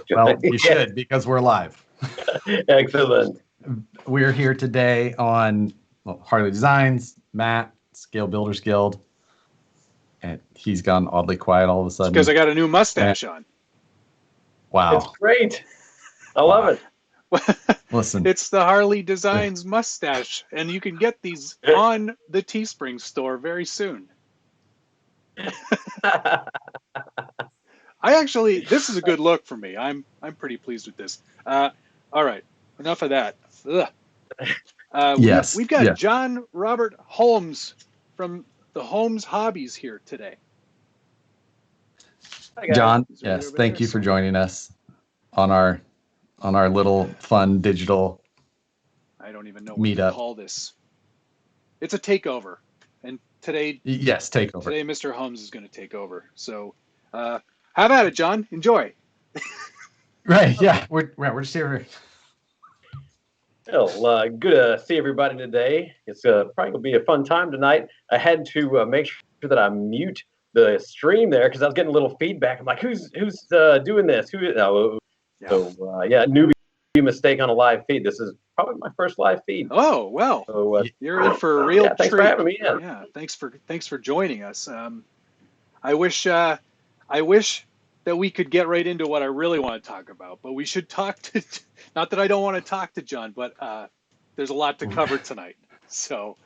Well, you should, because we're live. Excellent. We're here today on Harley Designs, Matt, Scale Builders Guild. And he's gone oddly quiet all of a sudden. Because I got a new mustache on. Wow. It's great. I love it. Listen. It's the Harley Designs mustache, and you can get these on the Teespring store very soon. This is a good look for me. I'm pretty pleased with this. All right, enough of that. Yes. We've got John Robert Holmes from the Holmes Hobbies here today. Hi, John, yes, thank you for joining us on our little fun digital I don't even know what meetup. to call this. It's a takeover, and today, takeover. Today, Mr. Holmes is going to take over. So, how about it, John? Enjoy. Right? Yeah, we're just here. Well, good to see everybody today. It's probably gonna be a fun time tonight. I had to make sure that I mute the stream there because I was getting a little feedback. I'm like, who's doing this? Newbie mistake on a live feed. This is probably my first live feed. Oh well, so, you're in for a real treat. Thanks for having me. Yeah, thanks for joining us. I wish that we could get right into what I really want to talk about, but we should talk to. Not that I don't want to talk to John, but there's a lot to cover tonight. So.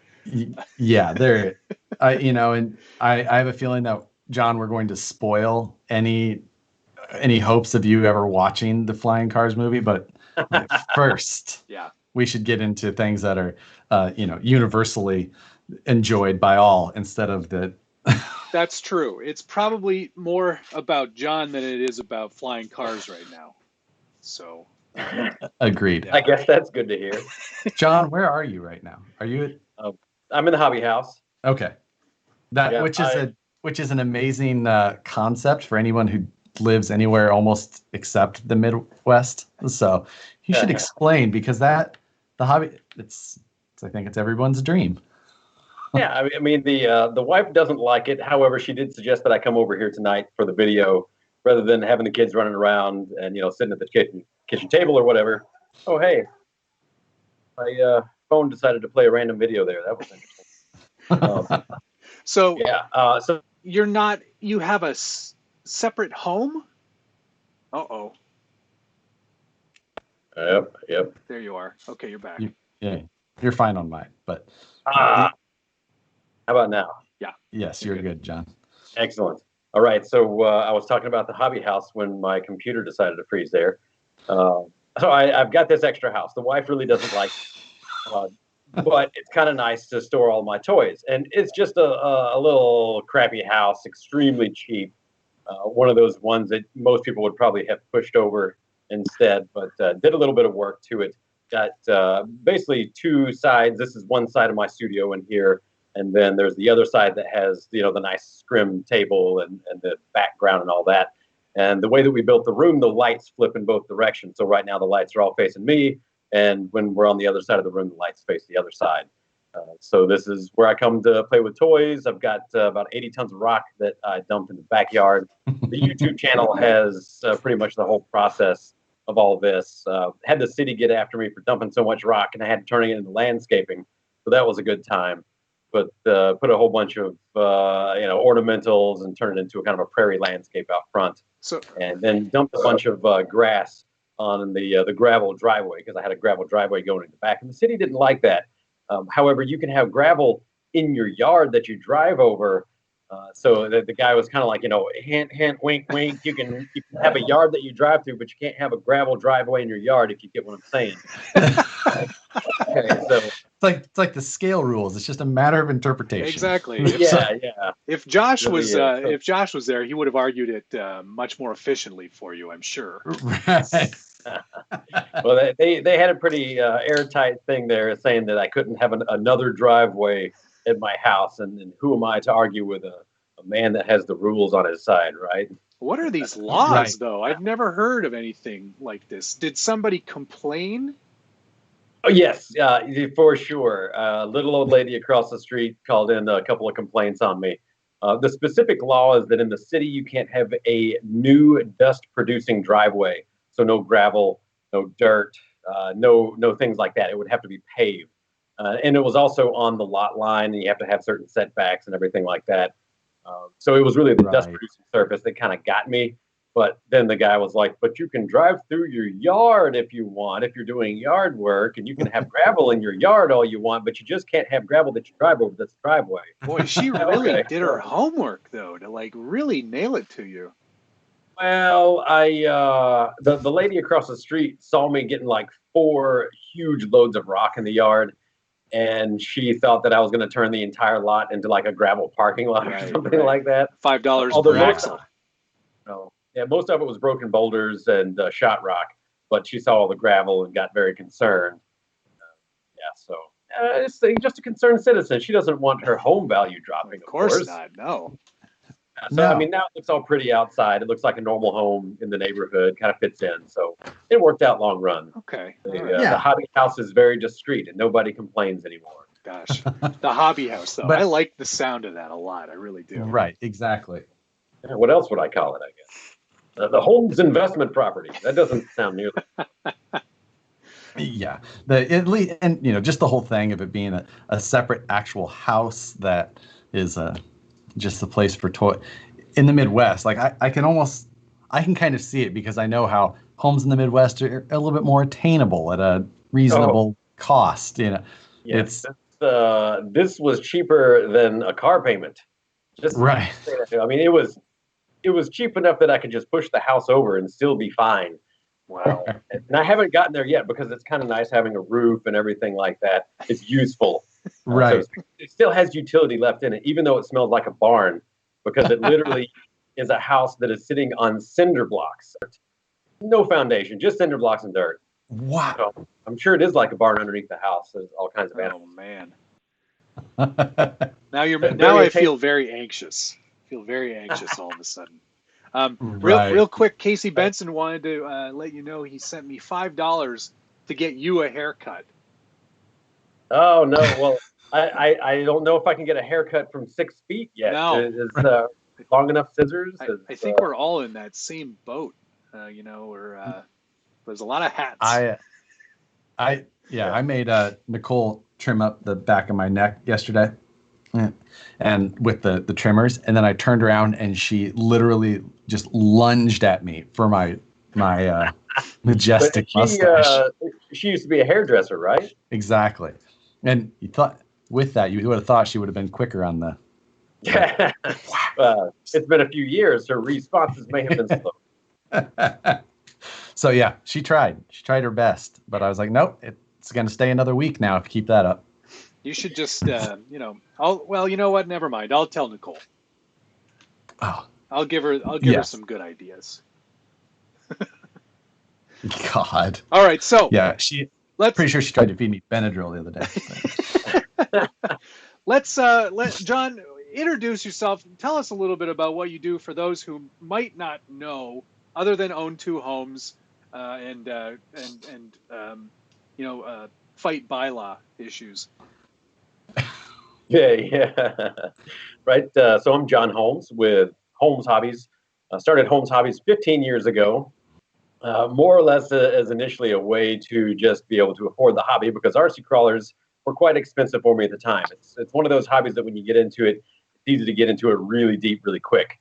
Yeah, I have a feeling that John, we're going to spoil any hopes of you ever watching the Flying Cars movie, but first, we should get into things that are, universally enjoyed by all instead of the. That's true. It's probably more about John than it is about flying cars right now. So. Agreed. I guess that's good to hear. John, where are you right now? Are you? I'm in the hobby house. Okay. Which is an amazing concept for anyone who lives anywhere almost except the Midwest. So you should explain, because the hobby, I think it's everyone's dream. Yeah, I mean the wife doesn't like it. However, she did suggest that I come over here tonight for the video rather than having the kids running around and sitting at the kitchen table or whatever. Oh hey, my phone decided to play a random video there. That was interesting. So so you have a separate home? Uh-oh. Yep. There you are. Okay, you're back. You're fine on mine, but. How about now? Yeah. Yes, you're good, John. Excellent. All right, so I was talking about the hobby house when my computer decided to freeze there. So I've got this extra house. The wife really doesn't like it, but it's kind of nice to store all my toys. And it's just a little crappy house, extremely cheap. One of those ones that most people would probably have pushed over instead, but did a little bit of work to it. Got basically two sides. This is one side of my studio in here. And then there's the other side that has, the nice scrim table and the background and all that. And the way that we built the room, the lights flip in both directions. So right now the lights are all facing me. And when we're on the other side of the room, the lights face the other side. So this is where I come to play with toys. I've got about 80 tons of rock that I dumped in the backyard. The YouTube channel has pretty much the whole process of all this. Had the city get after me for dumping so much rock, and I had to turn it into landscaping. So that was a good time. But put a whole bunch of ornamentals and turn it into a kind of a prairie landscape out front. And then dumped a bunch of grass on the gravel driveway, because I had a gravel driveway going in the back, and the city didn't like that. However, you can have gravel in your yard that you drive over. So the guy was kind of like, hint, hint, wink, wink. You can have a yard that you drive through, but you can't have a gravel driveway in your yard, if you get what I'm saying. Okay, so it's like the scale rules. It's just a matter of interpretation. Exactly. Yeah. If Josh was there, he would have argued it much more efficiently for you, I'm sure. Right. Well, they had a pretty airtight thing there saying that I couldn't have another driveway at my house, and who am I to argue with a man that has the rules on his side, right? What are these laws, though? I've never heard of anything like this. Did somebody complain? Oh, yes, for sure. Little old lady across the street called in a couple of complaints on me. The specific law is that in the city, you can't have a new dust-producing driveway. So no gravel, no dirt, no things like that. It would have to be paved. And it was also on the lot line, and you have to have certain setbacks and everything like that. So it was really the dust-producing surface that kind of got me. But then the guy was like, but you can drive through your yard if you want, if you're doing yard work, and you can have gravel in your yard all you want, but you just can't have gravel that you drive over this driveway. Boy, she really did her homework, though, to like really nail it to you. Well, the lady across the street saw me getting like 4 huge loads of rock in the yard, and she thought that I was going to turn the entire lot into like a gravel parking lot or something like that. $5 per axle. No. Yeah, most of it was broken boulders and shot rock, but she saw all the gravel and got very concerned. So it's just a concerned citizen. She doesn't want her home value dropping. Of course not. No. So I mean, now it looks all pretty outside. It looks like a normal home in the neighborhood. Kind of fits in. So it worked out long run. Okay. The hobby house is very discreet, and nobody complains anymore. Gosh, the hobby house though. But I like the sound of that a lot. I really do. Right. Exactly. Yeah, what else would I call it? I guess. The Holmes investment property. That doesn't sound nearly. Yeah, and just the whole thing of it being a separate actual house that is just a place for toy in the Midwest. Like I can kind of see it because I know how homes in the Midwest are a little bit more attainable at a reasonable cost. Yes, this was cheaper than a car payment. Just right. I mean, it was cheap enough that I could just push the house over and still be fine. Wow. And I haven't gotten there yet because it's kind of nice having a roof and everything like that. It's useful. Right. So it still has utility left in it, even though it smells like a barn, because it literally is a house that is sitting on cinder blocks. No foundation, just cinder blocks and dirt. Wow. So I'm sure it is like a barn underneath the house. There's all kinds of animals. Oh, man. Now I feel very anxious. Feel very anxious all of a sudden. Real quick, Casey Benson wanted to let you know he sent me $5 to get you a haircut. Oh no! Well, I don't know if I can get a haircut from 6 feet yet. No. Is long enough scissors? I think we're all in that same boat. There's a lot of hats. I made Nicole trim up the back of my neck yesterday. And with the trimmers, and then I turned around and she literally just lunged at me for my majestic mustache. She used to be a hairdresser, right? Exactly. And you thought with that you would have thought she would have been quicker on the. It's been a few years. Her responses may have been slow. So yeah, she tried. She tried her best, but I was like, nope, it's going to stay another week now if you keep that up. You should just, you know what? Never mind. I'll tell Nicole. Oh, I'll give her some good ideas. God. All right. So yeah, pretty sure she tried to feed me Benadryl the other day. Let's let John introduce yourself. Tell us a little bit about what you do for those who might not know, other than own 2 homes and fight bylaw issues. Yeah. Right. So I'm John Holmes with Holmes Hobbies. I started Holmes Hobbies 15 years ago, more or less as initially a way to just be able to afford the hobby because RC crawlers were quite expensive for me at the time. It's one of those hobbies that when you get into it, it's easy to get into it really deep, really quick.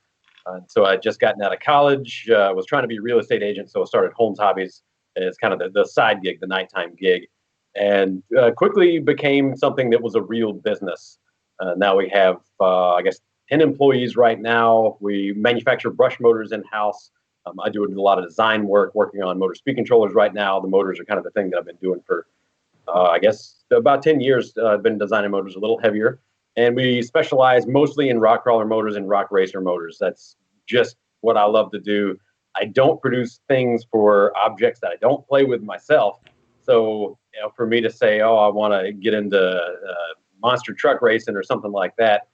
So I just gotten out of college, was trying to be a real estate agent, so I started Holmes Hobbies as kind of the side gig, the nighttime gig, and quickly became something that was a real business. Now we have, 10 employees right now. We manufacture brush motors in-house. I do a lot of design work, working on motor speed controllers right now. The motors are kind of the thing that I've been doing for, about 10 years. I've been designing motors a little heavier. And we specialize mostly in rock crawler motors and rock racer motors. That's just what I love to do. I don't produce things for objects that I don't play with myself. So, for me to say, I want to get into monster truck racing or something like that,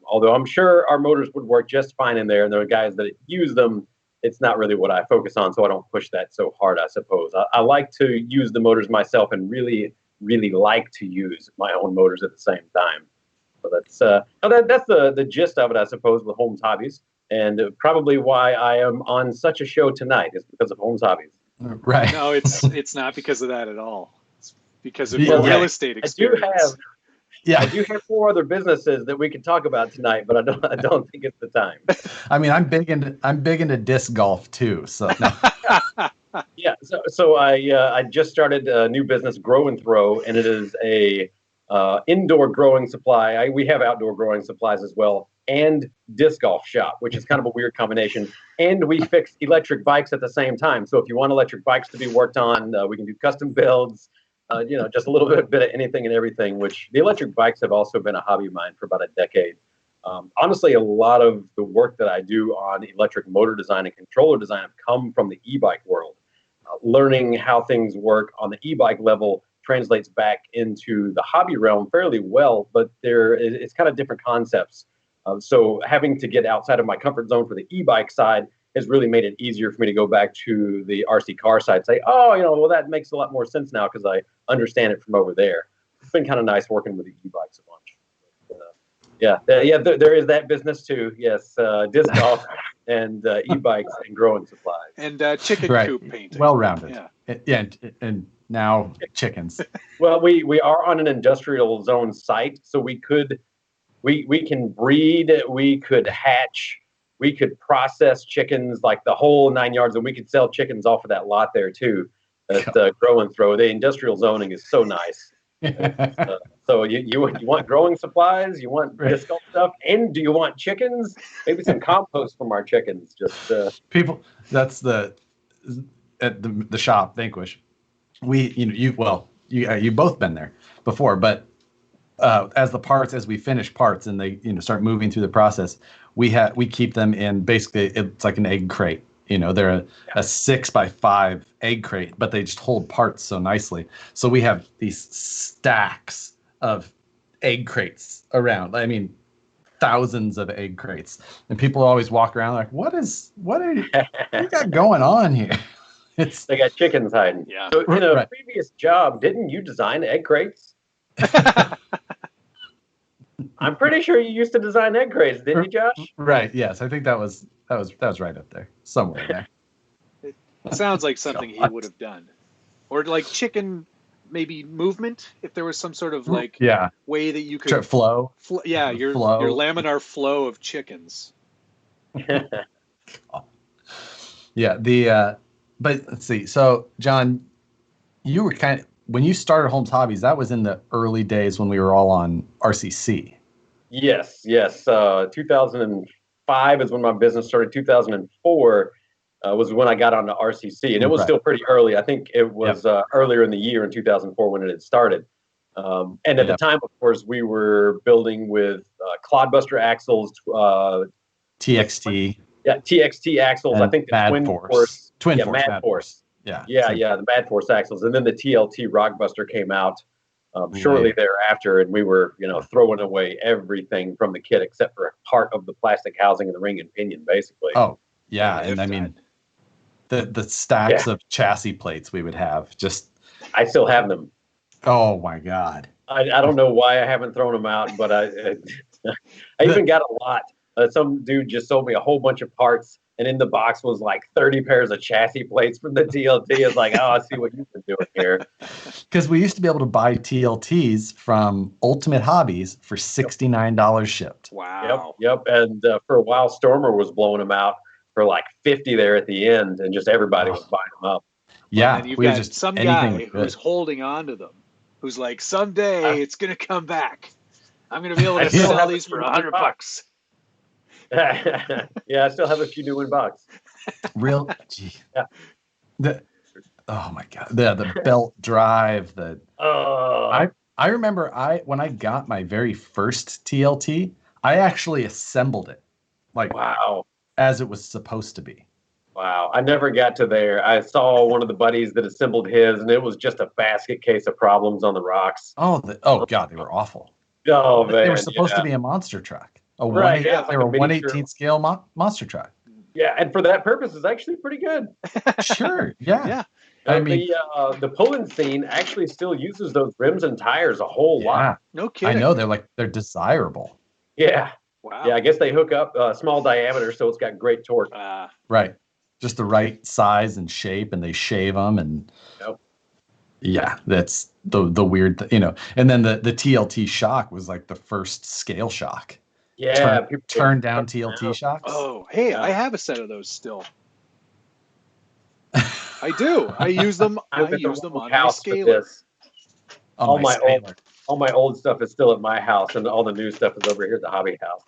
although I'm sure our motors would work just fine in there, and there are guys that use them, it's not really what I focus on, so I don't push that so hard, I suppose. I like to use the motors myself and really, really like to use my own motors at the same time. So that's that's the gist of it, I suppose, with Holmes Hobbies, and probably why I am on such a show tonight is because of Holmes Hobbies. Right. No, it's not because of that at all. It's because of your real estate experience. I do have 4 other businesses that we could talk about tonight, but I don't think it's the time. I mean, I'm big into disc golf too. So no. Yeah, so I just started a new business, Grow and Throw, and it is a indoor growing supply. We have outdoor growing supplies as well, and disc golf shop, which is kind of a weird combination. And we fix electric bikes at the same time. So if you want electric bikes to be worked on, we can do custom builds. Just a little bit of anything and everything. Which the electric bikes have also been a hobby of mine for about a decade. Honestly, a lot of the work that I do on electric motor design and controller design have come from the e-bike world. Learning how things work on the e-bike level translates back into the hobby realm fairly well, but it's kind of different concepts. So having to get outside of my comfort zone for the e-bike side has really made it easier for me to go back to the RC car side and say, well, that makes a lot more sense now because I understand it from over there. It's been kind of nice working with the e-bikes a bunch. There is that business too. Yes, disc golf and e-bikes and growing supplies. And chicken coop painting. Well-rounded. Yeah. And now chickens. Well, we are on an industrial zone site, so we can breed, we could hatch, we could process chickens, like the whole 9 yards, and we could sell chickens off of that lot there too. At Grow and Throw. The industrial zoning is so nice. So you want growing supplies, you want disc golf stuff, and do you want chickens? Maybe some compost from our chickens. Just people. That's at the shop Vanquish. You've both been there before, but as we finish parts and they start moving through the process, we keep them in basically it's like an egg crate. They're a 6x5 egg crate, but they just hold parts so nicely. So we have these stacks of egg crates around. I mean, thousands of egg crates, and people always walk around like, what are you got going on here? They got chickens hiding. Yeah. So in a previous job, didn't you design egg crates? I'm pretty sure you used to design egg crates, didn't you, Josh? Right. Yes, I think that was right up there, somewhere there. It sounds like something he would have done, or like chicken, maybe movement. If there was some sort of way that you could flow. Your laminar flow of chickens. Yeah. But let's see. So, John, you were when you started Holmes Hobbies, that was in the early days when we were all on RCC. Yes. 2005 is when my business started. 2004 was when I got onto RCC, and it was still pretty early. I think it was earlier in the year in 2004 when it had started. And at the time, of course, we were building with clodbuster axles, TXT. Yeah, TXT axles. I think the Mad Twin Force. Mad Force. Yeah, the Mad Force axles, and then the TLT Rockbuster came out shortly thereafter, and we were, throwing away everything from the kit except for part of the plastic housing and the ring and pinion, basically. Oh, yeah, and I mean, the stacks of chassis plates we would have. I still have them. Oh my God! I don't know why I haven't thrown them out, but I even got a lot. Some dude just sold me a whole bunch of parts, and in the box was like 30 pairs of chassis plates from the TLT. It's like, I see what you've been doing here. Because we used to be able to buy TLTs from Ultimate Hobbies for $69 shipped. Wow. Yep. And for a while, Stormer was blowing them out for like 50 there at the end, and just everybody was buying them up. Yeah. And you've got some guy who's holding on to them, who's like, someday it's going to come back. I'm going to be able to sell these for $100. Yeah, I still have a few new in box. Real? Gee. Yeah. Oh my God. The belt drive. I remember when I got my very first TLT, I actually assembled it. As it was supposed to be. Wow. I never got to there. I saw one of the buddies that assembled his, and it was just a basket case of problems on the rocks. Oh God, they were awful. Oh, man. They were supposed to be a monster truck. They were a 1/18 scale monster truck. Yeah, and for that purpose, it's actually pretty good. Sure, yeah. I mean, the Poland scene actually still uses those rims and tires a whole lot. No kidding. I know they're desirable. Yeah. Wow. Yeah, I guess they hook up small diameter, so it's got great torque. Right. Just the right size and shape, and they shave them, and yeah, that's the weird, And then the TLT shock was like the first scale shock. Yeah, turn down TLT shocks. Oh, hey, I have a set of those still. I do. I use them. I use them on my scaler. All my old stuff is still at my house, and all the new stuff is over here at the hobby house.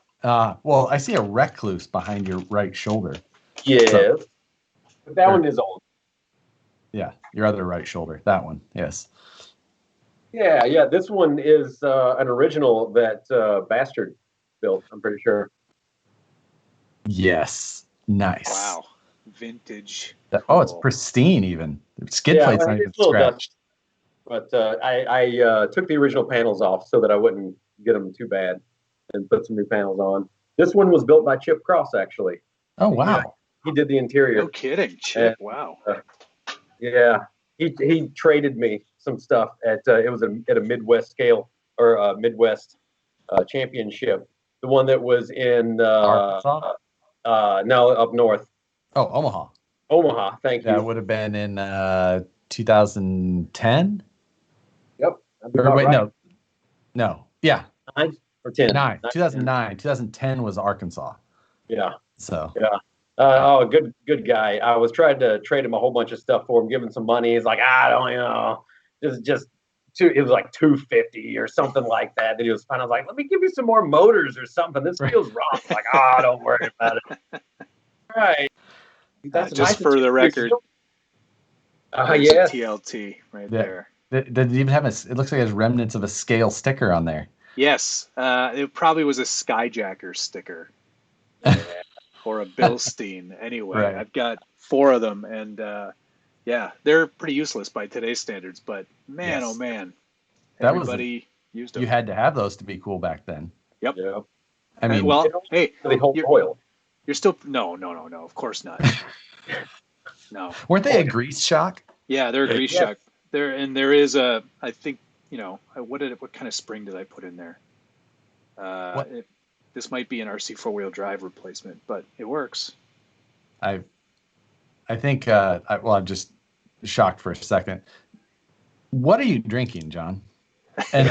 Well, I see a recluse behind your right shoulder. Yes, but that one is old. Yeah, your other right shoulder. That one, yes. Yeah. This one is an original that Bastard built, I'm pretty sure. Yes. Nice. Wow. Vintage. Oh, it's pristine even. The skid plate's not even scratched. But I took the original panels off so that I wouldn't get them too bad and put some new panels on. This one was built by Chip Cross, actually. Oh, wow. Yeah, he did the interior. No kidding. Chip, wow. Yeah. He traded me some stuff at a Midwest scale or a Midwest championship. The one that was in Arkansas? No, up north. Oh, Omaha. Omaha, thank you. That would have been in 2010. Yep. Or wait, right. No. Yeah. 9 or 10. 2009. 2010 was Arkansas. Yeah. So. Yeah. Good guy. I was trying to trade him a whole bunch of stuff for him, give him some money. He's like, I don't, it was like $250 or something like that. Then he was fine. I was like, let me give you some more motors or something. This feels wrong. Like, don't worry about it. All right. That's just for the record. Yeah. TLT right there. Did it even have it looks like it has remnants of a scale sticker on there. Yes. It probably was a Skyjacker sticker. Or a Bilstein. Anyway, right. I've got 4 of them, and they're pretty useless by today's standards. But man, oh man, everybody used them. You had to have those to be cool back then. Yep. Yeah. I mean, they hold oil. You're still no. Of course not. No. Weren't they a grease shock? Yeah, they're a grease shock. There is a. I think what kind of spring did I put in there? This might be an RC 4-wheel drive replacement, but it works. I think. I'm just shocked for a second. What are you drinking, John? And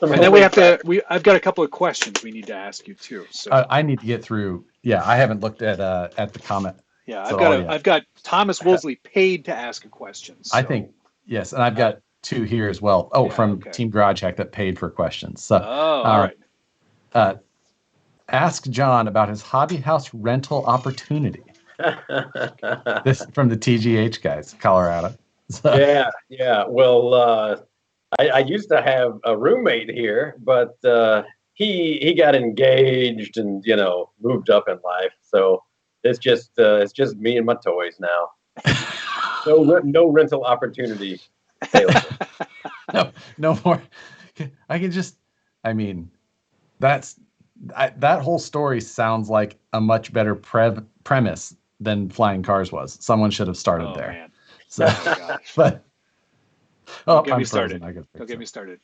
then we have to. I've got a couple of questions we need to ask you too. So I need to get through. Yeah, I haven't looked at the comment. Yeah, I've got Thomas Woolsey paid to ask a question. So. I think yes, and I've got 2 here as well. From Team Garage Hack that paid for questions. So all right. Ask John about his hobby house rental opportunity. This from the TGH guys, Colorado. So. Yeah. Well, I used to have a roommate here, but he got engaged and moved up in life. So it's just me and my toys now. No rental opportunity. No more. That whole story sounds like a much better premise than Flying Cars was. Someone should have started there. Man. So, but don't get me started. Don't get me started.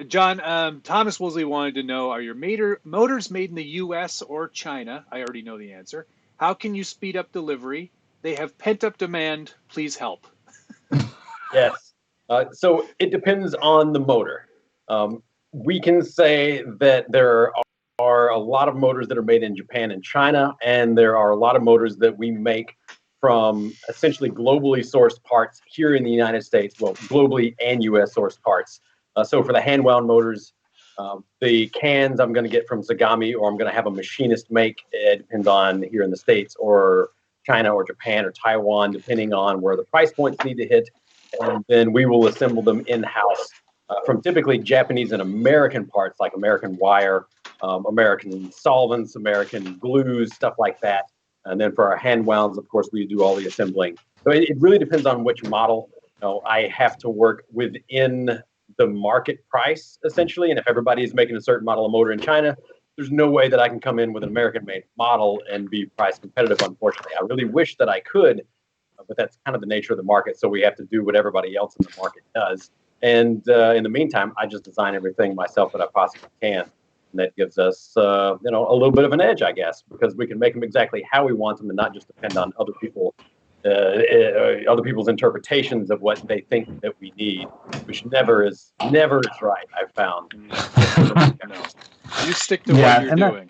John, Thomas Woolsey wanted to know: are your motors made in the U.S. or China? I already know the answer. How can you speed up delivery? They have pent-up demand. Please help. Yes. So it depends on the motor. We can say that there are a lot of motors that are made in Japan and China, and there are a lot of motors that we make from essentially globally sourced parts here in the United States, well, globally and US sourced parts. So for the hand-wound motors, the cans I'm going to get from Zagami, or I'm going to have a machinist make. It depends on here in the States or China or Japan or Taiwan, depending on where the price points need to hit. And then we will assemble them in-house from typically Japanese and American parts, like American wire, American solvents, American glues, stuff like that. And then for our hand wounds, of course, we do all the assembling. So it really depends on which model. I have to work within the market price, essentially. And if everybody is making a certain model of motor in China, there's no way that I can come in with an American-made model and be price competitive, unfortunately. I really wish that I could, but that's kind of the nature of the market. So we have to do what everybody else in the market does. And in the meantime, I just design everything myself that I possibly can. And that gives us, a little bit of an edge, I guess, because we can make them exactly how we want them and not just depend on other people's interpretations of what they think that we need, which never is right, I've found. No. You stick to what you're doing.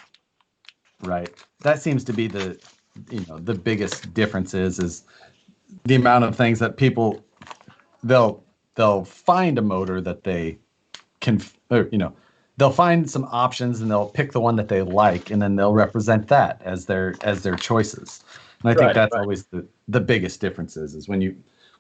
Right. That seems to be the biggest difference is the amount of things that people, they'll find a motor that they can, they'll find some options and they'll pick the one that they like, and then they'll represent that as their choices. And I think that's always the biggest difference is when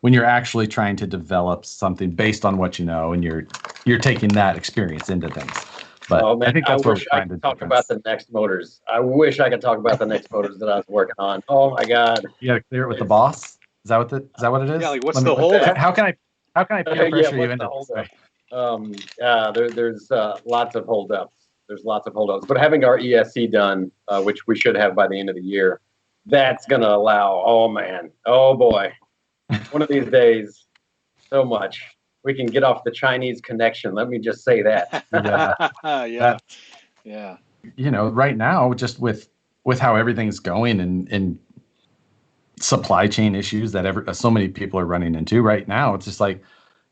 you're actually trying to develop something based on what you know, and you're taking that experience into things. But I think that's what we're trying to talk about the next motors. I wish I could talk about the next motors that I was working on. Oh my God! You got to clear it with the boss. Is that what it is? Yeah, like what's the hold? How can I peer pressure you into this? There's lots of holdups. There's lots of holdups. But having our ESC done, which we should have by the end of the year, that's going to allow. Oh man! Oh boy! One of these days, so much. We can get off the Chinese connection. Let me just say that. Yeah. Right now, just with how everything's going and supply chain issues that so many people are running into right now, it's just like,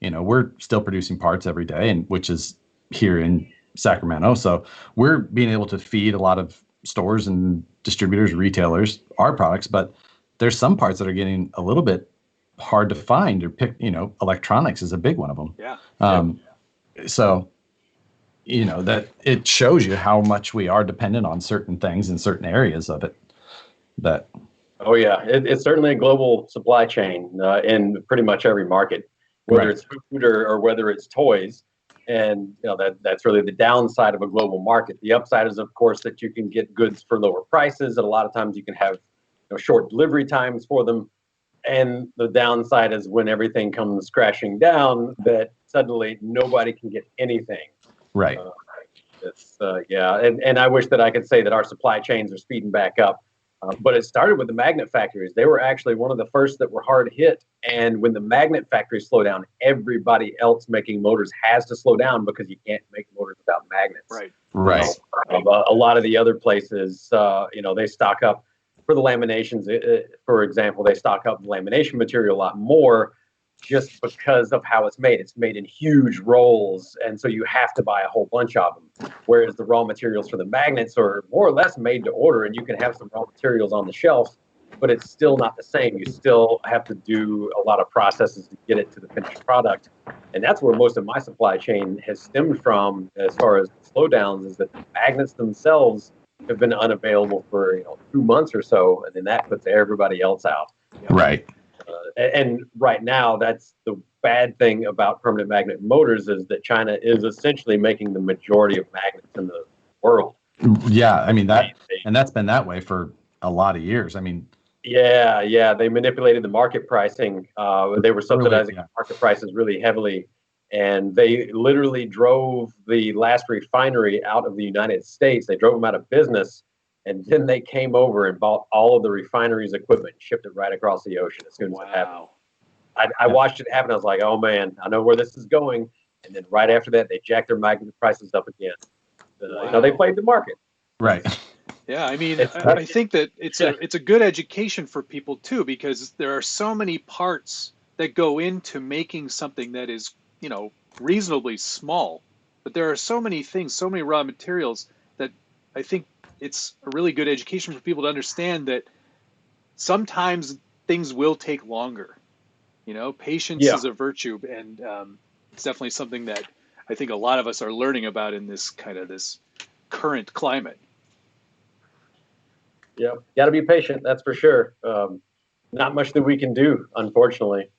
we're still producing parts every day, and which is here in Sacramento. So we're being able to feed a lot of stores and distributors, retailers, our products, but there's some parts that are getting a little bit hard to find or pick. Electronics is a big one of them. So that it shows you how much we are dependent on certain things in certain areas of it. It's certainly a global supply chain in pretty much every market, whether it's food or whether it's toys. And that's really the downside of a global market. The upside is, of course, that you can get goods for lower prices, and a lot of times you can have short delivery times for them. And the downside is when everything comes crashing down, that suddenly nobody can get anything. Right. And I wish that I could say that our supply chains are speeding back up. But it started with the magnet factories. They were actually one of the first that were hard hit. And when the magnet factories slow down, everybody else making motors has to slow down because you can't make motors without magnets. Right. A lot of the other places, they stock up. For the laminations, for example, they stock up the lamination material a lot more just because of how it's made. It's made in huge rolls, and so you have to buy a whole bunch of them. Whereas the raw materials for the magnets are more or less made to order, and you can have some raw materials on the shelf, but it's still not the same. You still have to do a lot of processes to get it to the finished product. And that's where most of my supply chain has stemmed from as far as the slowdowns, is that the magnets themselves have been unavailable for 2 months or so, and then that puts everybody else out. Right. And right now, that's the bad thing about permanent magnet motors, is that China is essentially making the majority of magnets in the world. Yeah, I mean that's been that way for a lot of years. I mean, they manipulated the market pricing. They were subsidizing market prices really heavily. And they literally drove the last refinery out of the United States. They drove them out of business. And then they came over and bought all of the refinery's equipment and shipped it right across the ocean as soon as it happened. I watched it happen. I was like, oh, man, I know where this is going. And then right after that, they jacked their magnet prices up again. They played the market. Right. Yeah, I mean, I think that it's a good education for people, too, because there are so many parts that go into making something that is reasonably small, but there are so many things, so many raw materials, that I think it's a really good education for people to understand that sometimes things will take longer. Patience is a virtue, and it's definitely something that I think a lot of us are learning about in this current climate. Yeah, got to be patient, that's for sure. Not much that we can do, unfortunately.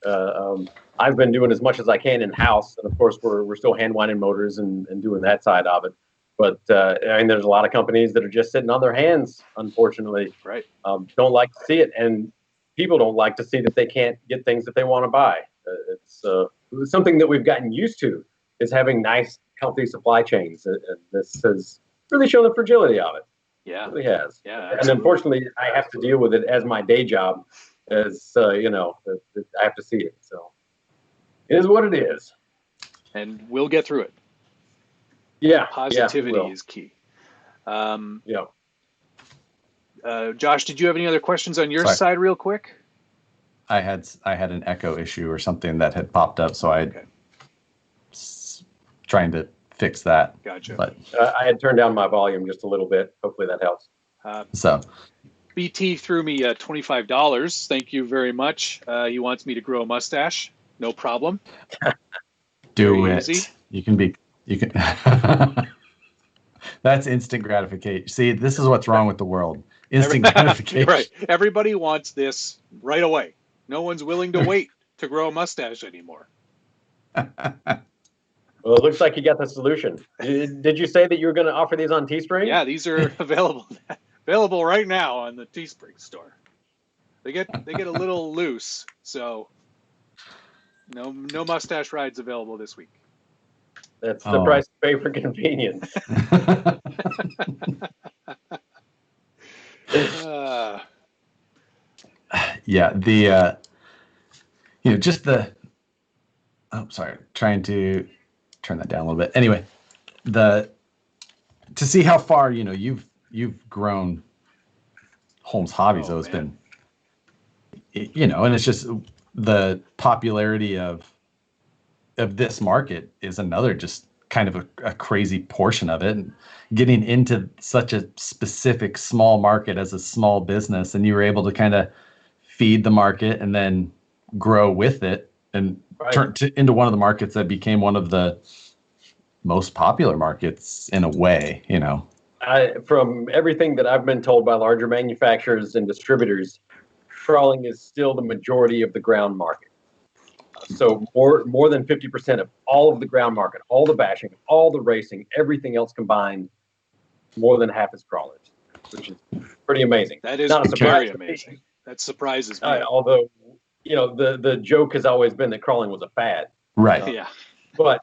I've been doing as much as I can in-house, and of course we're still hand winding motors and doing that side of it. But there's a lot of companies that are just sitting on their hands, unfortunately. Right. Don't like to see it, and people don't like to see that they can't get things that they want to buy. It's something that we've gotten used to, is having nice, healthy supply chains, and this has really shown the fragility of it. Yeah, it really has. Yeah, absolutely. And unfortunately, I have to deal with it as my day job. as I have to see it. So it is what it is. And we'll get through it. Yeah. Positivity is key. Josh, did you have any other questions on your side real quick? I had an echo issue or something that had popped up, so trying to fix that. Gotcha. But I had turned down my volume just a little bit. Hopefully that helps. BT threw me $25. Thank you very much. He wants me to grow a mustache. No problem. Do it. Easy. You can. That's instant gratification. See, this is what's wrong with the world. Instant gratification. Right. Everybody wants this right away. No one's willing to wait to grow a mustache anymore. Well, it looks like you got the solution. Did you say that you were going to offer these on Teespring? Yeah, these are available right now on the Teespring store. They get a little loose, so no mustache rides available this week. That's the price to pay for convenience. Trying to turn that down a little bit. Anyway, to see how far you've grown Holmes Hobbies, though, has been, and it's just the popularity of this market is another just kind of a crazy portion of it. And getting into such a specific small market as a small business, and you were able to kind of feed the market and then grow with it and turn into one of the markets that became one of the most popular markets in a way, From everything that I've been told by larger manufacturers and distributors, crawling is still the majority of the ground market. So more than 50% of all of the ground market, all the bashing, all the racing, everything else combined, more than half is crawlers, which is pretty amazing. That is very amazing. That surprises me. Although, the joke has always been that crawling was a fad. Right. Yeah. But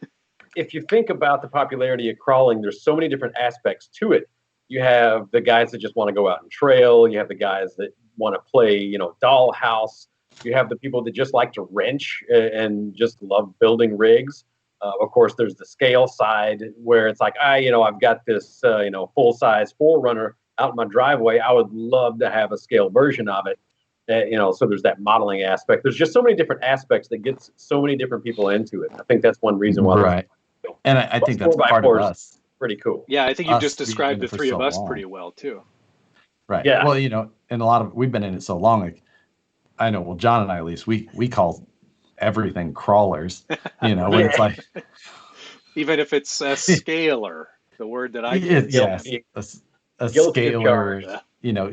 if you think about the popularity of crawling, there's so many different aspects to it. You have the guys that just want to go out and trail. You have the guys that want to play, dollhouse. You have the people that just like to wrench and just love building rigs. Of course, there's the scale side where it's like, I've got this, full-size 4Runner out in my driveway. I would love to have a scale version of it. So there's that modeling aspect. There's just so many different aspects that gets so many different people into it. I think that's one reason why. Right. And I think that's part of us. Pretty cool. Yeah, I think you just described the three of us pretty well, too. Right. Yeah. Well, and we've been in it so long, like, I know, well, John and I, at least, we call everything crawlers, when it's like. Even if it's a scaler, the word that I use. Yes, a scaler,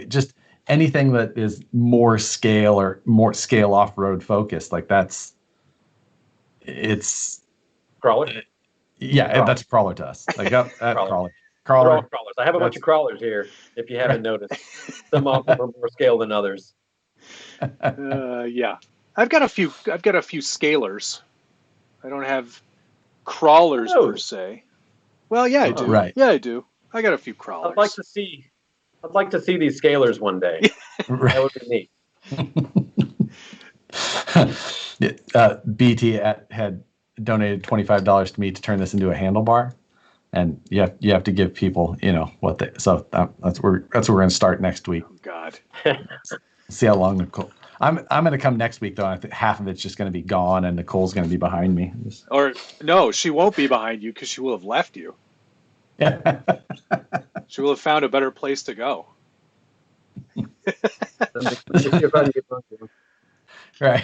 just anything that is more scale or more scale off-road focused, like it's. Crawler? That's a crawler to us. Like, crawler. Crawlers. I have a bunch of crawlers here, if you haven't noticed. Some of them are more scale than others. Yeah, I've got a few scalers. I don't have crawlers per se. Well, yeah, I do. Right. Yeah, I do. I got a few crawlers. I'd like to see these scalers one day. That would be neat. BT had donated $25 to me to turn this into a handlebar, and you have to give people what they. So that's where we're going to start next week. Oh, God. See how long Nicole. I'm going to come next week, though. I think half of it's just going to be gone, and Nicole's going to be behind me. Or no, she won't be behind you because she will have left you. Yeah. She will have found a better place to go. Right.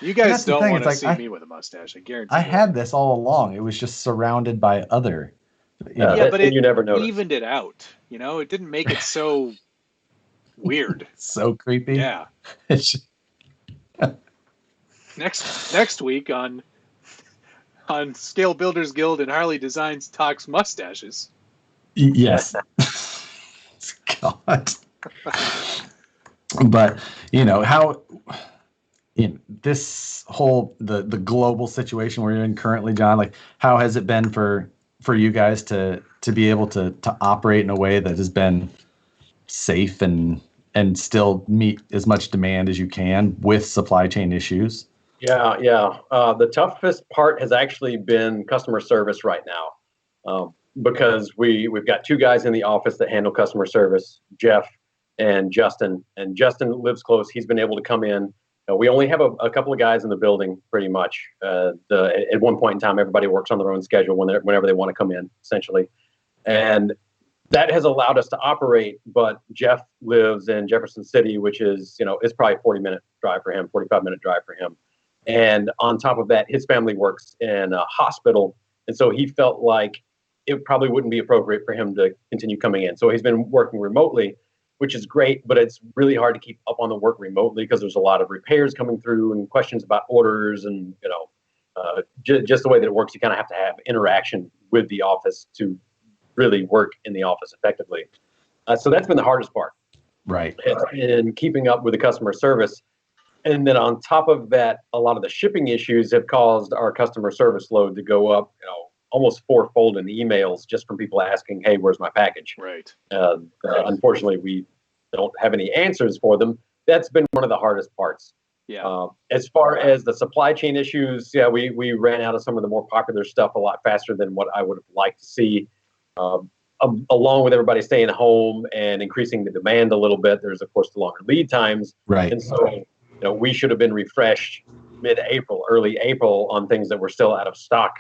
You guys don't want to see me with a mustache. I guarantee. I had this all along. It was just surrounded by other. But you never noticed. Evened it out. It didn't make it so. Weird. So creepy. Yeah. Next week on Scale Builders Guild and Harley Designs Talks Mustaches. Yes. God. But how this whole the global situation we're in currently, John, like how has it been for you guys to be able to operate in a way that has been safe and and still meet as much demand as you can with supply chain issues? Yeah, yeah. The toughest part has actually been customer service right now, because we've got two guys in the office that handle customer service, Jeff and Justin. And Justin lives close. He's been able to come in. We only have a couple of guys in the building, pretty much. At one point in time, everybody works on their own schedule whenever they want to come in, essentially. And that has allowed us to operate. But Jeff lives in Jefferson City, which is, it's probably a 40-minute drive for him, 45-minute drive for him. And on top of that, his family works in a hospital. And so he felt like it probably wouldn't be appropriate for him to continue coming in. So he's been working remotely, which is great, but it's really hard to keep up on the work remotely because there's a lot of repairs coming through and questions about orders and, just the way that it works. You kind of have to have interaction with the office to really work in the office effectively. So that's been the hardest part. Right. And keeping up with the customer service. And then on top of that, a lot of the shipping issues have caused our customer service load to go up, almost fourfold in emails just from people asking, "Hey, where's my package?" Right. Unfortunately, we don't have any answers for them. That's been one of the hardest parts. Yeah. As far as the supply chain issues, we ran out of some of the more popular stuff a lot faster than what I would have liked to see. Along with everybody staying home and increasing the demand a little bit, there's of course the longer lead times. Right. And so, we should have been refreshed mid-April, early April on things that were still out of stock.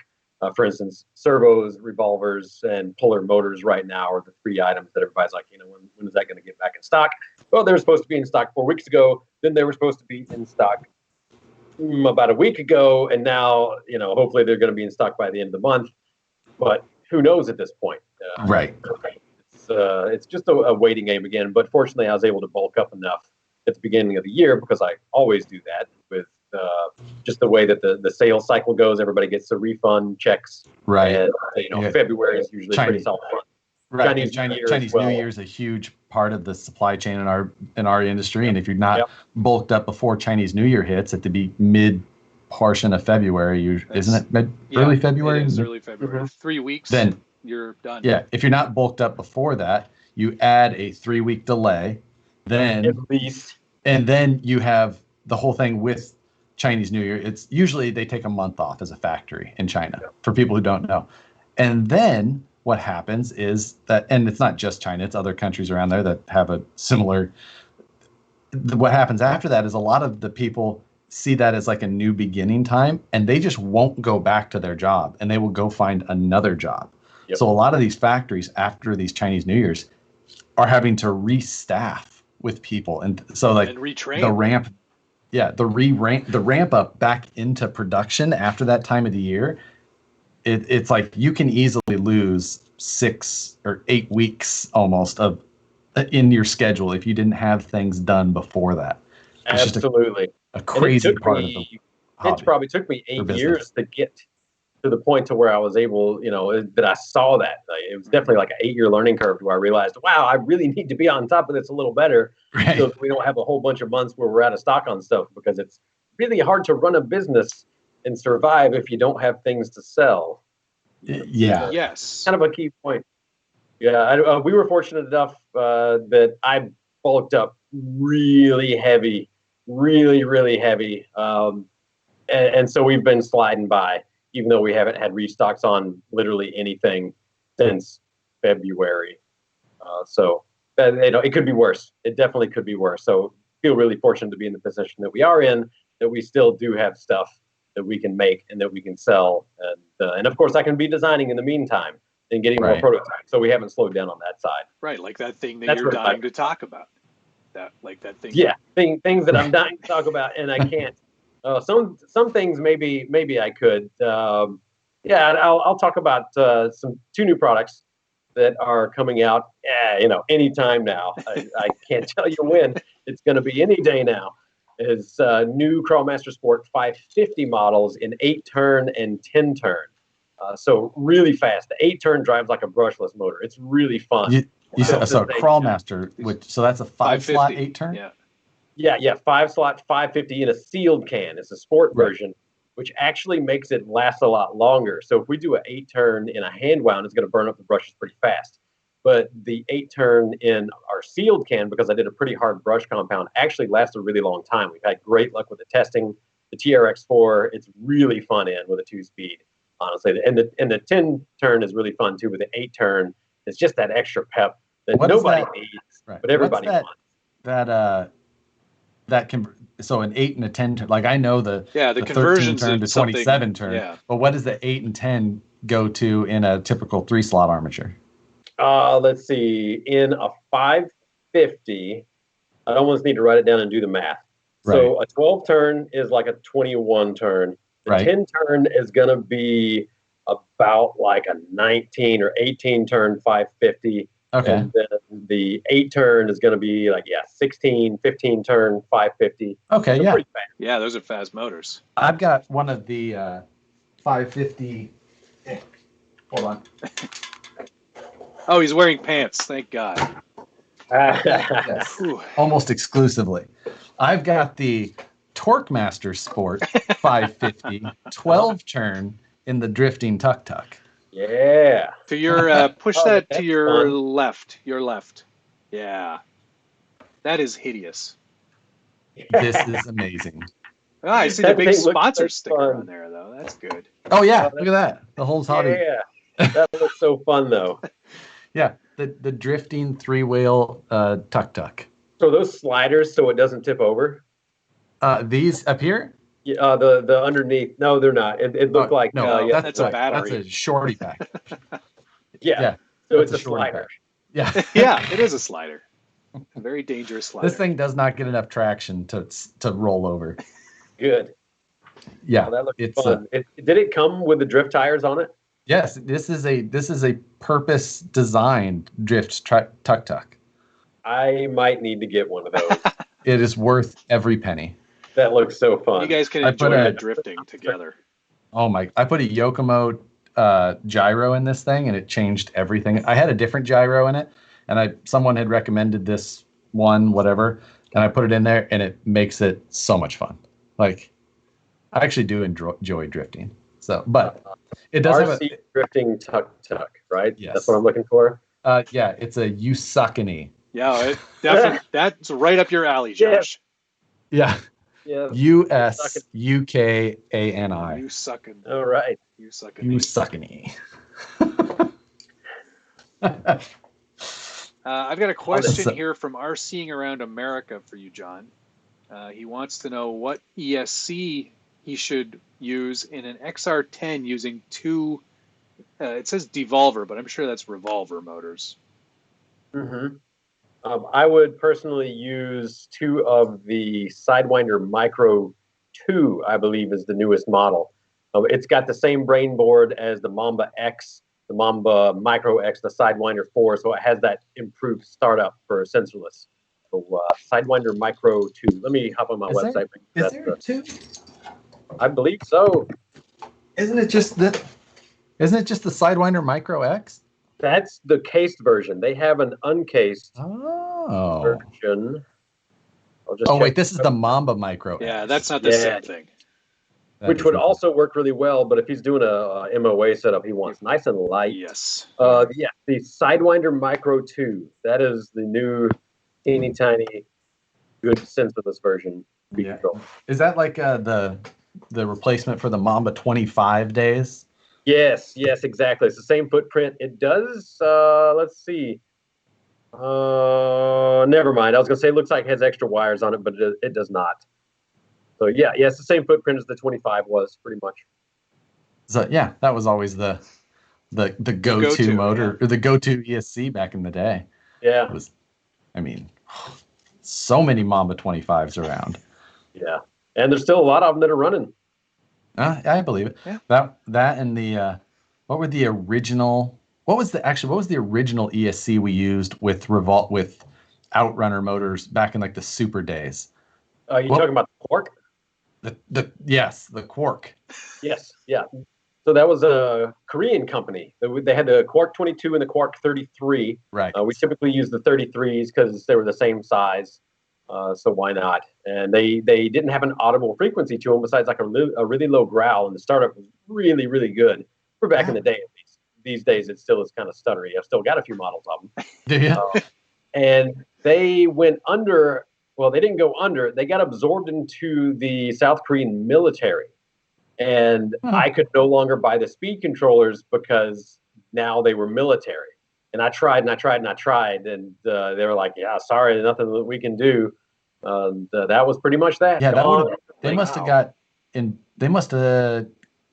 For instance, servos, revolvers, and puller motors right now are the three items that everybody's like, when is that going to get back in stock? Well, they were supposed to be in stock 4 weeks ago. Then they were supposed to be in stock about a week ago. And now, hopefully they're going to be in stock by the end of the month. But who knows at this point? Right. It's just a waiting game again. But fortunately, I was able to bulk up enough at the beginning of the year because I always do that with just the way that the sales cycle goes. Everybody gets the refund checks. Right. And, February is usually pretty solid month. Right. Chinese New Year is a huge part of the supply chain in our industry. And if you're not bulked up before Chinese New Year hits at the mid portion of February, isn't it early February? It is early February. Mm-hmm. 3 weeks. Then you're done. Yeah. If you're not bulked up before that, you add a 3-week delay. Then at least. And then you have the whole thing with Chinese New Year. It's usually they take a month off as a factory in China, for people who don't know. And then what happens is that, and it's not just China, it's other countries around there that have a similar, what happens after that is a lot of the people see that as like a new beginning time, and they just won't go back to their job and they will go find another job. Yep. So a lot of these factories after these Chinese New Years are having to restaff with people, and so like retrain the ramp up back into production after that time of the year. It's like you can easily lose 6 or 8 weeks almost of in your schedule if you didn't have things done before that. It's absolutely just a crazy part of the hobby. It probably took me 8 years to get to the point to where I was able, that I saw that. It was definitely like an 8-year learning curve where I realized, wow, I really need to be on top of this a little better. Right. So we don't have a whole bunch of months where we're out of stock on stuff, because it's really hard to run a business and survive if you don't have things to sell. Yeah. Yes. Kind of a key point. Yeah. We were fortunate enough that I bulked up really heavy, really, really heavy. And so we've been sliding by, even though we haven't had restocks on literally anything since February. So it could be worse. It definitely could be worse. So feel really fortunate to be in the position that we are in, that we still do have stuff that we can make and that we can sell. And of course I can be designing in the meantime and getting more prototypes. So we haven't slowed down on that side. Right. Like that thing that you're dying to talk about. That thing. Yeah. Things that I'm dying to talk about and I can't. Some things maybe I could. I'll talk about 2 new products that are coming out. Anytime now. I can't tell you when. It's going to be any day now. Is new Crawlmaster Sport 550 models in 8-turn and 10-turn. So really fast. The 8-turn drives like a brushless motor. It's really fun. You said so Crawlmaster, so that's a 5-slot 8-turn. Yeah. 5-slot 550 in a sealed can. It's a sport version, which actually makes it last a lot longer. So if we do an 8-turn in a hand wound, it's going to burn up the brushes pretty fast. but the 8-turn in our sealed can, because I did a pretty hard brush compound, actually lasted a really long time. We've had great luck with the testing. The TRX4, it's really fun in with a 2-speed, honestly. And the 10-turn is really fun too. With the 8-turn, it's just that extra pep that nobody needs, but everybody wants. So an 8 and a 10 turn, like I know the conversion 13 turn to 27 turn, but what does the 8 and 10 go to in a typical 3-slot armature? Let's see. In a 550, I almost need to write it down and do the math. Right. So a 12 turn is like a 21 turn. The 10 turn is going to be about like a 19 or 18 turn 550. Okay. And then the 8 turn is going to be like, 16, 15 turn 550. Okay, so pretty fast. Yeah, those are fast motors. I've got one of the 550. Hold on. Oh, he's wearing pants. Thank God. Yes, almost exclusively. I've got the Torque Master Sport 550 12 turn in the drifting tuk-tuk. Yeah. To your push that to your left. Your left. Yeah. That is hideous. This is amazing. I see the big sponsor sticker on there, though. That's good. Oh yeah, look at that. The Holmes Hobbies. Yeah, that looks so fun, though. Yeah, the drifting 3-wheel tuk-tuk. So those sliders, so it doesn't tip over. These up here. Yeah, the underneath. No, they're not. It looked like that's a battery. That's a shorty pack. Yeah. So it's a slider. Pack. Yeah. Yeah, it is a slider. A very dangerous slider. This thing does not get enough traction to roll over. Good. Yeah, that looks fun. Did it come with the drift tires on it? Yes, this is a purpose designed drift tuk-tuk. I might need to get one of those. It is worth every penny. That looks so fun. You guys can enjoy the drifting together. Oh my! I put a Yokomo gyro in this thing, and it changed everything. I had a different gyro in it, and someone had recommended this one, whatever, and I put it in there, and it makes it so much fun. Like, I actually do enjoy drifting. So, but it does have a drifting tuk-tuk, right? Yes. That's what I'm looking for. Yeah, it's a USRCCA. Yeah, that's right up your alley, Josh. Yeah. Yeah. USUKANI. You suckin'. All right. You suckin'. USRCCA. I've got a question here from our Seeing Around America for you, John. He wants to know what ESC he should use in an XR10 using two, it says devolver, but I'm sure that's revolver motors. Mm-hmm. I would personally use 2 of the Sidewinder Micro 2, I believe is the newest model. It's got the same brain board as the Mamba X, the Mamba Micro X, the Sidewinder 4, so it has that improved startup for sensorless. So Sidewinder Micro 2. Let me hop on my website. Is there a 2? I believe so. Isn't it just the Sidewinder Micro X? That's the cased version. They have an uncased version. Wait, this is the Mamba Micro X. Yeah, that's not the same thing. Which would also work really well, but if he's doing a MOA setup, he wants nice and light. Yes. The Sidewinder Micro 2. That is the new teeny tiny good sensorless version. Yeah. Is that like the replacement for the Mamba 25 days? Yes, exactly. It's the same footprint. It does, let's see. Never mind. I was going to say it looks like it has extra wires on it, but it does not. So, yeah, it's the same footprint as the 25 was, pretty much. So, yeah, that was always the go-to motor, or the go-to ESC back in the day. Yeah. It was, so many Mamba 25s around. Yeah. And there's still a lot of them that are running. I believe it. Yeah. That and the what was the original ESC we used with Outrunner motors back in like the super days? You talking about the Quark? The Quark. Yes, yeah. So that was a Korean company. They had the Quark 22 and the Quark 33. Right. We typically use the 33s because they were the same size. So why not? And they didn't have an audible frequency to them besides like a really low growl, and the startup was really, really good for back in the day at least. these days it still is kind of stuttery. I've still got a few models of them. Do you? And they went under. Well, they didn't go under. They got absorbed into the South Korean military. And I could no longer buy the speed controllers because now they were military. And I tried and I tried and I tried. And they were like, yeah, sorry, nothing that we can do. That was pretty much that. Yeah, they must have got in. They must have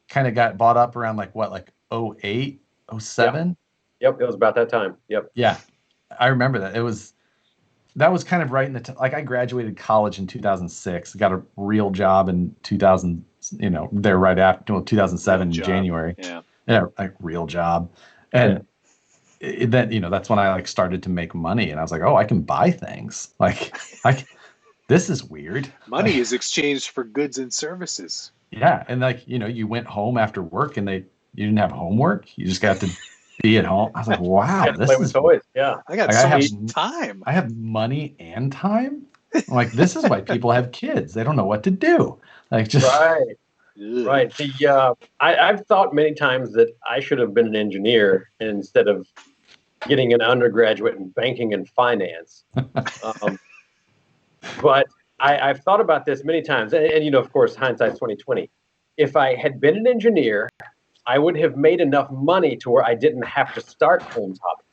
kind of got bought up around like 08, 07? Yep, it was about that time. Yep. Yeah, I remember that. That was kind of right in the like I graduated college in 2006, got a real job in 2000, there right after 2007 in January. Yeah, like real job. And then, that's when I like started to make money, and I was like, oh, I can buy things. Like this is weird. Money is exchanged for goods and services. Yeah, and like, you went home after work and you didn't have homework. You just got to be at home. I was like, wow, this is toys. Yeah, I got so much time. I have money and time. I'm like, this is why people have kids. They don't know what to do. Like, just right. I've thought many times that I should have been an engineer instead of getting an undergraduate in banking and finance. But I've thought about this many times, and of course, hindsight's 20/20. If I had been an engineer, I would have made enough money to where I didn't have to start Holmes Hobbies.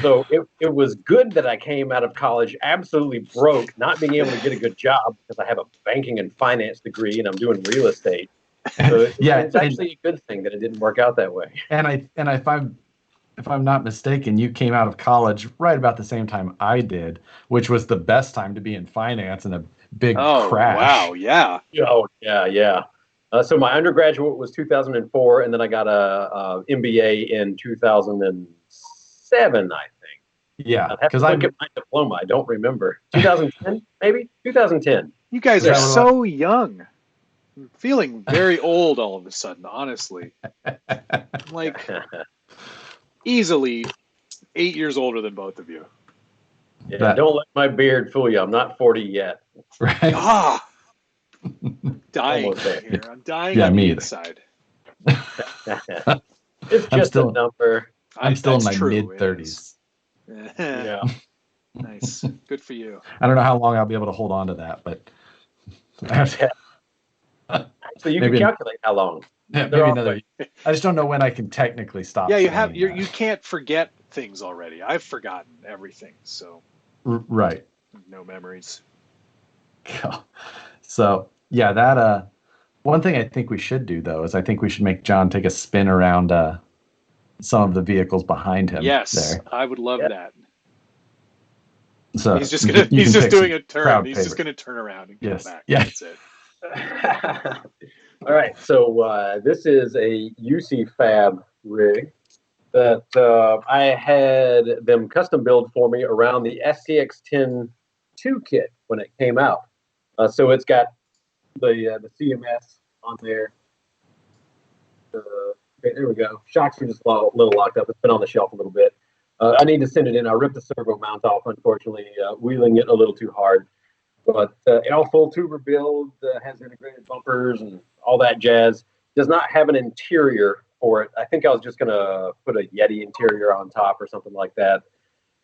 So it was good that I came out of college absolutely broke, not being able to get a good job because I have a banking and finance degree and I'm doing real estate. So it's actually a good thing that it didn't work out that way. And if I'm not mistaken, you came out of college right about the same time I did, which was the best time to be in finance and a big crash. Wow, yeah. Oh, yeah. So my undergraduate was 2004, and then I got a MBA in 2007, I think. Yeah, because I get my diploma. I don't remember. 2010, maybe 2010. You guys are so young. I'm feeling very old all of a sudden. Honestly, like easily 8 years older than both of you. Yeah, don't let my beard fool you. I'm not 40 yet. Right. Dying here. I'm dying on the inside. It's just a number. I'm still in my mid-30s. Yeah. Nice. Good for you. I don't know how long I'll be able to hold on to that, but so you can calculate how long. Yeah, maybe another. I just don't know when I can technically stop. Yeah, you can't forget things already. I've forgotten everything, so right. No memories. So yeah, that one thing I think we should do though is I think we should make John take a spin around some of the vehicles behind him. Yes, I would love that. So he's just doing a turn. He's just gonna turn around and come back. Yeah. That's it. All right, so this is a UC Fab rig that I had them custom build for me around the SCX10 2 kit when it came out. So it's got the CMS on there. Okay, there we go. Shocks are just a little locked up. It's been on the shelf a little bit. I need to send it in. I ripped the servo mount off, unfortunately, wheeling it a little too hard. But all full tuber build, has integrated bumpers and all that jazz. Does not have an interior for it. I think I was just going to put a Yeti interior on top or something like that.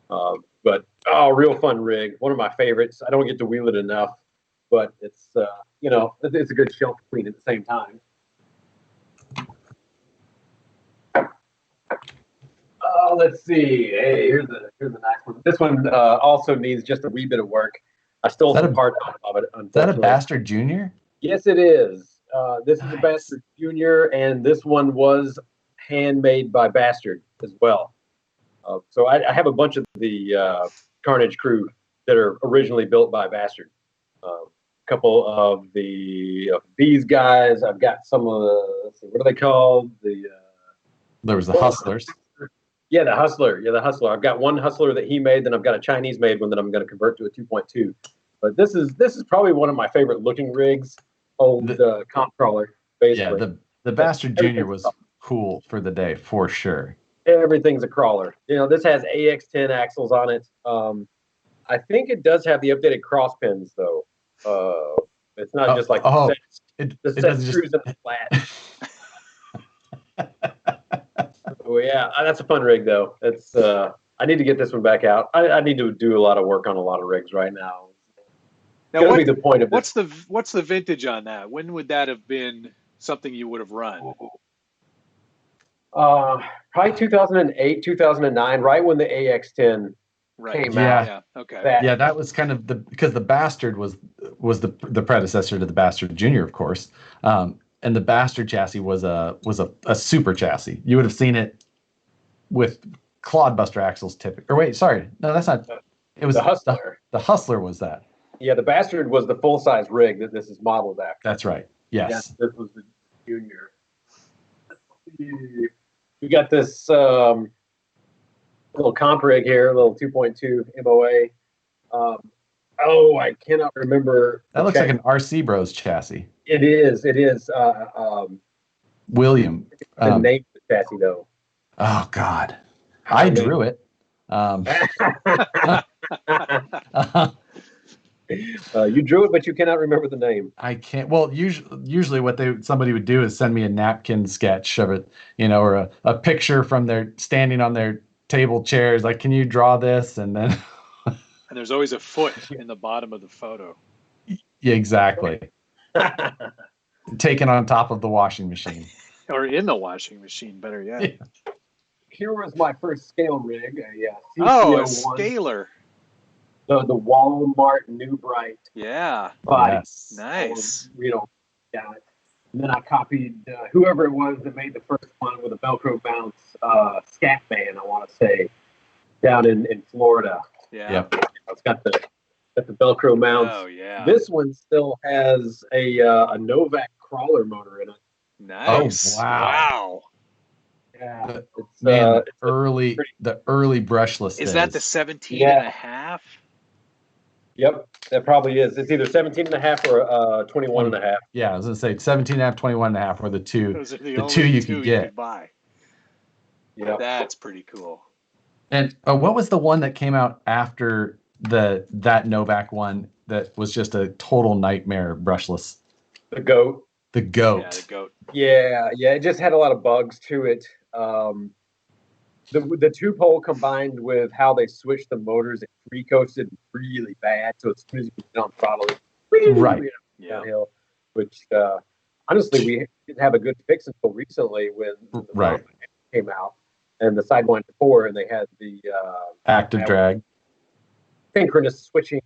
But real fun rig. One of my favorites. I don't get to wheel it enough, but it's it's a good shelf clean at the same time. Let's see. Hey, here's a nice one. This one also needs just a wee bit of work. I stole some parts of it. Is that a Bastard Junior? Yes, it is. This is a Bastard Junior, and this one was handmade by Bastard as well. So I have a bunch of the Carnage crew that are originally built by Bastard. A couple of these guys. I've got some of the. Let's see, what are they called? There was the Hustlers. Yeah, the Hustler. Yeah, the Hustler. I've got one Hustler that he made, then I've got a Chinese-made one that I'm going to convert to a 2.2. But this is probably one of my favorite looking rigs. The comp crawler, basically. Yeah, the Bastard Junior was cool for the day, for sure. Everything's a crawler. This has AX10 axles on it. I think it does have the updated cross pins, though. It's not just like the set screws in the flat. Oh yeah, that's a fun rig though. It's I need to get this one back out. I need to do a lot of work on a lot of rigs right now. Now, Gonna be the point of what's the vintage on that? When would that have been something you would have run? Probably 2008, 2009, right when the AX10 came out. Yeah. Okay. Yeah, that was kind of because the Bastard was the predecessor to the Bastard Junior, of course. And the Bastard chassis was a super chassis. You would have seen it with clodbuster axles typically. Or wait, sorry, no, that's not. It was the Hustler. The Hustler was that. Yeah, the Bastard was the full size rig that this is modeled after. That's right. Yes. Yeah, this was the Junior. We got this little comp rig here, a little 2.2 MOA. I cannot remember. That looks like an RC Bros chassis. It is. William. The name of the chassis, though. Oh, God. I drew it. You drew it, but you cannot remember the name. I can't. Well, usually what somebody would do is send me a napkin sketch of it, or a picture from their standing on their table chairs. Like, can you draw this? And then. And there's always a foot in the bottom of the photo. Yeah, exactly. Taken on top of the washing machine. Or in the washing machine, better yet. Yeah. Here was my first scale rig. A scaler. The Walmart New Bright. Yeah. Body. Yes. Nice. And then I copied whoever it was that made the first one with a Velcro bounce scat band, I want to say, down in Florida. Yeah. Yep. It's got the Velcro mounts. Oh yeah. This one still has a Novak crawler motor in it. Nice. Oh, wow. Yeah. It's Man, it's early brushless Is days. that the 17 and a half? Yep, that probably is. It's either 17 and a half or 21 and a half. Yeah, I was going to say 17 and a half, 21 and a half were the two. Those are the two only you two could get. could buy. Yeah. That's pretty cool. And what was the one that came out after that Novak one that was just a total nightmare brushless? The Goat. The Goat. Yeah, the Goat. Yeah, it just had a lot of bugs to it. The two pole combined with how they switched the motors, it free-coasted really bad. So as soon as you get on throttle, Right. Downhill. Which honestly, we didn't have a good fix until recently when the Right. came out and the Sidewinder 4, and they had the Active drag. synchronous switching,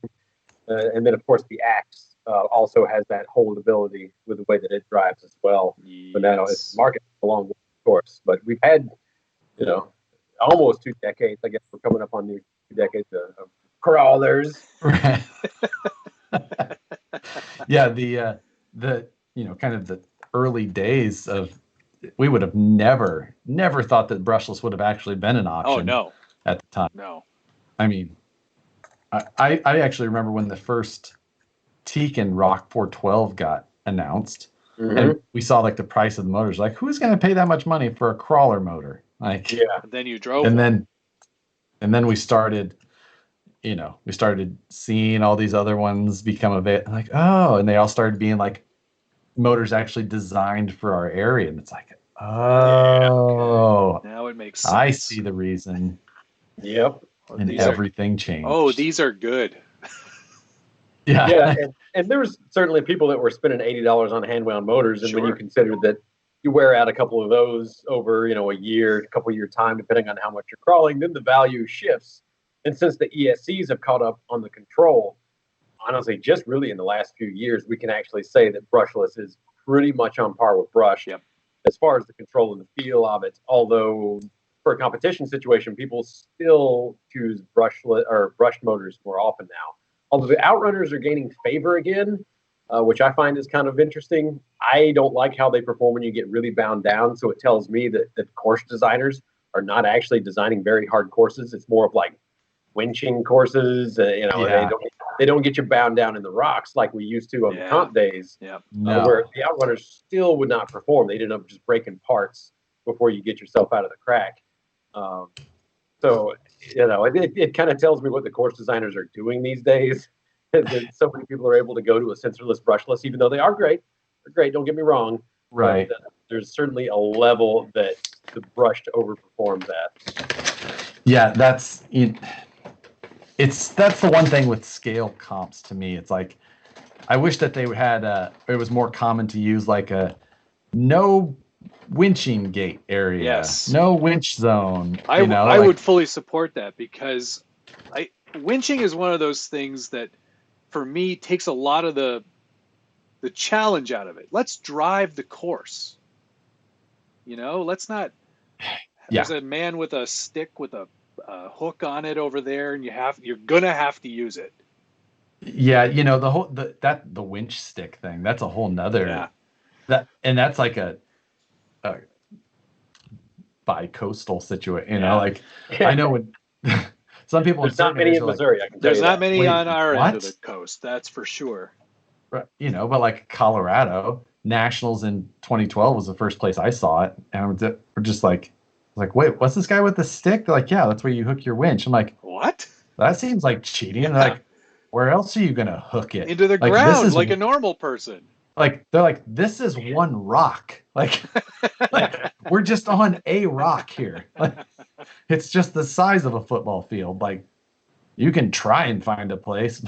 and then of course the Axe also has that holdability with the way that it drives as well. Yes. But now it's market along with of course. But we've had, almost 2 decades. I guess we're coming up on the 2 decades of crawlers. Right. Yeah, the kind of the early days of, we would have never thought that brushless would have actually been an option. Oh no. At the time. No. I mean, I actually remember when the first Tekin Rock 412 got announced, and we saw like the price of the motors. Like, who's going to pay that much money for a crawler motor? Like, Yeah. And then you drove. and then we started, we started seeing all these other ones become available. Like, oh, and they all started being like motors actually designed for our area, and it's like, oh, Now it makes sense. I see the reason. Yep. And everything changed. Oh, these are good. Yeah. Yeah, and there was certainly people that were spending $80 on hand-wound motors, and when you Sure. consider that you wear out a couple of those over, a couple year time, depending on how much you're crawling, then the value shifts. And since the ESCs have caught up on the control, honestly, just really in the last few years, we can actually say that brushless is pretty much on par with brush. Yep. As far as the control and the feel of it. Although for a competition situation, people still choose brushless or brushed motors more often now. Although the Outrunners are gaining favor again, which I find is kind of interesting. I don't like how they perform when you get really bound down. So it tells me that course designers are not actually designing very hard courses. It's more of like winching courses. Yeah. They don't get you bound down in the rocks like we used to on the comp days. Yeah. No. Where the Outrunners still would not perform. They'd end up just breaking parts before you get yourself out of the crack. So it kind of tells me what the course designers are doing these days. That so many people are able to go to a sensorless brushless, even though they are great. They're great, don't get me wrong. Right. But, there's certainly a level that the brush to overperform that. Yeah, that's the one thing with scale comps to me. It's like, I wish that they had it was more common to use like a no winching gate area, Yes. no winch zone. I like, would fully support that, because winching is one of those things that, for me, takes a lot of the challenge out of it. Let's drive the course. Let's not. There's a man with a stick with a hook on it over there, and you're gonna have to use it. Yeah, the winch stick thing. That's a whole nother. That's like a bi-coastal situation. I know when some people. There's not many in Missouri. I can tell you there's not many on our what? end of the coast. That's for sure. Right, but like Colorado Nationals in 2012 was the first place I saw it, and we're just like, wait, what's this guy with the stick? They're like, yeah, that's where you hook your winch. I'm like, what? That seems like cheating. And they're like, where else are you gonna hook it? Into the ground, like a normal person. Like, they're like, this is one rock. Like we're just on a rock here. Like, it's just the size of a football field. Like, you can try and find a place.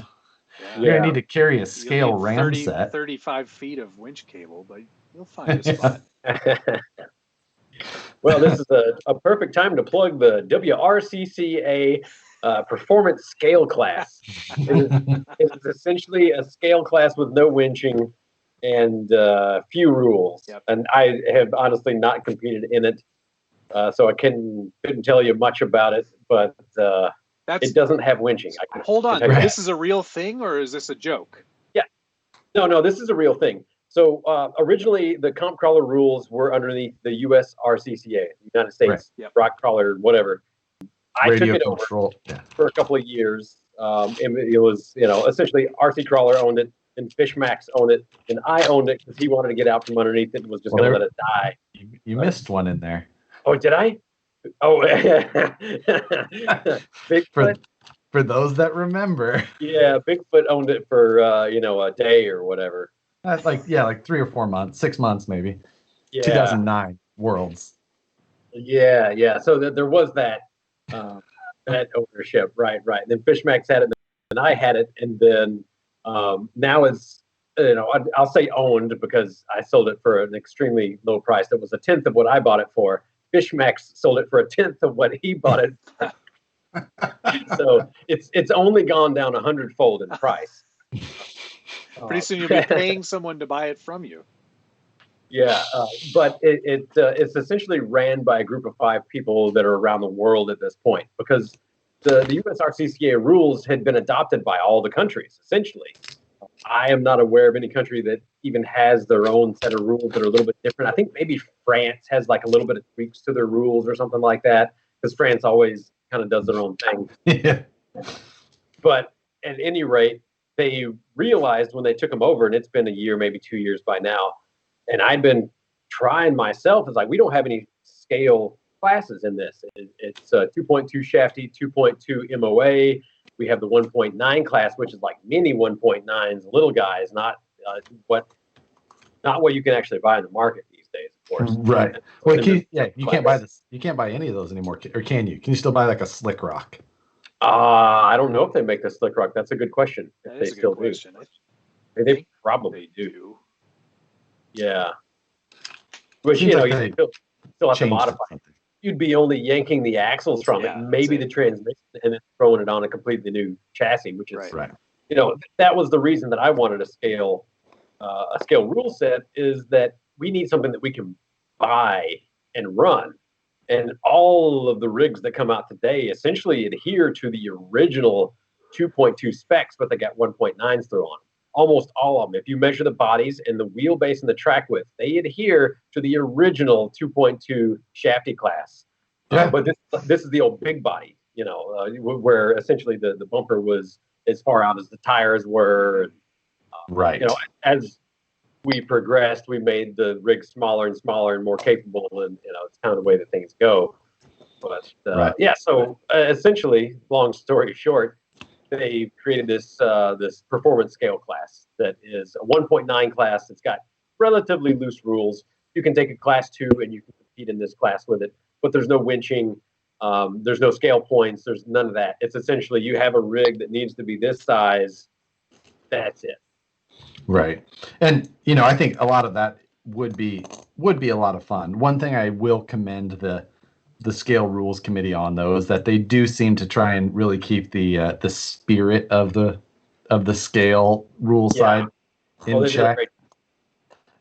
You're gonna need to carry a scale ram set. 35 feet of winch cable, but you'll find a spot. Well, this is a perfect time to plug the WRCCA performance scale class. It is essentially a scale class with no winching and few rules. Yep. And I have honestly not competed in it, so I couldn't tell you much about it. But it doesn't have winching. Hold on, this is a real thing, or is this a joke? Yeah, no, this is a real thing. So originally, the comp crawler rules were underneath the USRCCA, United States Rock Crawler, whatever. I Radio took it control. over for a couple of years. It was, essentially RC Crawler owned it, and Fishmax owned it, and I owned it because he wanted to get out from underneath it and was just going to let it die. You missed one in there. Oh, did I? Oh, Bigfoot. For those that remember. Yeah, Bigfoot owned it for a day or whatever. Like 3 or 4 months, 6 months maybe. Yeah. 2009 Worlds. Yeah. So there was that that ownership, right. And then Fishmax had it, and I had it, and then now it's I'll say owned because I sold it for an extremely low price. That was a tenth of what I bought it for. Fishmax sold it for a tenth of what he bought it for. So it's only gone down 100-fold in price. Pretty soon you'll be paying someone to buy it from you. Yeah, but it's essentially ran by a group of 5 people that are around the world at this point, because the USRCCA rules had been adopted by all the countries, essentially. I am not aware of any country that even has their own set of rules that are a little bit different. I think maybe France has like a little bit of tweaks to their rules or something like that, because France always kind of does their own thing. Yeah. But at any rate, they realized when they took them over, and it's been a year, maybe 2 years by now, and I'd been trying myself. It's like, we don't have any scale classes in this. It's 2.2 shafty, 2.2 MOA. We have the 1.9 class, which is like mini 1.9s, little guys, not what you can actually buy in the market these days, of course. Right. Well, you can't buy this. You can't buy any of those anymore, or can you? Can you still buy like a Slick Rock? I don't know if they make the Slick Rock. That's a good question. That if is they a still good question. do. They probably do. Yeah. Which, Seems like you still have to modify it. You'd be only yanking the axles from it, maybe the transmission, and then throwing it on a completely new chassis, which is, right. That was the reason that I wanted a scale rule set, is that we need something that we can buy and run. And all of the rigs that come out today essentially adhere to the original 2.2 specs, but they got 1.9s thrown on them. Almost all of them. If you measure the bodies and the wheelbase and the track width, they adhere to the original 2.2 shafty class. Yeah. But this is the old big body, where essentially the bumper was as far out as the tires were. Right. As we progressed, we made the rig smaller and smaller and more capable, and it's kind of the way that things go. But so essentially, long story short, they created this performance scale class that is a 1.9 class. It's got relatively loose rules. You can take a class 2 and you can compete in this class with it. But there's no winching. There's no scale points. There's none of that. It's essentially you have a rig that needs to be this size. That's it. Right. And, you know, I think a lot of that would be a lot of fun. One thing I will commend the scale rules committee on, though, is that they do seem to try and really keep the spirit of the scale rule side in check.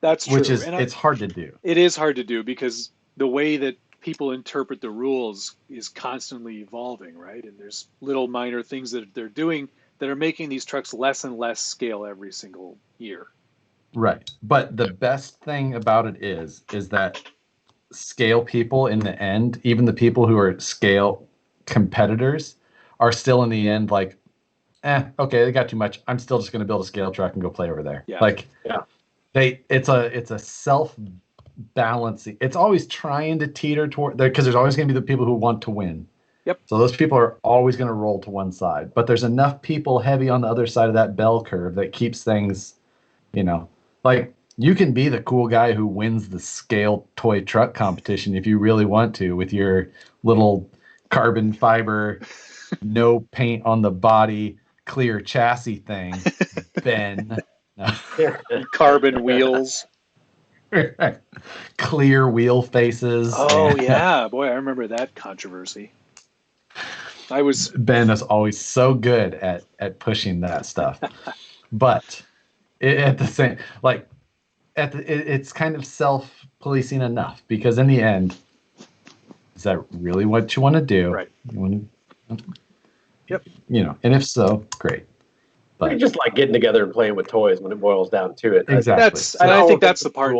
That's true. Which is, and it's hard to do. It is hard to do because the way that people interpret the rules is constantly evolving, right? And there's little minor things that they're doing that are making these trucks less and less scale every single year. Right. But the best thing about it is that scale people in the end, even the people who are scale competitors, are still in the end like, okay, they got too much. I'm still just going to build a scale truck and go play over there. Yeah. Like, it's a self balancing. It's always trying to teeter toward there, because there's always going to be the people who want to win. Yep. So those people are always going to roll to one side, but there's enough people heavy on the other side of that bell curve that keeps things, you know, like you can be the cool guy who wins the scale toy truck competition if you really want to, with your little carbon fiber, no paint on the body, clear chassis thing, Ben. Carbon wheels. Clear wheel faces. Oh yeah, boy, I remember that controversy. Ben is always so good at pushing that stuff, but at the same, like it's kind of self-policing enough, because in the end, is that really what you want to do? Right. You want to, yep. You know, and if so, great. But you just like getting together and playing with toys when it boils down to it. Exactly. And I think that's the part.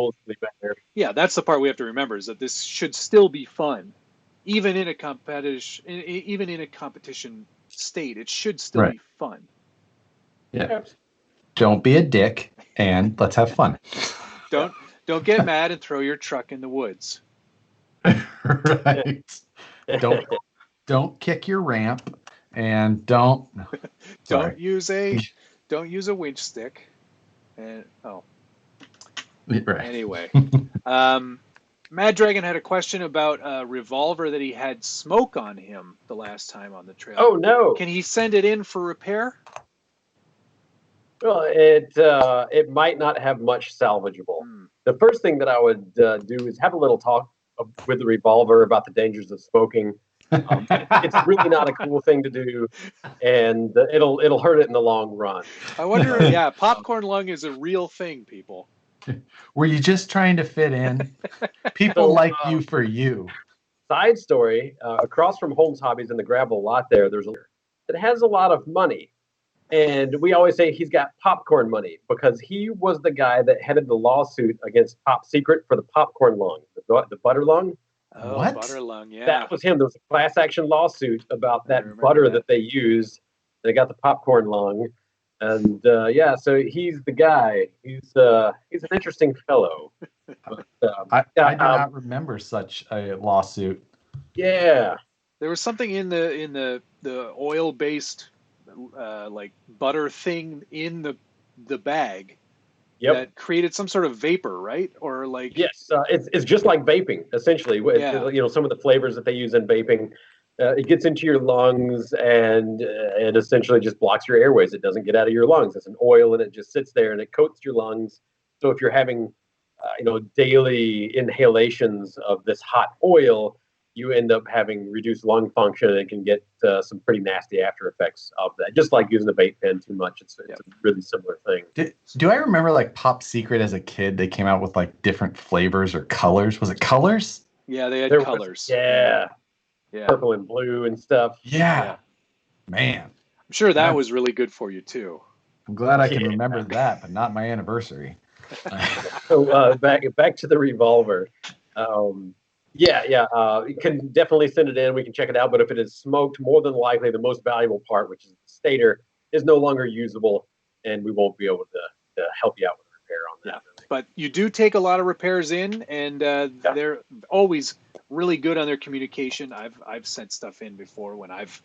Yeah, that's the part we have to remember, is that this should still be fun, even in a competition. Even in a competition state, it should still be fun. Yeah. Don't be a dick, and let's have fun. Don't get mad and throw your truck in the woods. Right. Don't kick your ramp, and don't use a winch stick. And right. Anyway, Mad Dragon had a question about a revolver that he had smoke on him the last time on the trail. Oh no! Can he send it in for repair? Well, it might not have much salvageable. The first thing that I would do is have a little talk with the revolver about the dangers of smoking. It's really not a cool thing to do, and it'll hurt it in the long run. I wonder. Popcorn lung is a real thing, people. Were you just trying to fit in? People like you for you. Side story: across from Holmes Hobbies in the gravel lot, there's that has a lot of money. And we always say he's got popcorn money, because he was the guy that headed the lawsuit against Top Secret for the popcorn lung, the butter lung. Oh, what? Butter lung, yeah. That was him. There was a class action lawsuit about that butter that they used. They got the popcorn lung. And so he's the guy. He's an interesting fellow. But, I do not remember such a lawsuit. Yeah. There was something in the oil-based like butter thing in the bag that created some sort of vapor, right? Or like yes, it's just like vaping essentially. You know, some of the flavors that they use in vaping, it gets into your lungs and it essentially just blocks your airways. It doesn't get out of your lungs. It's an oil and it just sits there and it coats your lungs. So if you're having daily inhalations of this hot oil, you end up having reduced lung function and can get some pretty nasty after effects of that. Just like using a vape pen too much. It's a really similar thing. Do I remember like Pop Secret as a kid? They came out with like different flavors or colors. Was it colors? Yeah, they had colors. Yeah. Purple and blue and stuff. Yeah. Man. I'm sure that was really good for you too. I'm glad I can remember that, but not my anniversary. So back to the revolver. You can definitely send it in. We can check it out. But if it is smoked, more than likely the most valuable part, which is the stator, is no longer usable, and we won't be able to help you out with a repair on that. Yeah. But you do take a lot of repairs in, and they're always really good on their communication. I've sent stuff in before when I've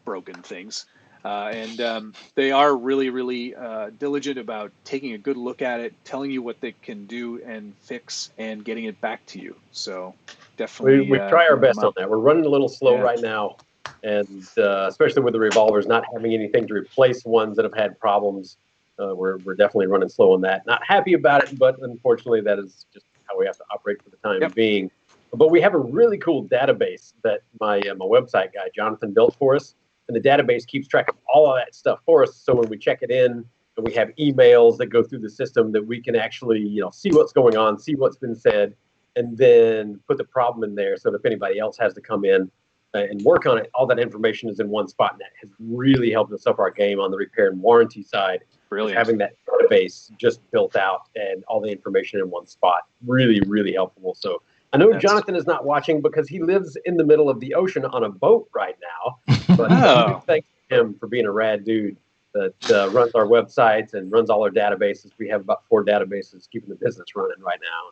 broken things. And they are really, really diligent about taking a good look at it, telling you what they can do and fix, and getting it back to you. So definitely, we try our best on that. We're running a little slow right now, and especially with the revolvers not having anything to replace ones that have had problems. We're definitely running slow on that. Not happy about it, but unfortunately, that is just how we have to operate for the time being. But we have a really cool database that my website guy Jonathan built for us, and the database keeps track of all of that stuff for us. So when we check it in, and we have emails that go through the system, that we can actually see what's going on, see what's been said, and then put the problem in there. So that if anybody else has to come in and work on it, all that information is in one spot, and that has really helped us up our game on the repair and warranty side. Brilliant. Having that database just built out and all the information in one spot, really, really helpful. So I know Jonathan is not watching because he lives in the middle of the ocean on a boat right now. But thanks to him for being a rad dude that runs our websites and runs all our databases. We have about 4 databases keeping the business running right now.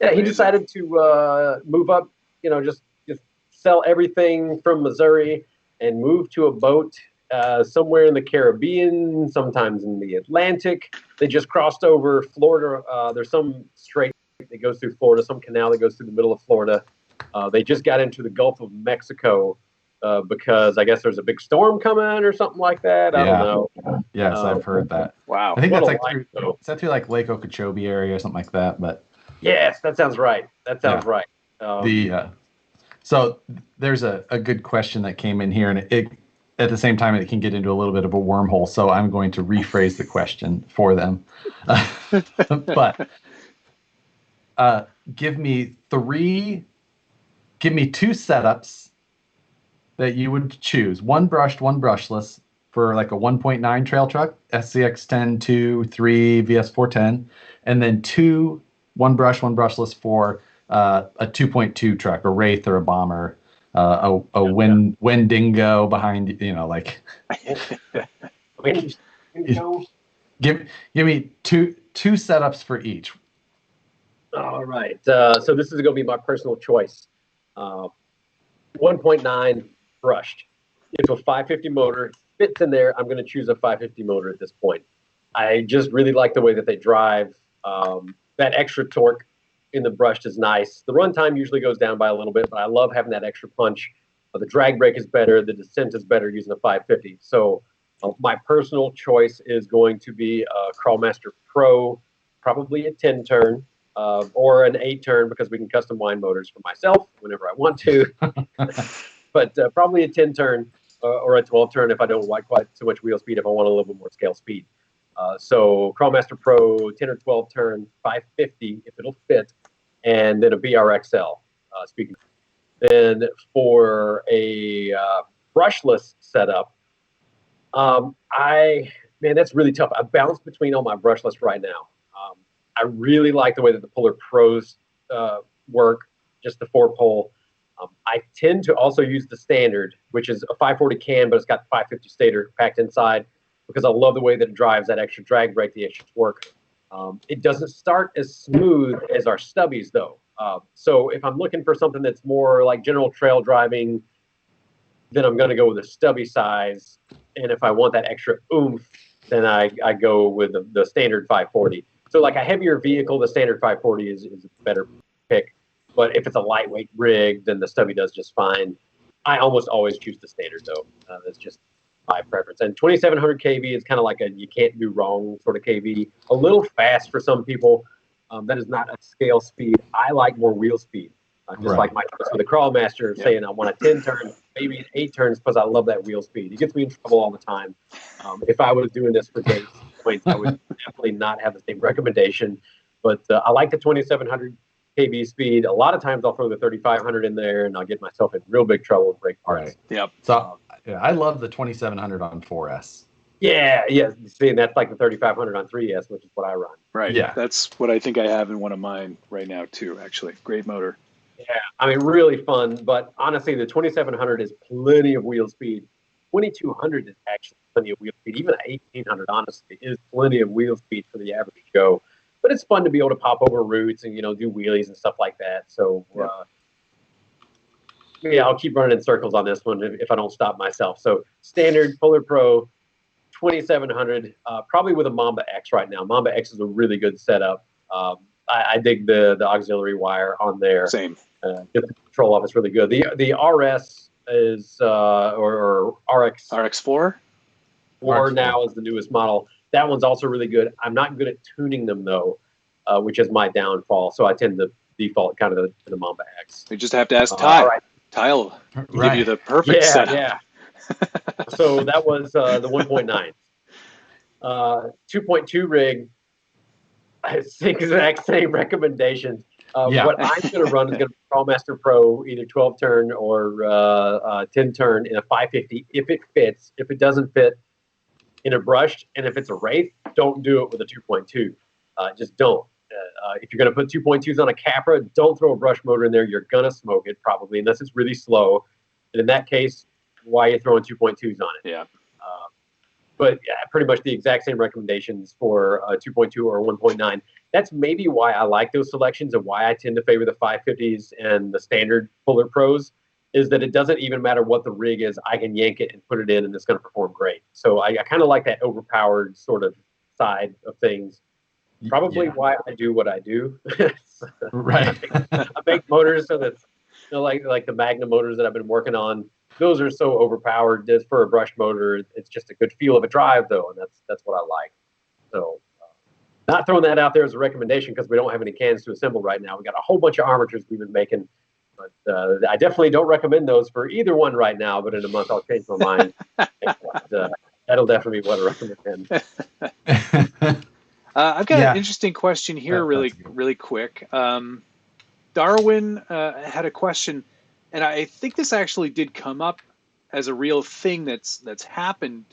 And, yeah, he decided to move up, just sell everything from Missouri and move to a boat somewhere in the Caribbean, sometimes in the Atlantic. They just crossed over Florida. There's some strait that goes through Florida, some canal that goes through the middle of Florida. They just got into the Gulf of Mexico because I guess there's a big storm coming or something like that. I don't know. Yes, I've heard that. Wow. I think that's like through like Lake Okeechobee area or something like that. But yes, that sounds right. Right. So there's a good question that came in here, and it at the same time it can get into a little bit of a wormhole. So I'm going to rephrase the question for them. But give me 2 setups that you would choose. 1 brushed, 1 brushless for like a 1.9 trail truck, SCX 10, 2, 3, VS 410, and then 2 1 brush, 1 brushless for a 2.2 truck, a Wraith or a Bomber, Wendigo behind, like. Give me two setups for each. All right. So this is going to be my personal choice. 1.9 brushed. If a 550 motor fits in there, I'm going to choose a 550 motor at this point. I just really like the way that they drive. That extra torque in the brushed is nice. The runtime usually goes down by a little bit, but I love having that extra punch. The drag brake is better. The descent is better using a 550. So my personal choice is going to be a Crawlmaster Pro, probably a 10-turn. Or an 8-turn because we can custom wind motors for myself whenever I want to. But probably a 10-turn or a 12-turn if I don't like quite so much wheel speed, if I want a little bit more scale speed. So Crawlmaster Pro, 10 or 12-turn, 550 if it'll fit, and then a BRXL. Speaking. Then for a brushless setup, that's really tough. I bounce between all my brushless right now. I really like the way that the Puller Pros work, just the 4-pole. I tend to also use the standard, which is a 540 can, but it's got the 550 stator packed inside because I love the way that it drives that extra drag brake, the extra torque. It doesn't start as smooth as our stubbies, though. So if I'm looking for something that's more like general trail driving, then I'm going to go with a stubby size. And if I want that extra oomph, then I go with the standard 540. So like a heavier vehicle, the standard 540 is a better pick. But if it's a lightweight rig, then the stubby does just fine. I almost always choose the standard, though. That's just my preference. And 2700 kV is kind of like a you can't do wrong sort of kV. A little fast for some people. That is not a scale speed. I like more wheel speed. Like my choice for the Crawlmaster saying I want a 10-turn, maybe an 8 turns because I love that wheel speed. It gets me in trouble all the time. If I was doing this for days, points, I would definitely not have the same recommendation. But I like the 2700 kV speed. A lot of times I'll throw the 3500 in there and I'll get myself in real big trouble with brake parts. Right. Yep. So I love the 2700 on 4S. Yeah. See, and that's like the 3500 on 3S, which is what I run. Right. Yeah. That's what I think I have in one of mine right now too, actually. Great motor. Yeah. I mean, really fun. But honestly, the 2700 is plenty of wheel speed. 2200 is actually plenty of wheel speed. Even 1800, honestly, is plenty of wheel speed for the average Joe. But it's fun to be able to pop over routes and, do wheelies and stuff like that. So, yeah, I'll keep running in circles on this one if I don't stop myself. So standard Puller Pro 2700, probably with a Mamba X right now. Mamba X is a really good setup. I dig the auxiliary wire on there. Same. Get the control off. It's really good. The RS is or RX RX4. Or now is the newest model. That one's also really good. I'm not good at tuning them though, which is my downfall. So I tend to default kind of to the Mamba X. You just have to ask Ty. Right. Ty will give you the perfect setup. Yeah. So that was the 1.9. 2.2 rig. It's the exact same recommendations. What I'm going to run is going to be Crawlmaster Pro, either 12 turn or 10 turn in a 550 if it fits. If it doesn't fit, in a brushed, and if it's a Wraith, don't do it with a 2.2. Just don't. If you're going to put 2.2s on a Capra, don't throw a brush motor in there. You're going to smoke it probably, unless it's really slow. And in that case, why are you throwing 2.2s on it? Yeah. But yeah, pretty much the exact same recommendations for 2.2 or 1.9. That's maybe why I like those selections and why I tend to favor the 550s and the standard Puller Pros, is that it doesn't even matter what the rig is. I can yank it and put it in, and it's going to perform great. So I kind of like that overpowered sort of side of things. Probably why I do what I do. Right. I make motors so that, like the Magna motors that I've been working on. Those are so overpowered. Just for a brush motor, it's just a good feel of a drive, though, and that's what I like. So, not throwing that out there as a recommendation because we don't have any cans to assemble right now. We got a whole bunch of armatures we've been making, but I definitely don't recommend those for either one right now. But in a month, I'll change my mind. That'll definitely be what I recommend. I've got an interesting question here, really quick. Darwin had a question, and I think this actually did come up as a real thing that's happened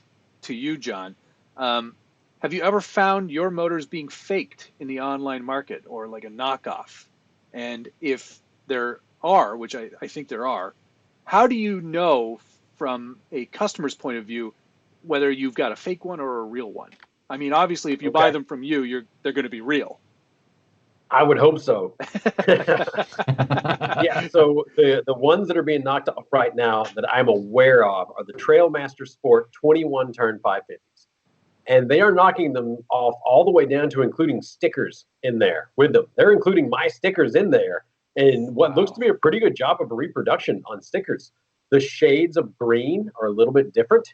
to you, John. Have you ever found your motors being faked in the online market or like a knockoff? And if there are, which I think there are, how do you know from a customer's point of view whether you've got a fake one or a real one? I mean, obviously, if you buy them from you, they're going to be real. I would hope so. Yeah, so the ones that are being knocked off right now that I'm aware of are the Trailmaster Sport 21 turn 550s. And they are knocking them off all the way down to including stickers in there with them. They're including my stickers in there. And what looks to be a pretty good job of a reproduction on stickers. The shades of green are a little bit different.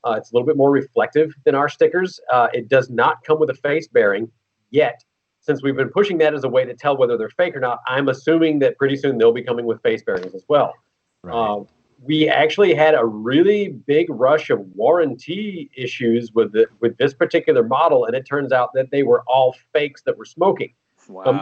It's a little bit more reflective than our stickers. It does not come with a face bearing yet. Since we've been pushing that as a way to tell whether they're fake or not, I'm assuming that pretty soon they'll be coming with face bearings as well. Right. We actually had a really big rush of warranty issues with this particular model, and it turns out that they were all fakes that were smoking,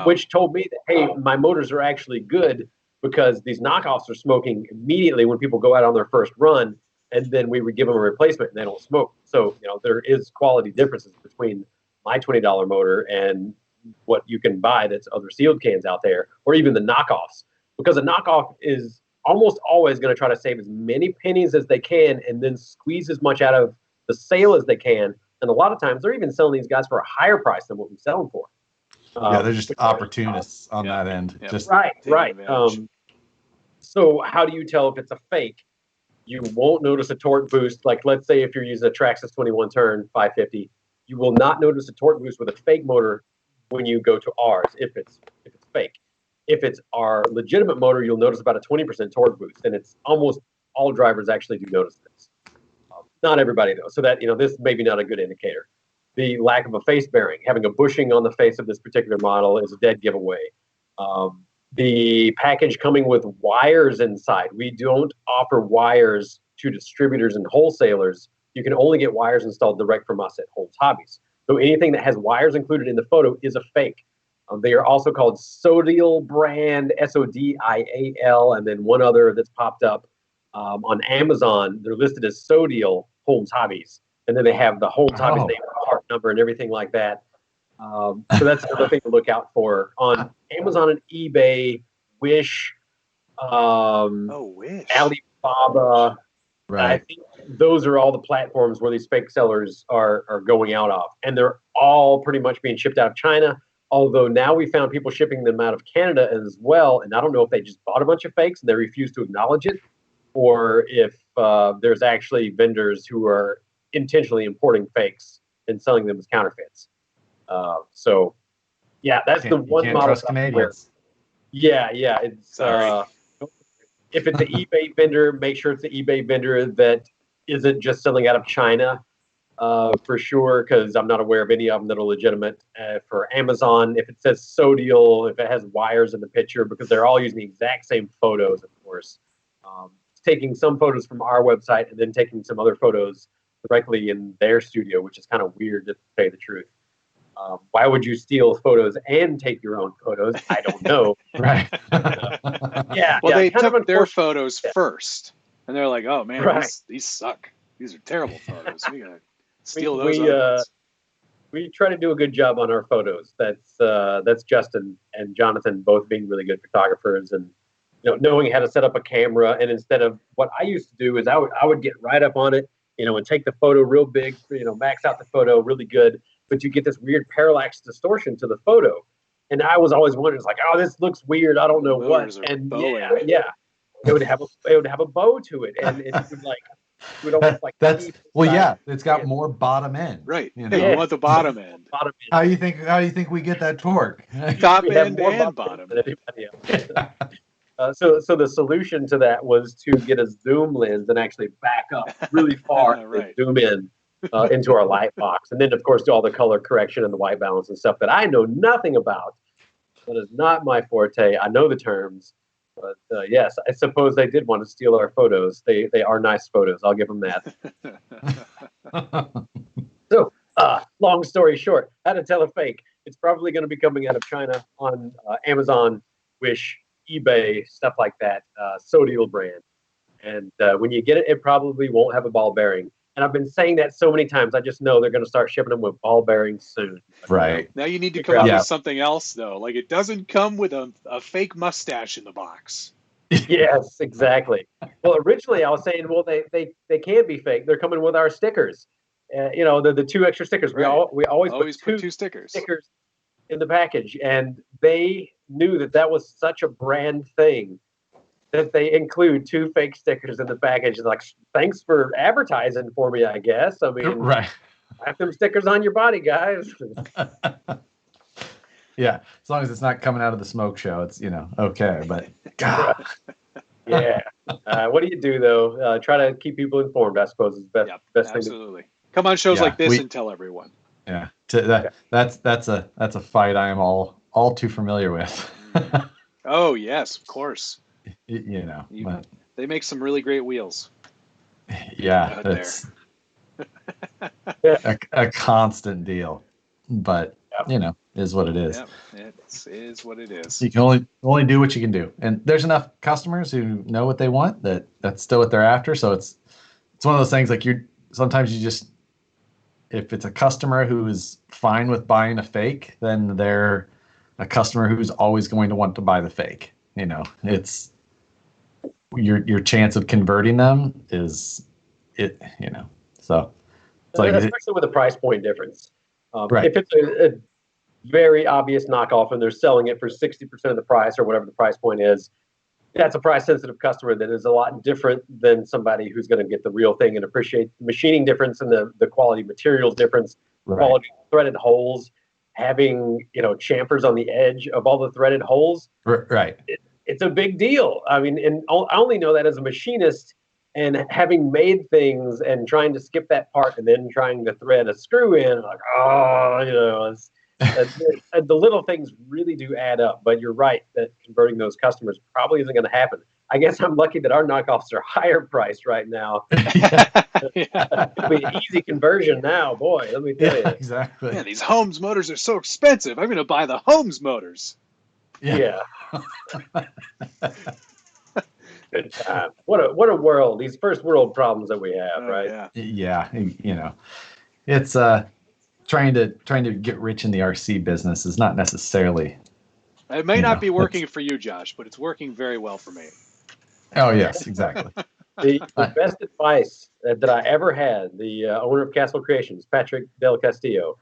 which told me that, hey, my motors are actually good because these knockoffs are smoking immediately when people go out on their first run, and then we would give them a replacement and they don't smoke. So, there is quality differences between my $20 motor and what you can buy that's other sealed cans out there, or even the knockoffs, because a knockoff is almost always going to try to save as many pennies as they can and then squeeze as much out of the sale as they can. And a lot of times they're even selling these guys for a higher price than what we sell them for. They're just opportunists on that end. Yeah. Just right. So how do you tell if it's a fake? You won't notice a torque boost. Like, let's say if you're using a Traxxas 21 turn 550, you will not notice a torque boost with a fake motor when you go to ours if it's fake. If it's our legitimate motor, you'll notice about a 20% torque boost, and it's almost all drivers actually do notice this. Not everybody though, so that this may be not a good indicator. The lack of a face bearing, having a bushing on the face of this particular model, is a dead giveaway. The package coming with wires inside. We don't offer wires to distributors and wholesalers. You can only get wires installed direct from us at Holmes Hobbies. So anything that has wires included in the photo is a fake. They are also called Sodial brand, Sodial, and then one other that's popped up on Amazon. They're listed as Sodial Holmes Hobbies, and then they have the Holmes Hobbies name, part number, and everything like that. So that's another thing to look out for on Amazon and eBay, Wish, Wish, Alibaba. Right. I think those are all the platforms where these fake sellers are going out of, and they're all pretty much being shipped out of China Although now we found people shipping them out of Canada as well, and I don't know if they just bought a bunch of fakes and they refuse to acknowledge it, or if there's actually vendors who are intentionally importing fakes and selling them as counterfeits. So, yeah, that's the one can't model. Trust Canadians. Yeah. It's Sorry. if it's an eBay vendor, make sure it's an eBay vendor that isn't just selling out of China. For sure, because I'm not aware of any of them that are legitimate. For Amazon, if it says Sodial, if it has wires in the picture, because they're all using the exact same photos, of course. Taking some photos from our website and then taking some other photos directly in their studio, which is kind of weird to say the truth. Why would you steal photos and take your own photos? I don't know. Right. Well, they took their photos first, and they're like, "Oh man, Right. these suck. These are terrible photos. We gotta steal those other ones." We try to do a good job on our photos. That's Justin and Jonathan both being really good photographers, and knowing how to set up a camera. And instead of what I used to do is I would get right up on it, and take the photo real big, max out the photo really good. But you get this weird parallax distortion to the photo. And I was always wondering, like, oh, this looks weird. I don't know what. And yeah, it would have a bow to it, and it would almost like it's got more bottom end. Right. You want the bottom end. Bottom end. How do you think we get that torque? Top end and bottom than anybody else. So the solution to that was to get a zoom lens and actually back up really far and zoom in into our light box, and then of course do all the color correction and the white balance and stuff that I know nothing about. That is not my forte. I know the terms, but yes, I suppose they did want to steal our photos. They are nice photos. I'll give them that. So, long story short, how to tell a fake. It's probably going to be coming out of China on Amazon, Wish, eBay, stuff like that. Sodial brand, and when you get it, it probably won't have a ball bearing. And I've been saying that so many times. I just know they're going to start shipping them with ball bearings soon. Right. Now you need to come up with something else, though. Like, it doesn't come with a fake mustache in the box. Yes, exactly. Well, originally I was saying, well, they can't be fake. They're coming with our stickers. The 2 extra stickers. Right. We always put 2 stickers in the package, and they knew that was such a brand thing that they include 2 fake stickers in the package. And like, thanks for advertising for me, I guess. I mean, right. Have them stickers on your body, guys. Yeah, as long as it's not coming out of the smoke show, it's okay. But God, yeah. What do you do though? Try to keep people informed. I suppose is best. Best absolutely. Come on shows like this and tell everyone. Yeah, that's a fight I am all too familiar with. Oh yes, of course. But they make some really great wheels. Yeah, it's a constant deal, but is what it is. Yeah, it is what it is. You can only do what you can do, and there's enough customers who know what they want that's still what they're after. So it's one of those things like sometimes you just, if it's a customer who is fine with buying a fake, then they're a customer who's always going to want to buy the fake. It's your chance of converting them is it. So it's like, especially with a price point difference. Right. If it's a very obvious knockoff and they're selling it for 60% of the price or whatever the price point is, that's a price sensitive customer that is a lot different than somebody who's going to get the real thing and appreciate the machining difference and the quality materials difference, quality threaded holes, having chamfers on the edge of all the threaded holes. Right. It's a big deal. I mean, and I only know that as a machinist, and having made things and trying to skip that part and then trying to thread a screw in, like, the little things really do add up. But you're right that converting those customers probably isn't going to happen. I guess I'm lucky that our knockoffs are higher priced right now. It'll be an easy conversion now, boy. Let me tell you. Exactly. Yeah, these Holmes motors are so expensive. I'm going to buy the Holmes motors. Yeah. Good time. What a world. These first world problems that we have, right? Yeah. It's trying to get rich in the RC business is not necessarily. It may not be working for you, Josh, but it's working very well for me. Oh yes, exactly. The best advice that I ever had, the owner of Castle Creations, Patrick Del Castillo,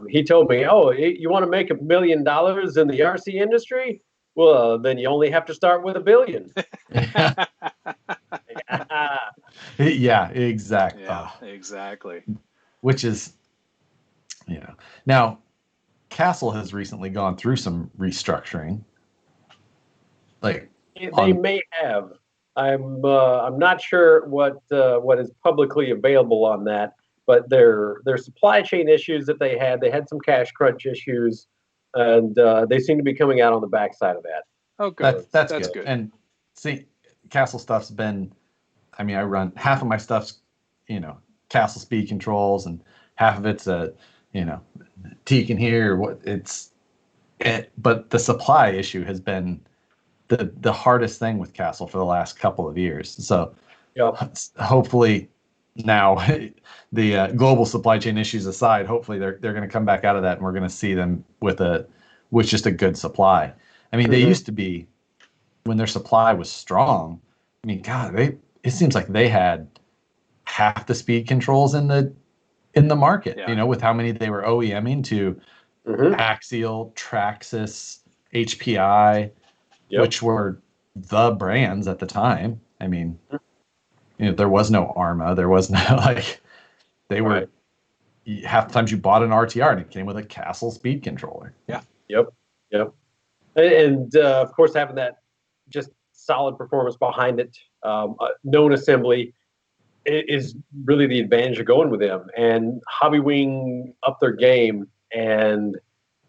He told me, "Oh, you want to make $1 million in the RC industry? Well, then you only have to start with $1 billion." Yeah, exactly. Yeah, exactly. Which is, now Castle has recently gone through some restructuring. Like they may have. I'm not sure what is publicly available on that, but their supply chain issues that they had some cash crunch issues, and they seem to be coming out on the backside of that. Oh, good. That's good. And see, Castle stuff's been. I mean, I run half of my stuff's, Castle speed controls, and half of it's Tekin here. But the supply issue has been the hardest thing with Castle for the last couple of years. So hopefully now the global supply chain issues aside, hopefully they're going to come back out of that, and we're going to see them with just a good supply. I mean, they used to be, when their supply was strong. I mean, God, it seems like they had half the speed controls in the market. With how many they were OEMing to Axial, Traxxas, HPI, which were the brands at the time. I mean, there was no Arma, there was no they were half the times you bought an RTR and it came with a Castle speed controller. Yeah. Yep. And of course, having that just solid performance behind it, known assembly is really the advantage of going with them. And Hobbywing upped their game and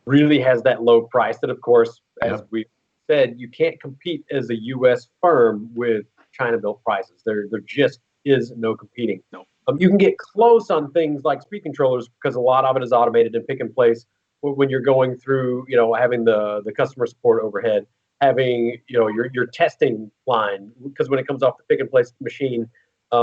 really has that low price that, of course, as we said, you can't compete as a U.S. firm with China-built prices. There just is no competing. No. You can get close on things like speed controllers because a lot of it is automated and pick and place when you're going through, having the customer support overhead, having, your testing line, because when it comes off the pick and place machine,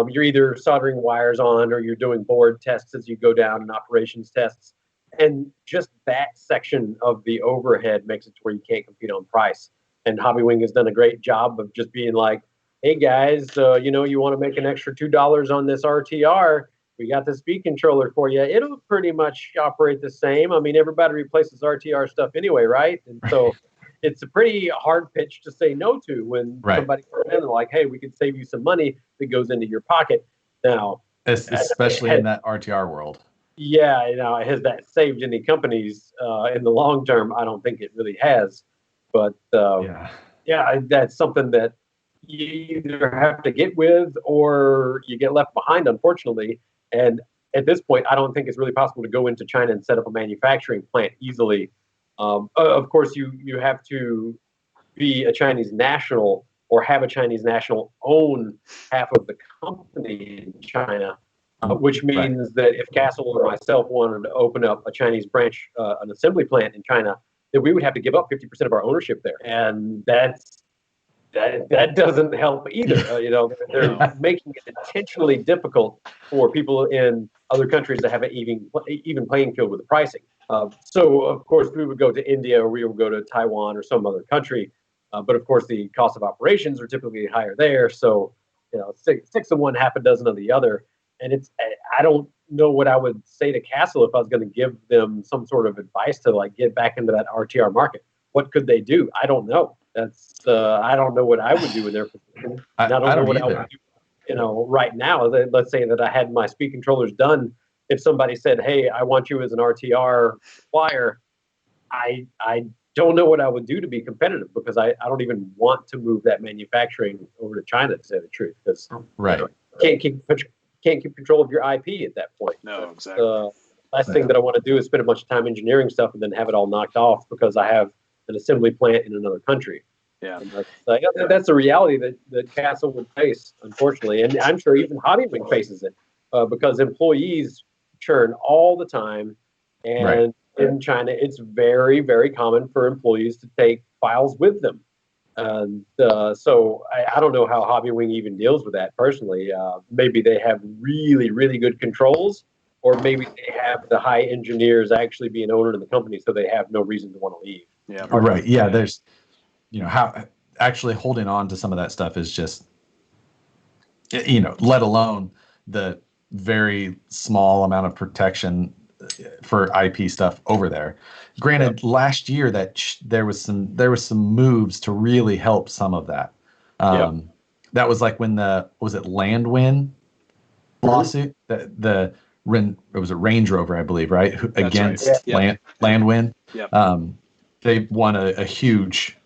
you're either soldering wires on or you're doing board tests as you go down and operations tests. And just that section of the overhead makes it to where you can't compete on price. And Hobbywing has done a great job of just being like, hey guys, you want to make an extra $2 on this RTR? We got the speed controller for you. It'll pretty much operate the same. I mean, everybody replaces RTR stuff anyway, right? And so it's a pretty hard pitch to say no to when somebody comes in and like, hey, we could save you some money that goes into your pocket. Now, especially in that RTR world. Yeah, has that saved any companies in the long term? I don't think it really has. But that's something that you either have to get with or you get left behind, unfortunately. And at this point, I don't think it's really possible to go into China and set up a manufacturing plant easily. Of course, you have to be a Chinese national or have a Chinese national own half of the company in China, which means that if Castle or myself wanted to open up a Chinese branch, an assembly plant in China, that we would have to give up 50% of our ownership there. And that doesn't help either. They're making it intentionally difficult for people in other countries to have an even playing field with the pricing. So, of course, we would go to India or we would go to Taiwan or some other country. But, of course, the cost of operations are typically higher there. So, six of one, half a dozen of the other. And I don't know what I would say to Castle if I was going to give them some sort of advice to get back into that RTR market. What could they do? I don't know. I don't know what I would do in their position. I don't know what either. I would do. Right now, let's say that I had my speed controllers done. If somebody said, "Hey, I want you as an RTR supplier," I don't know what I would do to be competitive because I don't even want to move that manufacturing over to China, to say the truth, because can't keep control of your IP at that point. No, exactly. Last thing that I want to do is spend a bunch of time engineering stuff and then have it all knocked off because I have an assembly plant in another country. Yeah, that's a reality that Castle would face, unfortunately, and I'm sure even Hobbywing faces it because employees churn all the time, and in China, it's very, very common for employees to take files with them. And so I don't know how Hobbywing even deals with that personally. Maybe they have really, really good controls, or maybe they have the high engineers actually be an owner of the company, so they have no reason to want to leave. Yeah. Right. Yeah. There's, how actually holding on to some of that stuff is just, let alone the very small amount of protection for IP stuff over there. Granted, last year there was some moves to really help some of that. That was like when was it Landwin lawsuit? It was a Range Rover, I believe, right? Against Landwin. They won a huge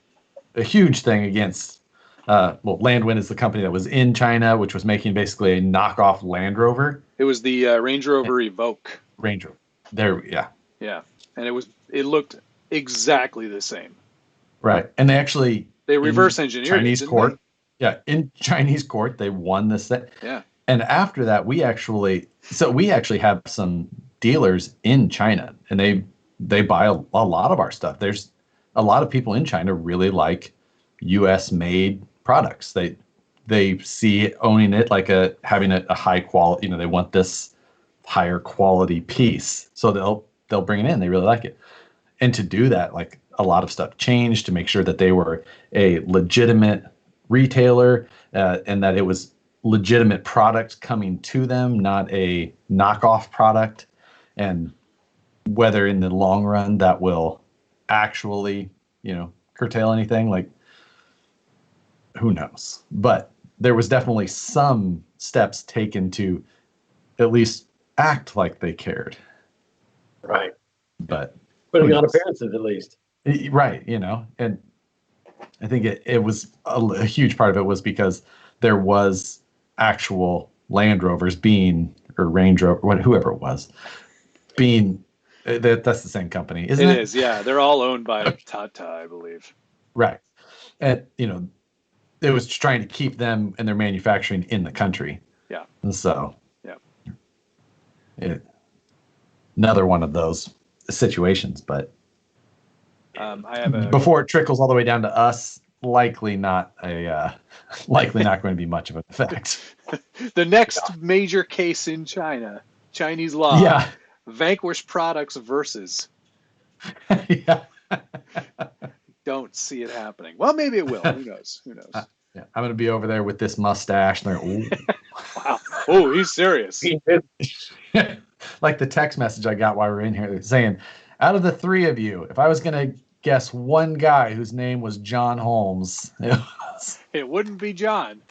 thing against. Landwin is the company that was in China, which was making basically a knockoff Land Rover. It was the Range Rover Evoque. Range Rover. There, yeah. Yeah, and it looked exactly the same. Right, and they reverse engineered Chinese it, court. Yeah, in Chinese court, they won this thing. Yeah. And after that, we actually have some dealers in China, and they buy a lot of our stuff. There's a lot of people in China really like U.S. made products. They see owning it like having a high quality. They want this higher quality piece, so they'll bring it in. They really like it, and to do that, like a lot of stuff changed to make sure that they were a legitimate retailer and that it was legitimate product coming to them, not a knockoff product. And whether in the long run that will actually, curtail anything, like who knows? But there was definitely some steps taken to at least act like they cared. Right. But putting on appearances at least. Right. And I think it was a huge part of it was because there was actual Land Rovers or Range Rover, whoever it was, that's the same company, isn't it? It is, yeah. They're all owned by Tata, I believe. Right. And, it was trying to keep them and their manufacturing in the country. Yeah. And so, yeah. Another one of those situations, but I have before it trickles all the way down to us, likely not going to be much of an effect. The next major case in China, Chinese law. Yeah. Vanquish Products versus. Yeah. Don't see it happening. Well, maybe it will. Who knows? Yeah, I'm going to be over there with this mustache. And wow. Oh, he's serious. Like the text message I got while we were in here saying, out of the three of you, if I was going to guess one guy whose name was John Holmes, it wouldn't be John.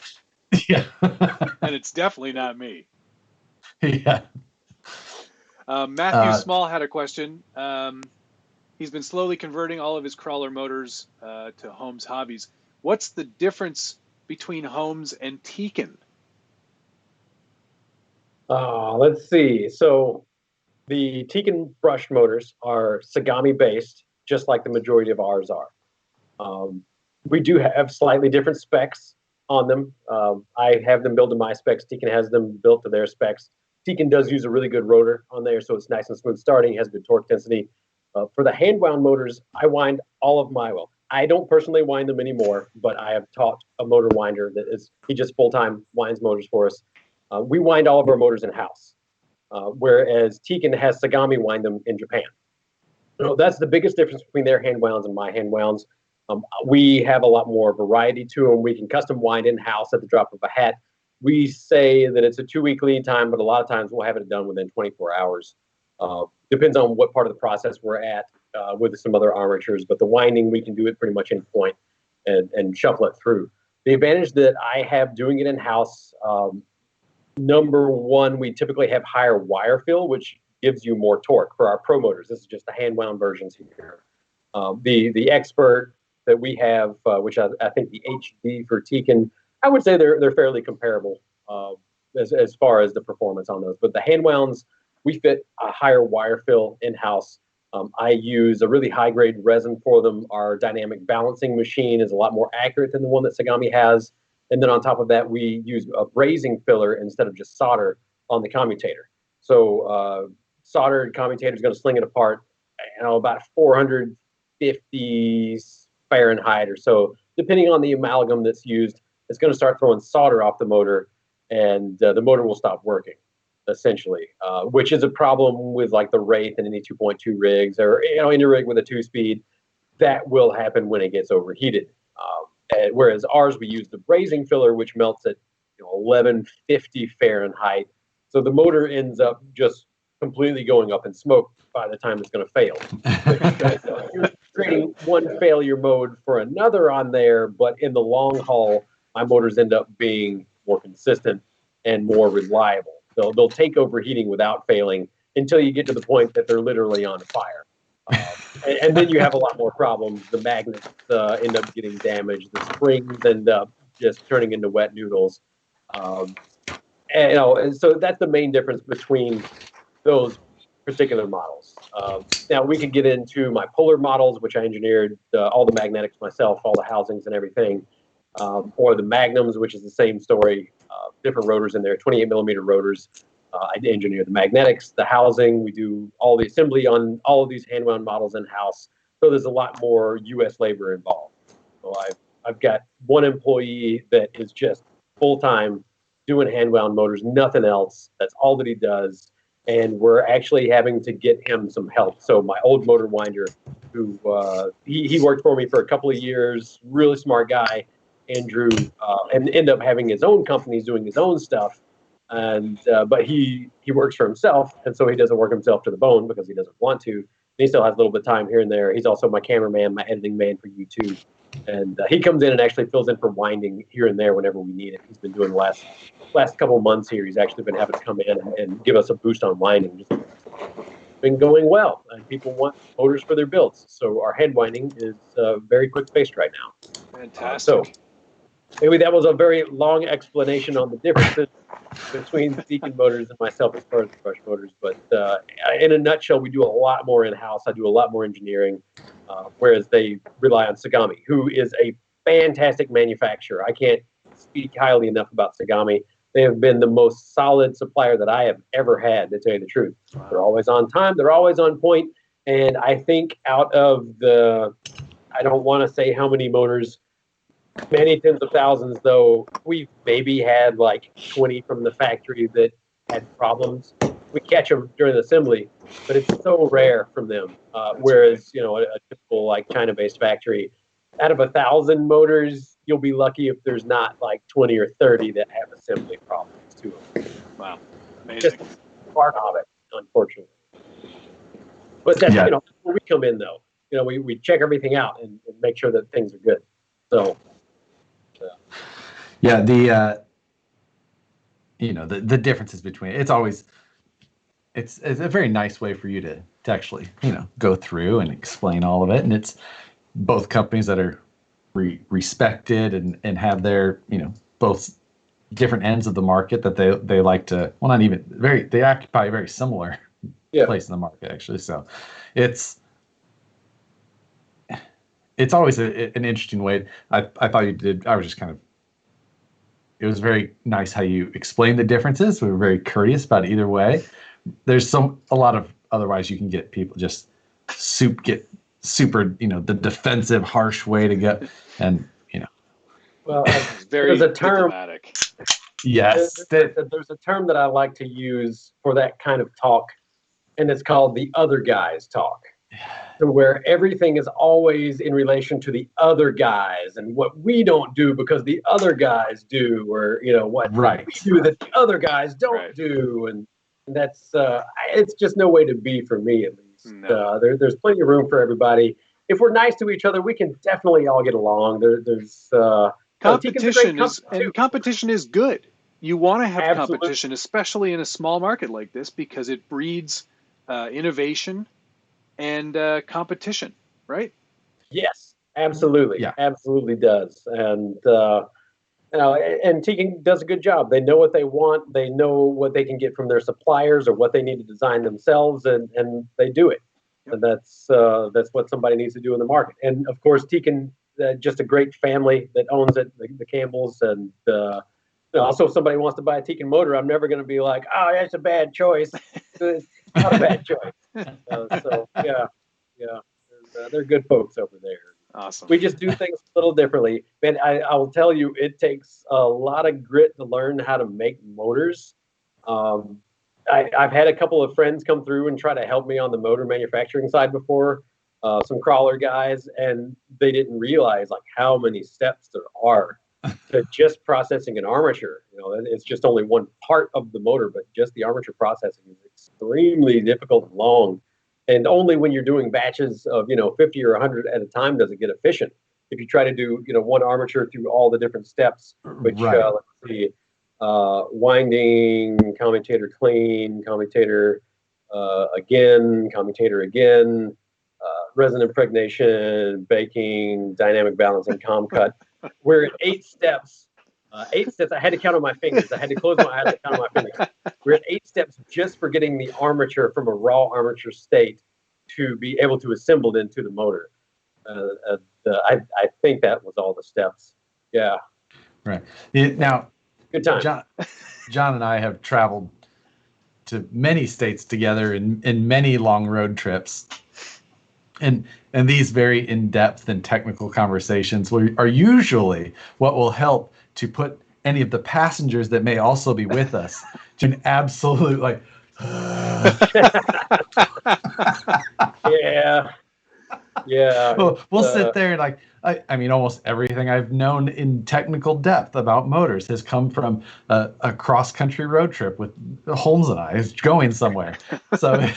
Yeah. And it's definitely not me. Yeah. Matthew Small had a question. He's been slowly converting all of his crawler motors to Holmes Hobbies. What's the difference between Holmes and Tekin? Let's see. So the Tekin brush motors are Sagami based, just like the majority of ours are. We do have slightly different specs on them. I have them built to my specs. Tekin has them built to their specs. Tekin does use a really good rotor on there, so it's nice and smooth starting. It has good torque density. For the hand wound motors, I wind all of I don't personally wind them anymore, but I have taught a motor winder he just full-time winds motors for us. We wind all of our motors in-house, whereas Tekin has Sagami wind them in Japan. So that's the biggest difference between their hand wounds and my hand wounds. We have a lot more variety to them. We can custom wind in-house at the drop of a hat. We say that it's a 2-week lead time, but a lot of times we'll have it done within 24 hours. Depends on what part of the process we're at with some other armatures, but the winding, we can do it pretty much in point and shuffle it through. The advantage that I have doing it in-house, number one, we typically have higher wire fill, which gives you more torque for our pro motors. This is just the hand wound versions here. The expert that we have, which I think the HD for Tekin, I would say they're fairly comparable as far as the performance on those. But the hand wounds, we fit a higher wire fill in-house. I use a really high-grade resin for them. Our dynamic balancing machine is a lot more accurate than the one that Sagami has. And then on top of that, we use a brazing filler instead of just solder on the commutator. So soldered commutator is going to sling it apart, about 450 Fahrenheit or so. Depending on the amalgam that's used, it's going to start throwing solder off the motor, and the motor will stop working, essentially, which is a problem with like the Wraith and any 2.2 rigs or any rig with a 2-speed. That will happen when it gets overheated. Whereas ours, we use the brazing filler, which melts at 1150 Fahrenheit. So the motor ends up just completely going up in smoke by the time it's going to fail. You're trading one failure mode for another on there, but in the long haul, my motors end up being more consistent and more reliable. They'll take overheating without failing until you get to the point that they're literally on fire. And then you have a lot more problems. The magnets end up getting damaged. The springs end up just turning into wet noodles. And so that's the main difference between those particular models. Now we could get into my Polar models, which I engineered all the magnetics myself, all the housings and everything, or the Magnums, which is the same story, different rotors in there, 28 millimeter rotors. I engineer the magnetics, the housing. We do all the assembly on all of these hand-wound models in-house. So there's a lot more U.S. labor involved. So I've got one employee that is just full-time doing hand-wound motors, nothing else. That's all that he does. And we're actually having to get him some help. So my old motor winder, who he worked for me for a couple of years, really smart guy, Andrew, and ended up having his own companies doing his own stuff. And but he works for himself, and so he doesn't work himself to the bone because he doesn't want to. He still has a little bit of time here and there. He's also my cameraman, my editing man for YouTube. And he comes in and actually fills in for winding here and there whenever we need it. He's been doing the last couple of months here. He's actually been having to come in and give us a boost on winding. Just been going well, and people want motors for their builds. So our head winding is very quick paced right now. Fantastic. So maybe that was a very long explanation on the differences between Tekin motors and myself as far as the brush motors. But in a nutshell, we do a lot more in-house. I do a lot more engineering, whereas they rely on Sagami, who is a fantastic manufacturer. I can't speak highly enough about Sagami. They have been the most solid supplier that I have ever had, to tell you the truth. They're always on time. They're always on point. And I think out of the, I don't want to say how many motors, many tens of thousands, though, we've maybe had like 20 from the factory that had problems. We catch them during the assembly, but it's so rare from them. Whereas, a typical like China-based factory, out of 1,000 motors, you'll be lucky if there's not like 20 or 30 that have assembly problems to them. Wow, amazing. Just part of it, unfortunately. But that's where we come in, though. We check everything out and make sure that things are good. So. Yeah, the differences between it's a very nice way for you to actually go through and explain all of it, and it's both companies that are respected and have their both different ends of the market that they like to, well, not even very, they occupy a very similar place in the market, actually. So it's always an interesting way. I thought you did. I was just kind of, it was very nice how you explained the differences. We were very courteous about either way. There's a lot of, otherwise you can get people just get super, the defensive, harsh way to go. And, well, very there's a term. diplomatic. Yes. There's a term that I like to use for that kind of talk, and it's called the other guys talk. To where everything is always in relation to the other guys and what we don't do because the other guys do, or what we do that the other guys don't do, and that's it's just no way to be for me, at least. No. There's plenty of room for everybody. If we're nice to each other, we can definitely all get along. There's competition is good. You want to have competition, especially in a small market like this, because it breeds innovation and competition, right? Yes, absolutely. Yeah. Absolutely does. And and Tekin does a good job. They know what they want. They know what they can get from their suppliers or what they need to design themselves, and they do it. Yep. And that's what somebody needs to do in the market. And of course, Tekin, just a great family that owns it, the Campbells, and also if somebody wants to buy a Tekin motor, I'm never going to be like, oh, that's a bad choice. It's not a bad choice. So they're good folks over there. Awesome. We just do things a little differently. And I will tell you, it takes a lot of grit to learn how to make motors. I've had a couple of friends come through and try to help me on the motor manufacturing side before, some crawler guys, and they didn't realize like how many steps there are to just processing an armature. It's just only one part of the motor, but just the armature processing is extremely difficult and long. And only when you're doing batches of 50 or 100 at a time does it get efficient. If you try to do one armature through all the different steps, which Right. let's see, winding, commutator clean, commutator again, commutator again, resin impregnation, baking, dynamic balancing, com cut. We're at 8 steps. 8 steps. I had to count on my fingers. I had to close my eyes and count on my fingers. We're at 8 steps just for getting the armature from a raw armature state to be able to assemble it into the motor. I think that was all the steps. Yeah. Right. Now, good time. John and I have traveled to many states together in many long road trips. And these very in-depth and technical conversations are usually what will help to put any of the passengers that may also be with us to an absolute Yeah. We'll sit there and I mean, almost everything I've known in technical depth about motors has come from a cross-country road trip with Holmes and I going somewhere. So,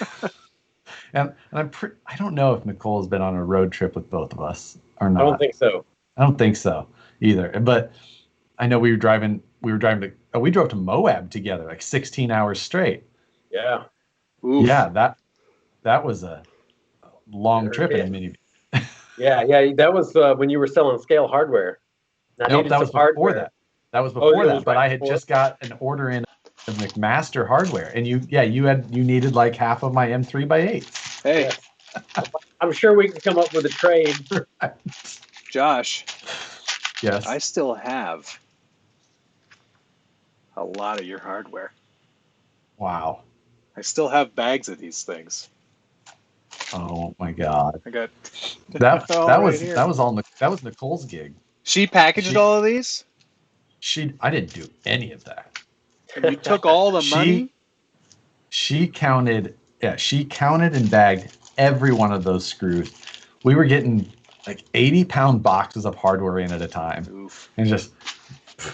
and I don't know if Nicole has been on a road trip with both of us or not. I don't think so. I don't think so either. But I know we drove to Moab together, like 16 hours straight. Yeah. Oof. Yeah, that was a long trip in a minivan. Yeah. That was when you were selling scale hardware. Nope, that was before that. That was before that. But I had just got an order in of McMaster hardware, and you needed like half of my M3x8. Hey, yeah. I'm sure we can come up with a trade. Right. Josh. Yes. I still have a lot of your hardware. Wow. I still have bags of these things. Oh my God. I got that was Nicole's gig. She packaged all of these? I didn't do any of that. And you took all the money? She counted and bagged every one of those screws. We were getting like 80-pound boxes of hardware in at a time. Oof. And just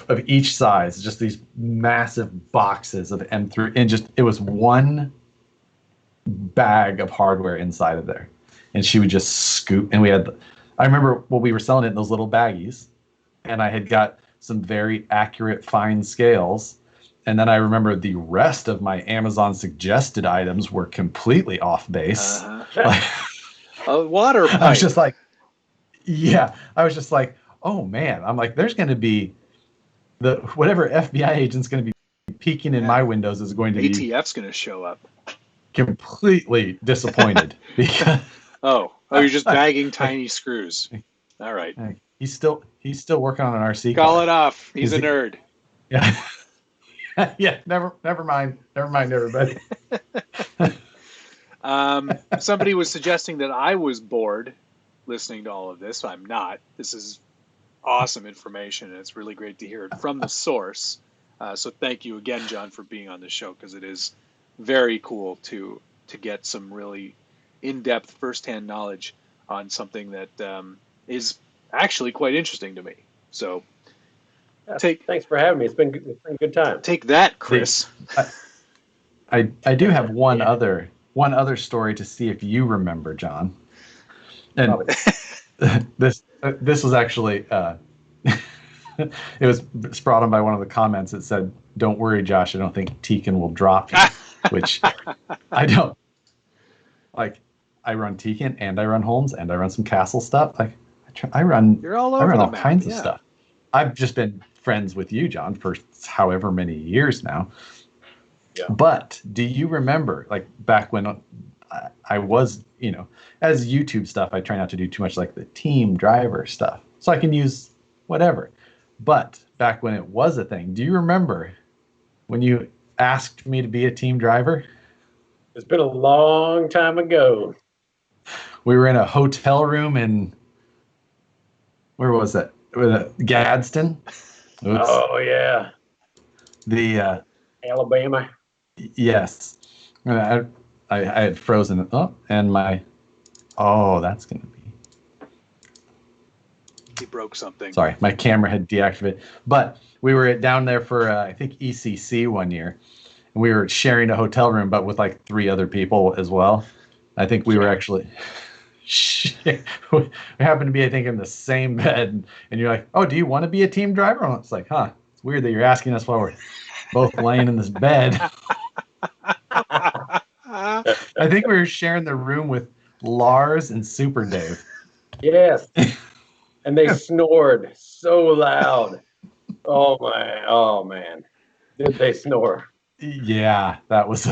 of each size, just these massive boxes of M3, and it was one bag of hardware inside of there. And she would just scoop, and I remember we were selling it in those little baggies, and I had got some very accurate fine scales. And then I remember the rest of my Amazon suggested items were completely off base. A water pipe. I was just like, oh man. I'm like, there's going to be whatever FBI agent's going to be peeking in my windows is going to be ATF's going to show up. Completely disappointed because you're just bagging tiny screws. All right. He's still working on an RC Call car. It off. He's a nerd. Yeah. Yeah, never mind, everybody. Somebody was suggesting that I was bored listening to all of this. I'm not. This is awesome information, and it's really great to hear it from the source. So thank you again, John, for being on the show, because it is very cool to get some really in-depth first-hand knowledge on something that is actually quite interesting to me. So thanks for having me. It's been a good time. Take that, Chris. I do have one other story to see if you remember, John. And this was actually it was brought on by one of the comments that said, "Don't worry, Josh. I don't think Tekin will drop you," which I don't. Like, I run Tekin and I run Holmes and I run some Castle stuff. Like, I run. You're all over all kinds of stuff. I've just been friends with you, John, for however many years now. Yeah. But do you remember, like, back when I was, as YouTube stuff, I try not to do too much like the team driver stuff, so I can use whatever. But back when it was a thing, do you remember when you asked me to be a team driver? It's been a long time ago. We were in a hotel room in, where was that? Gadsden. Oops. Oh yeah. The Alabama. Yes. I had frozen it up, and that's gonna be. He broke something. Sorry, my camera had deactivated. But we were down there for I think ECC one year, and we were sharing a hotel room, but with like 3 other people as well. I think we were actually, we happened to be, I think, in the same bed. And you're like, oh, do you want to be a team driver? And it's like, huh, it's weird that you're asking us while we're both laying in this bed. I think we were sharing the room with Lars and Super Dave. Yes. And they snored so loud. Oh man. Did they snore? Yeah, that was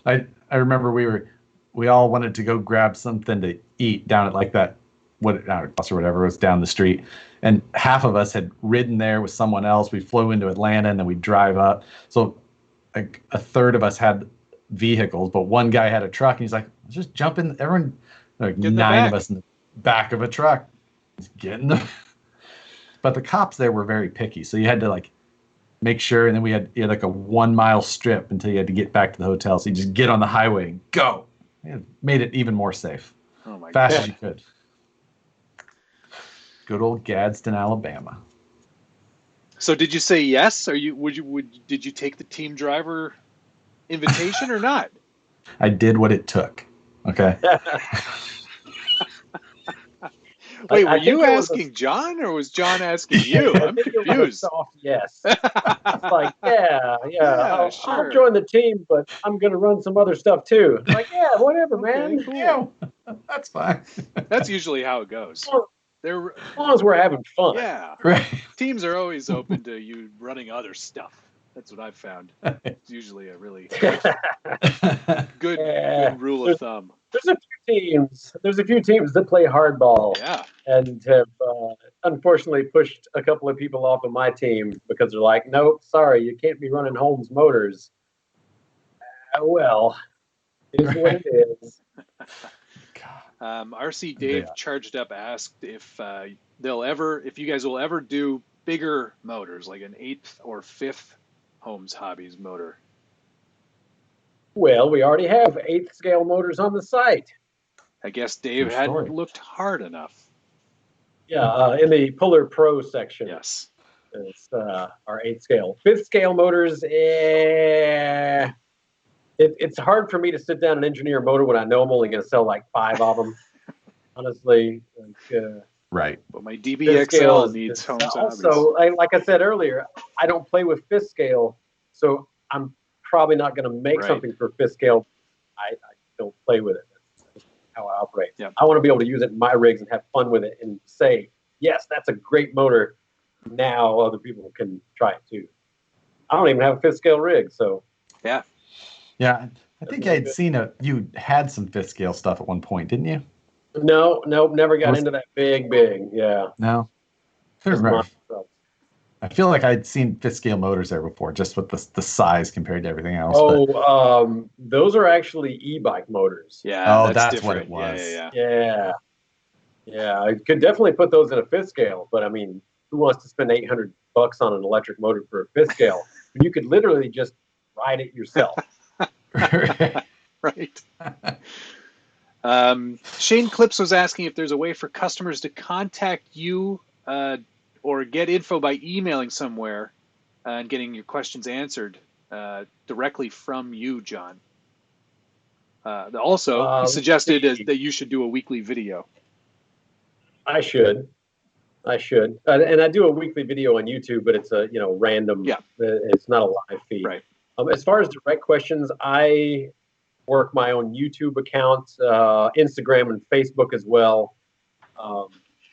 I remember we all wanted to go grab something to eat down at like that bus or whatever was down the street, and half of us had ridden there with someone else. We flew into Atlanta and then we drive up. So like a third of us had vehicles, but one guy had a truck, and he's like, let's just jump in. Everyone, like 9 of us in the back of a truck, just get in the. But the cops there were very picky, so you had to like make sure, and then you had like a 1 mile strip until you had to get back to the hotel. So you just get on the highway and go. It made it even more safe. Oh my Fast God. as you could. Good old Gadsden, Alabama. So did you say yes? Did you take the team driver invitation or not? I did what it took. Okay. Wait, were you asking John or was John asking you? I'm confused. Soft yes. It's like, yeah, sure. I'll join the team, but I'm going to run some other stuff too. It's like, yeah, whatever, Okay, man. cool. Yeah, that's fine. That's usually how it goes. As long as we're having fun. Yeah. Right. Teams are always open to you running other stuff. That's what I've found. It's usually a really good rule of thumb. There's a few teams that play hardball. Yeah. And have unfortunately pushed a couple of people off of my team because they're like, nope, sorry, you can't be running Holmes Motors. Well, it is what it is. RC Dave charged up, asked if you guys will ever do bigger motors, like an 8th or 5th Holmes Hobbies motor. Well, we already have 8th scale motors on the site. I guess Dave hadn't looked hard enough. Yeah, in the Puller Pro section. Yes. It's our 8th scale. 5th scale motors, it's hard for me to sit down and engineer a motor when I know I'm only going to sell like 5 of them. Honestly. Right. But my DBXL needs Holmes Hobbies. Also, like I said earlier, I don't play with 5th scale, so I'm probably not going to make something for 5th scale. I don't play with it. That's how I operate. Yep. I want to be able to use it in my rigs and have fun with it and say, yes, that's a great motor. Now other people can try it too. I don't even have a 5th scale rig, so. Yeah. Yeah. I think I'd seen you had some 5th scale stuff at one point, didn't you? No, never got into that big. Yeah. No. I feel like I'd seen 5th scale motors there before, just with the size compared to everything else. Those are actually e-bike motors. Yeah. That's what it was. Yeah. I could definitely put those in a 5th scale, but I mean, who wants to spend $800 on an electric motor for a 5th scale? You could literally just ride it yourself. Right. Shane Clips was asking if there's a way for customers to contact you or get info by emailing somewhere and getting your questions answered directly from you, John. Also, he suggested that you should do a weekly video. I should. And I do a weekly video on YouTube, but it's a random. Yeah. It's not a live feed. Right. As far as direct questions, I work my own YouTube account, Instagram and Facebook as well.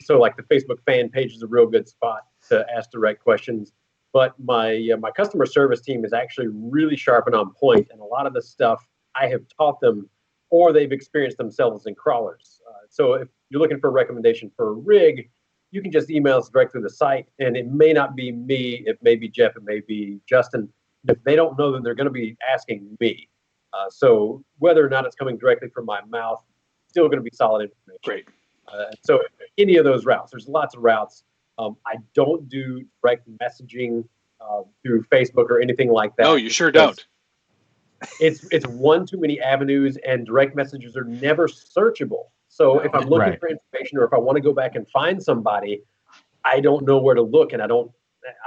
So like the Facebook fan page is a real good spot to ask direct questions. But my customer service team is actually really sharp and on point, and a lot of the stuff I have taught them or they've experienced themselves in crawlers. So if you're looking for a recommendation for a rig, you can just email us direct through the site, and it may not be me, it may be Jeff, it may be Justin. If they don't know, then they're going to be asking me. So whether or not it's coming directly from my mouth, still going to be solid information. Great. So any of those routes, there's lots of routes. I don't do direct messaging through Facebook or anything like that. No, you sure don't. It's one too many avenues, and direct messages are never searchable. So if I'm looking for information, or if I want to go back and find somebody, I don't know where to look, and I don't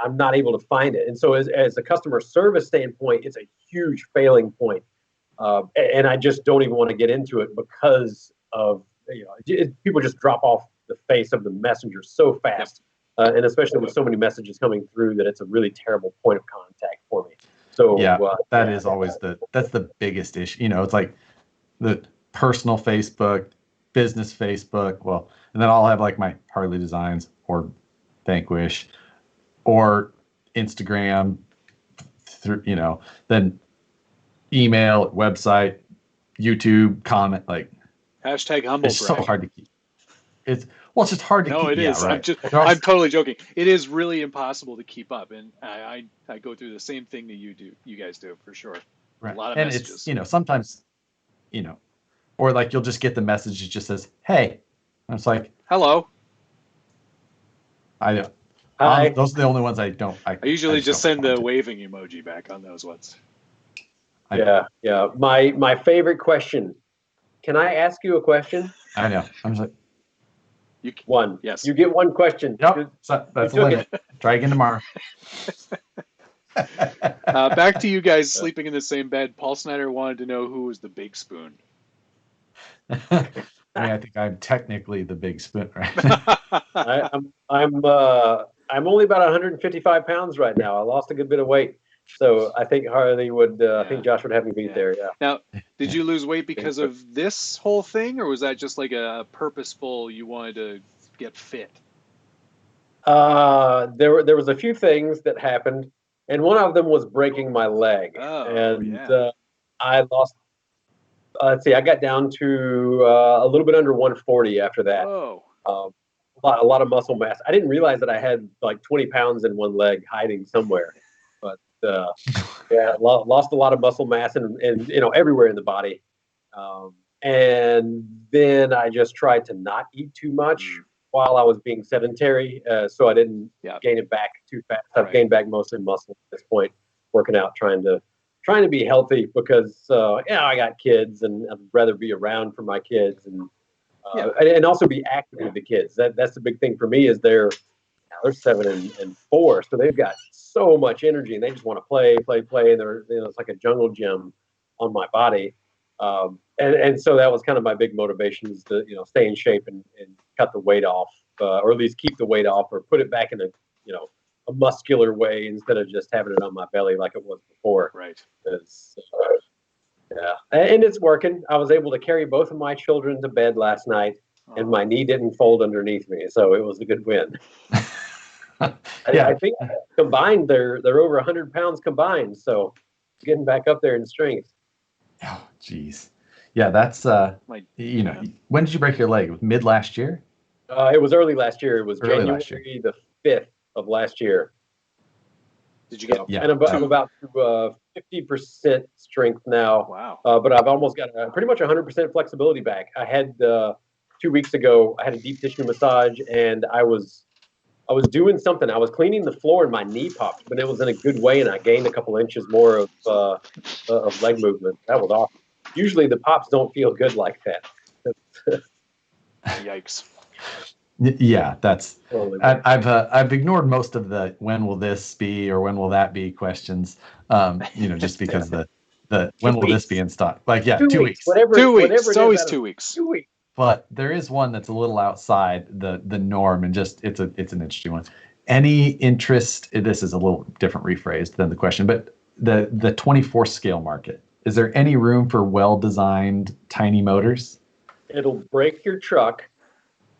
I'm not able to find it. And so as a customer service standpoint, it's a huge failing point. And I just don't even want to get into it because of, people just drop off the face of the messenger so fast. And especially with so many messages coming through that it's a really terrible point of contact for me. So that is always that's the biggest issue. It's like the personal Facebook, business Facebook. Well, and then I'll have like my Harley Designs or Vanquish or Instagram through, then email, website, YouTube, comment, like #humble. It's so hard to keep. It's just hard to keep. No, it is. Right. I'm totally joking. It is really impossible to keep up, and I go through the same thing that you guys do for sure. Right. A lot of and messages. It's sometimes, or like you'll just get the message that just says, "Hey," and it's like, "Hello." Hi. Those are the only ones I don't. I usually just send the waving emoji back on those ones. Yeah. My favorite question. Can I ask you a question? I know. I'm just like. One. Yes. You get one question. Yep. So that's the limit. Try again tomorrow. Back to you guys sleeping in the same bed. Paul Snyder wanted to know who was the big spoon. I think I'm technically the big spoon, right? I'm only about 155 pounds right now. I lost a good bit of weight, so I think Harley would. I think Josh would have me beat there. Yeah. Now, did you lose weight because of this whole thing, or was that just like a purposeful? You wanted to get fit. There was a few things that happened, and one of them was breaking my leg, I lost. Let's see, I got down to a little bit under 140 after that. Oh. A lot of muscle mass. I didn't realize that I had like 20 pounds in one leg hiding somewhere, but lost a lot of muscle mass and everywhere in the body. And then I just tried to not eat too much while I was being sedentary, so I didn't gain it back too fast. I've gained back mostly muscle at this point, working out, trying to be healthy because I got kids and I'd rather be around for my kids and also be active with the kids. That's the big thing for me is they're 7 and 4, so they've got so much energy and they just want to play. And they're it's like a jungle gym on my body, and so that was kind of my big motivation is to stay in shape and cut the weight off, or at least keep the weight off, or put it back in a muscular way instead of just having it on my belly like it was before. Right. And it's working. I was able to carry both of my children to bed last night, and my knee didn't fold underneath me, so it was a good win. I think combined they're over 100 pounds combined, so getting back up there in strength. Oh, geez. Yeah, that's when did you break your leg? Mid last year? It was early last year. It was January the 5th of last year. Did you get? Yeah. And I'm about to 50% strength now. Wow. But I've almost got pretty much 100% flexibility back. I had 2 weeks ago. I had a deep tissue massage, and I was doing something. I was cleaning the floor, and my knee popped, but it was in a good way, and I gained a couple inches more of leg movement. That was awesome. Usually, the pops don't feel good like that. Yikes. Yeah, that's. I've ignored most of the when will this be or when will that be questions. Just because the when will this be in stock? Like 2 weeks. Whatever. 2 weeks. Whatever it's always 2 weeks. 2 weeks. But there is one that's a little outside the norm, and just it's an interesting one. Any interest? This is a little different rephrased than the question, but the 24 scale market. Is there any room for well-designed tiny motors? It'll break your truck.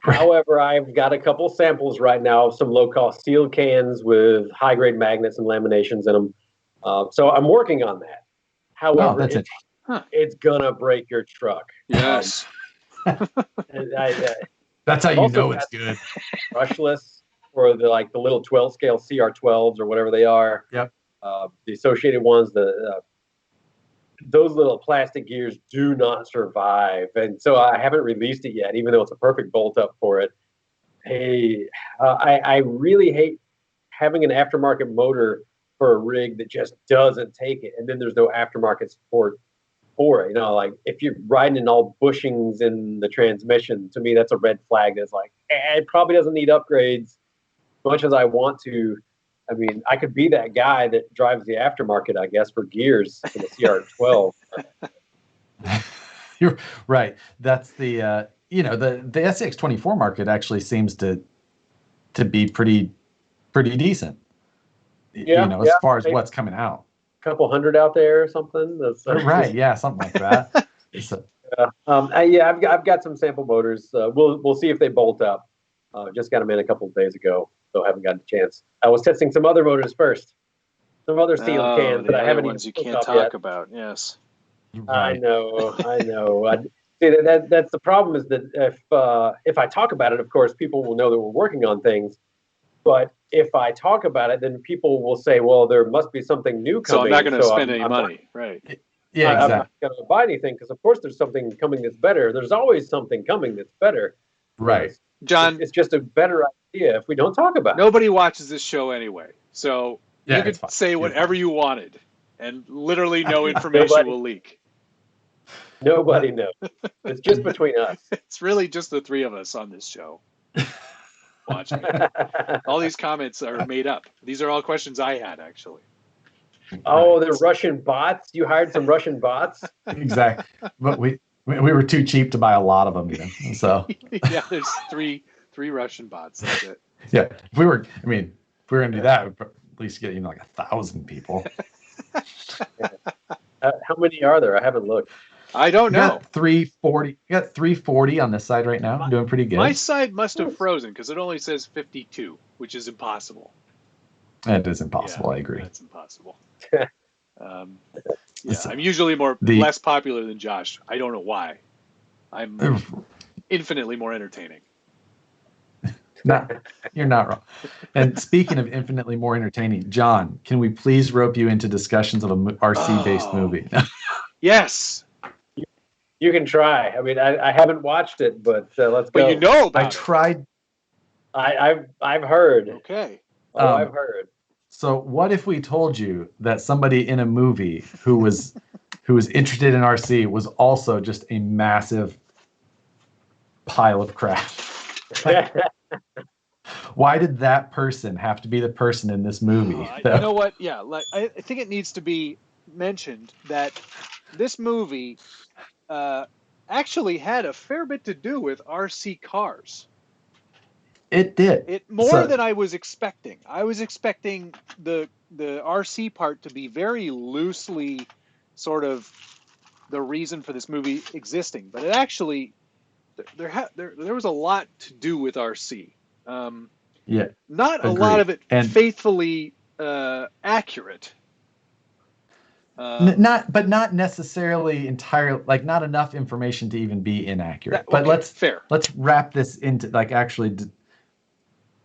However, I've got a couple samples right now of some low-cost sealed cans with high-grade magnets and laminations in them. So I'm working on that. However, it's gonna break your truck. Yes. That's how you know it's good. Brushless for the little 12 scale CR12s or whatever they are. Yep. The associated ones, those little plastic gears do not survive, and so I haven't released it yet, even though it's a perfect bolt up for it. Hey, I really hate having an aftermarket motor for a rig that just doesn't take it, and then there's no aftermarket support for it. Like if you're riding in all bushings in the transmission, to me that's a red flag. That's like, it probably doesn't need upgrades, much as I want to. I mean, I could be that guy that drives the aftermarket, I guess, for gears in the CR12. You're right. That's the the SCX24 market actually seems to be pretty decent. Yeah, as far as what's coming out. Couple hundred out there or something. That's right. Yeah, something like that. So, I've got some sample motors. We'll see if they bolt up. Just got them in a couple of days ago, so I haven't gotten a chance. I was testing some other motors first, some other sealed cans that I haven't ones even you can't talk yet. about. Yes, right. I know. See, that's the problem is that if I talk about it, of course, people will know that we're working on things. But if I talk about it, then people will say, "Well, there must be something new coming." So I'm not going to spend any money, right? Yeah, exactly. I'm not going to buy anything because, of course, there's something coming that's better. There's always something coming that's better. Right, John. It's just a better idea if we don't talk about it. Nobody watches this show anyway, so yeah, you could say whatever you wanted, and literally no information will leak. Nobody knows. It's just between us. It's really just the three of us on this show. Watching it. All these comments are made up. These are all questions I had, actually. Oh, the Russian bots? You hired some Russian bots? Exactly. But we were too cheap to buy a lot of them, even. So yeah, there's three Russian bots. That's it. Yeah, if we were going to do that, we'd at least get like 1,000 people. How many are there? I haven't looked. I don't know. Got 340. You got 340 on this side right now. I'm doing pretty good. My side must have frozen because it only says 52, which is impossible. It is impossible. Yeah, I agree. That's impossible. I'm usually less popular than Josh. I don't know why. I'm infinitely more entertaining. You're not wrong. And speaking of infinitely more entertaining, John, can we please rope you into discussions of a RC-based movie? Yes. You can try. I mean, I haven't watched it, but let's go. But you know about I tried. I've heard. Okay. I've heard. So what if we told you that somebody in a movie who was interested in RC was also just a massive pile of crap? Why did that person have to be the person in this movie? You know what? Yeah, I think it needs to be mentioned that this movie actually had a fair bit to do with RC cars. It did. It more than I was expecting. I was expecting the RC part to be very loosely sort of the reason for this movie existing, but it actually there was a lot to do with RC. Yeah. Not a lot of it faithfully accurate. Not necessarily entirely, like not enough information to even be inaccurate. But let's wrap this into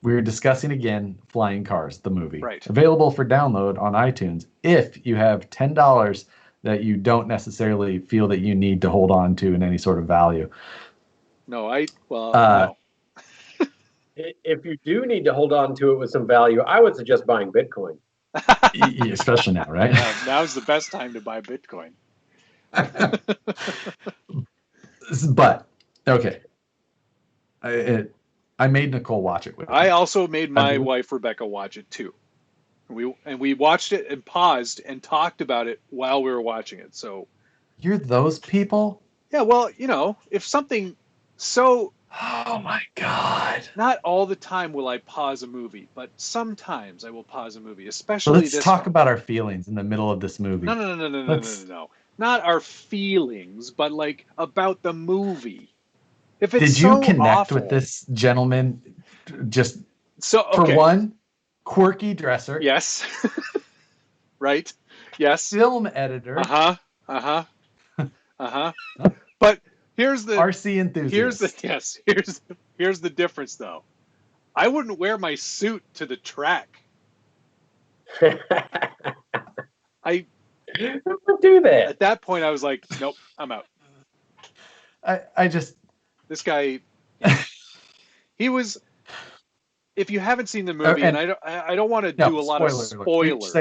we were discussing again Flying Cars, the movie. Right. Available for download on iTunes if you have $10 that you don't necessarily feel that you need to hold on to in any sort of value. No. If you do need to hold on to it with some value, I would suggest buying Bitcoin. Especially now, right? Yeah, now's the best time to buy Bitcoin. But okay, I made Nicole watch it with me. I also made my wife Rebecca watch it too. We watched it and paused and talked about it while we were watching it. So you're those people? Yeah, well, if something so. Oh my God. Not all the time will I pause a movie, but sometimes I will pause a movie, especially let's talk about our feelings in the middle of this movie. No. Not our feelings, but like about the movie. If it's Did you connect with this gentleman just for one, quirky dresser? Yes. Right? Yes. Film editor. But here's the RC enthusiast. Here's the difference though. I wouldn't wear my suit to the track. I would do that. At that point I was like, nope, I'm out. This guy he was, if you haven't seen the movie, and I don't want to do a lot of spoilers.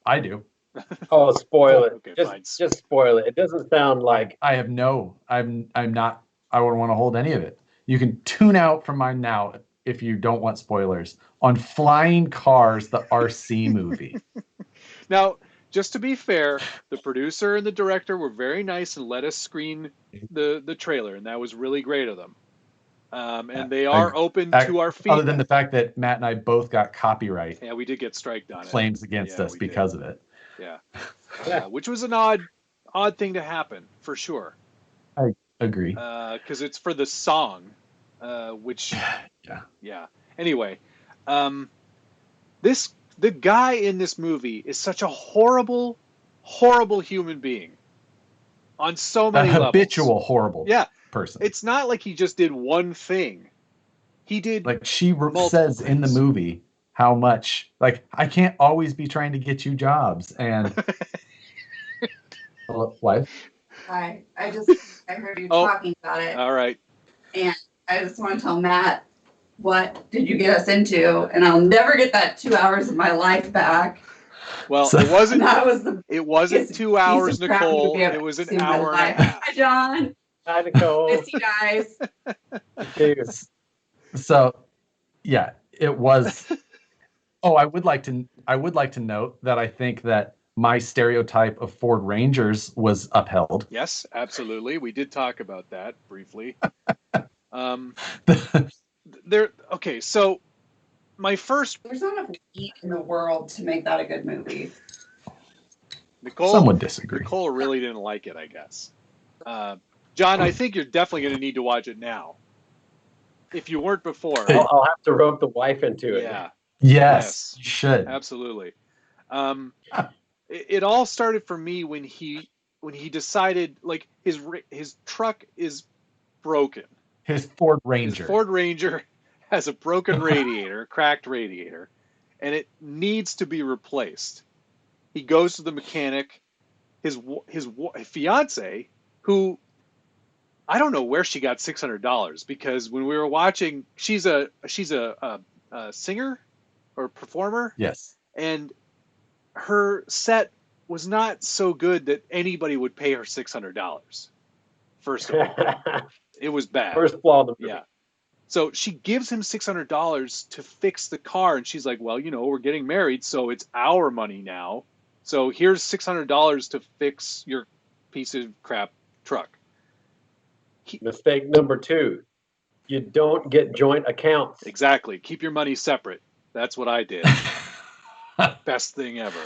I do. Oh, spoil it. Okay, just spoil it. It doesn't sound like I have I'm not, I wouldn't want to hold any of it. You can tune out from mine now if you don't want spoilers, on Flying Cars, the RC movie. Now, just to be fair, the producer and the director were very nice and let us screen the trailer, and that was really great of them. And they are open to our feedback. Other than the fact that Matt and I both got copyright we did get striked on claims against us because of it. Yeah, which was an odd thing to happen for sure. I agree. Because it's for the song, which Anyway, the guy in this movie is such a horrible, horrible human being on so many levels. Habitual horrible person. It's not like he just did one thing. He did like she says in the movie how much like I can't always be trying to get you jobs and wife. Hi, I heard you talking about it. All right. And I just want to tell Matt, what did you get us into? And I'll never get that 2 hours of my life back. Well, it wasn't 2 hours, Nicole. It was an hour and a half. Hi, John. Hi, Nicole. Miss you guys. So, yeah, it was. Oh, I would like to note that I think that my stereotype of Ford Rangers was upheld. Yes, absolutely. We did talk about that briefly. Okay, so my first. There's not enough heat in the world to make that a good movie. Some would disagree. Nicole really didn't like it, I guess. John, I think you're definitely going to need to watch it now. If you weren't before. I'll have to rope the wife into it. Yeah. Yes, you should. Absolutely. It all started for me when he decided like his truck is broken. His Ford Ranger. His Ford Ranger has a broken radiator, cracked radiator, and it needs to be replaced. He goes to the mechanic. His fiance, who I don't know where she got $600 because when we were watching, she's a singer or performer. Yes. And her set was not so good that anybody would pay her $600. First of all, it was bad. First flaw of the movie. Yeah. So she gives him $600 to fix the car, and she's like, "Well, we're getting married, so it's our money now. So here's $600 to fix your piece of crap truck." Mistake number 2: you don't get joint accounts. Exactly. Keep your money separate. That's what I did. Best thing ever.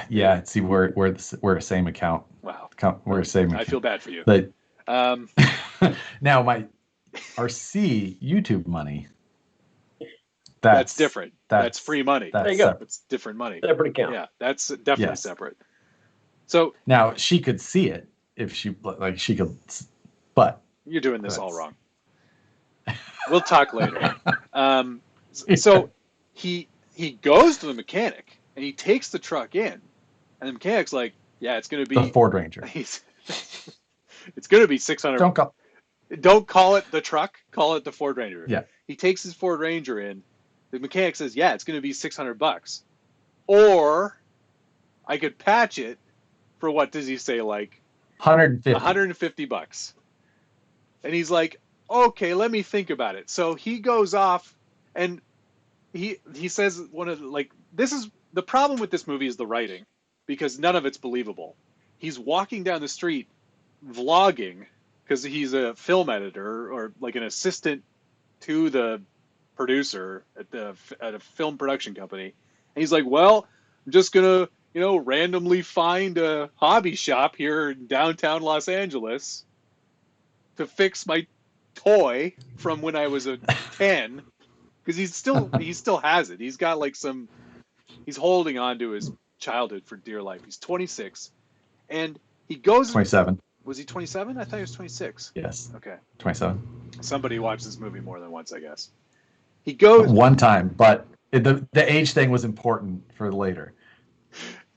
Yeah. See, we're a same account. Wow. We're a same. I feel bad for you. But now my RC YouTube money. That's different. That's free money. There you go. It's different money. Separate account. Yeah, that's definitely separate. So now she could see it if she could, but you're doing this all wrong. We'll talk later. So he goes to the mechanic and he takes the truck in, and the mechanic's like, "Yeah, it's going to be the Ford Ranger. It's going to be $600. Don't call it the truck. Call it the Ford Ranger." Yeah. He takes his Ford Ranger in. The mechanic says, "Yeah, it's going to be $600, or I could patch it for what does he say, like $150?" And he's like, "Okay, let me think about it." So he goes off, and he says this is the problem with this movie is the writing, because none of it's believable. He's walking down the street, vlogging, because he's a film editor or like an assistant to the producer at a film production company, and he's like, "Well, I'm just gonna randomly find a hobby shop here in downtown Los Angeles to fix my toy from when I was a 10," because he still has it. He's got he's holding on to his childhood for dear life. He's 26, and he goes 27. Was he 27? I thought he was 26. Yes. Okay. 27. Somebody watched this movie more than once, I guess. He goes one time, but the age thing was important for later.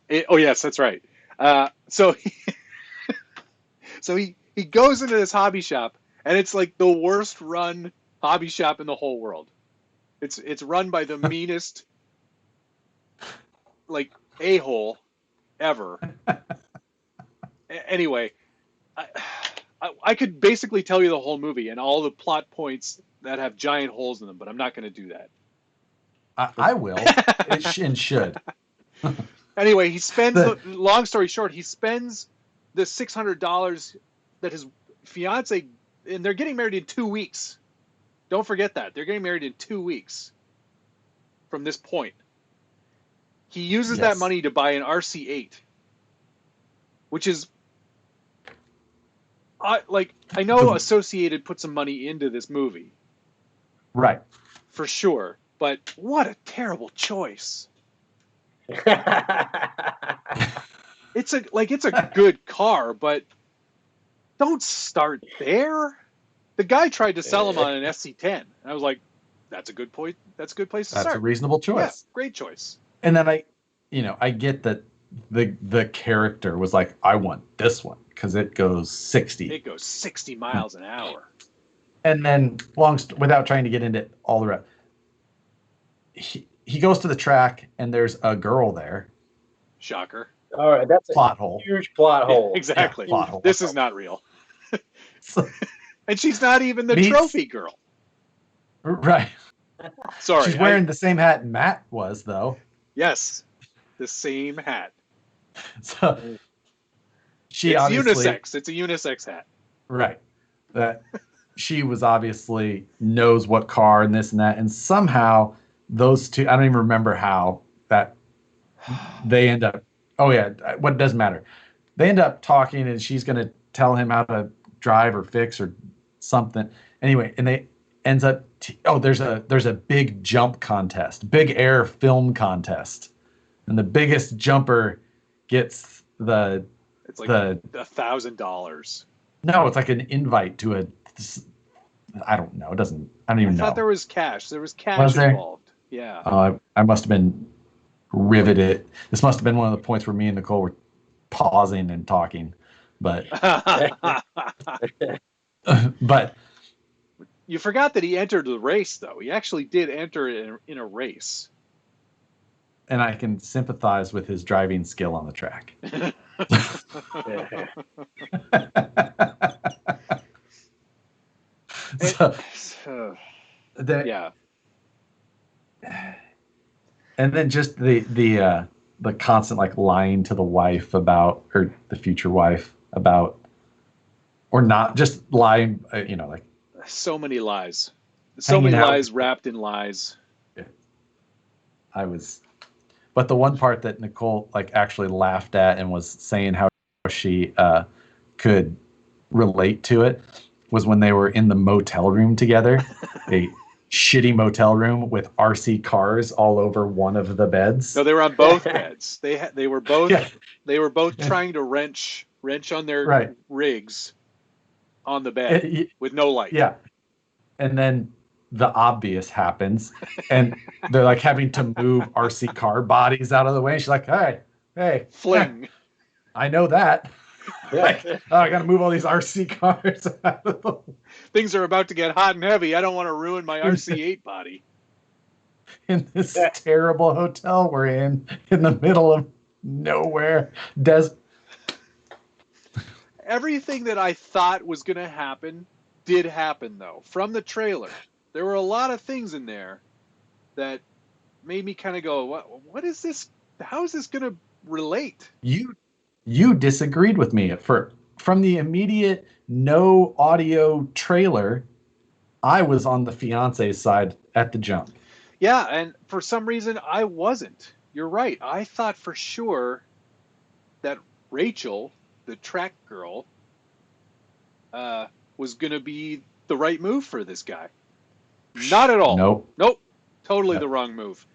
Yes, that's right. So he goes into this hobby shop, and it's like the worst run hobby shop in the whole world. It's run by the meanest a-hole ever. Anyway, I could basically tell you the whole movie and all the plot points that have giant holes in them, but I'm not going to do that. I will and should. Anyway, he spends, long story short, he spends the $600 that his fiance, and they're getting married in 2 weeks. Don't forget that. They're getting married in 2 weeks from this point. He uses that money to buy an RC8, which is, I know Associated put some money into this movie. Right. For sure. But what a terrible choice. It's a good car, but don't start there. The guy tried to sell him on an SC10, and I was like, "That's a good point. That's a good place to start. That's a reasonable choice. Yeah, great choice." And then I get that the character was like, "I want this one because it goes 60. It goes 60 miles an hour." And then, without trying to get into all the rest, he goes to the track and there's a girl there. Shocker. All right, that's plot a hole. huge plot hole. Exactly. Yeah, plot hole. This is not real. And she's not even the trophy girl. Right. Sorry. She's wearing the same hat Matt was, though. Yes. The same hat. So it's unisex. It's a unisex hat. Right. That she was obviously knows what car and this and that. And somehow those two, I don't even remember how that they end up. Oh, yeah. What doesn't matter. They end up talking and she's going to tell him how to drive or fix or something. Anyway, and they ends up, there's a big jump contest, big air film contest. And the biggest jumper gets it's like $1,000. No, it's like an invite to I don't know. I don't even know. I thought there was cash. There was cash involved. Yeah. I must have been riveted. This must have been one of the points where me and Nicole were pausing and talking. But but you forgot that he entered the race, though. He actually did enter in a race. And I can sympathize with his driving skill on the track. Yeah. And then just the constant like lying to the wife about, or the future wife about, or not just lying, like so many lies, so many lies wrapped in lies. But the one part that Nicole like actually laughed at and was saying how she could relate to it was when they were in the motel room together, a shitty motel room with RC cars all over one of the beds. No, they were on both beds. They were both trying to wrench on their rigs on the bed with no light. Yeah. And then the obvious happens and they're like having to move RC car bodies out of the way. She's like, hey, fling. I know that. Like, I got to move all these RC cars out of the way. Things are about to get hot and heavy. I don't want to ruin my RC8 body. In this terrible hotel we're in the middle of nowhere. Everything that I thought was going to happen did happen, though. From the trailer, there were a lot of things in there that made me kind of go, what is this? How is this going to relate? You disagreed with me from the immediate no audio trailer. I was on the fiance's side at the jump. Yeah, and for some reason I wasn't. You're right. I thought for sure that Rachel, the track girl, was going to be the right move for this guy. Not at all. Nope. Totally the wrong move.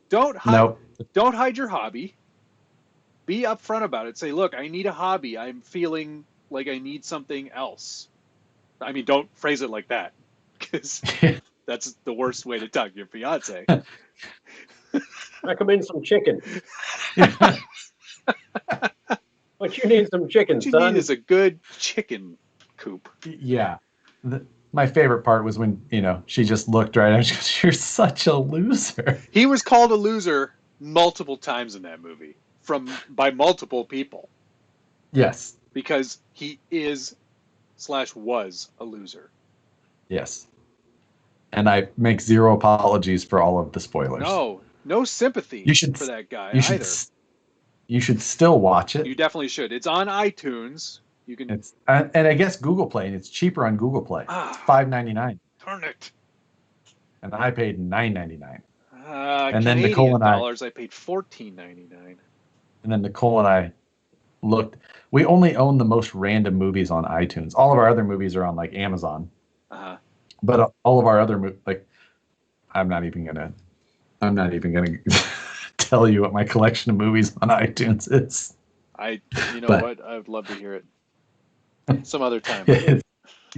Don't hide your hobby. Be upfront about it. Say, look, I need a hobby. I'm feeling like I need something else. I mean, don't phrase it like that, because that's the worst way to talk to your fiance. Recommend some chicken. What you need some chicken, son. What you need is a good chicken coop. Yeah. My favorite part was when, she just looked right at him. She goes, "You're such a loser." He was called a loser multiple times in that movie by multiple people. Yes. Because he is/was a loser. Yes. and I make zero apologies for all of the spoilers. No sympathy for that guy either. You should still watch it. You definitely should. It's on iTunes. You can. And I guess Google Play, and it's cheaper on Google Play. It's $5.99. Darn it! And I paid $9.99. And then Nicole and I paid $14.99. And then Nicole and I looked. We only own the most random movies on iTunes. All of our other movies are on like Amazon. But all of our other movies, like, I'm not even gonna tell you what my collection of movies on iTunes is. What? I'd love to hear it some other time.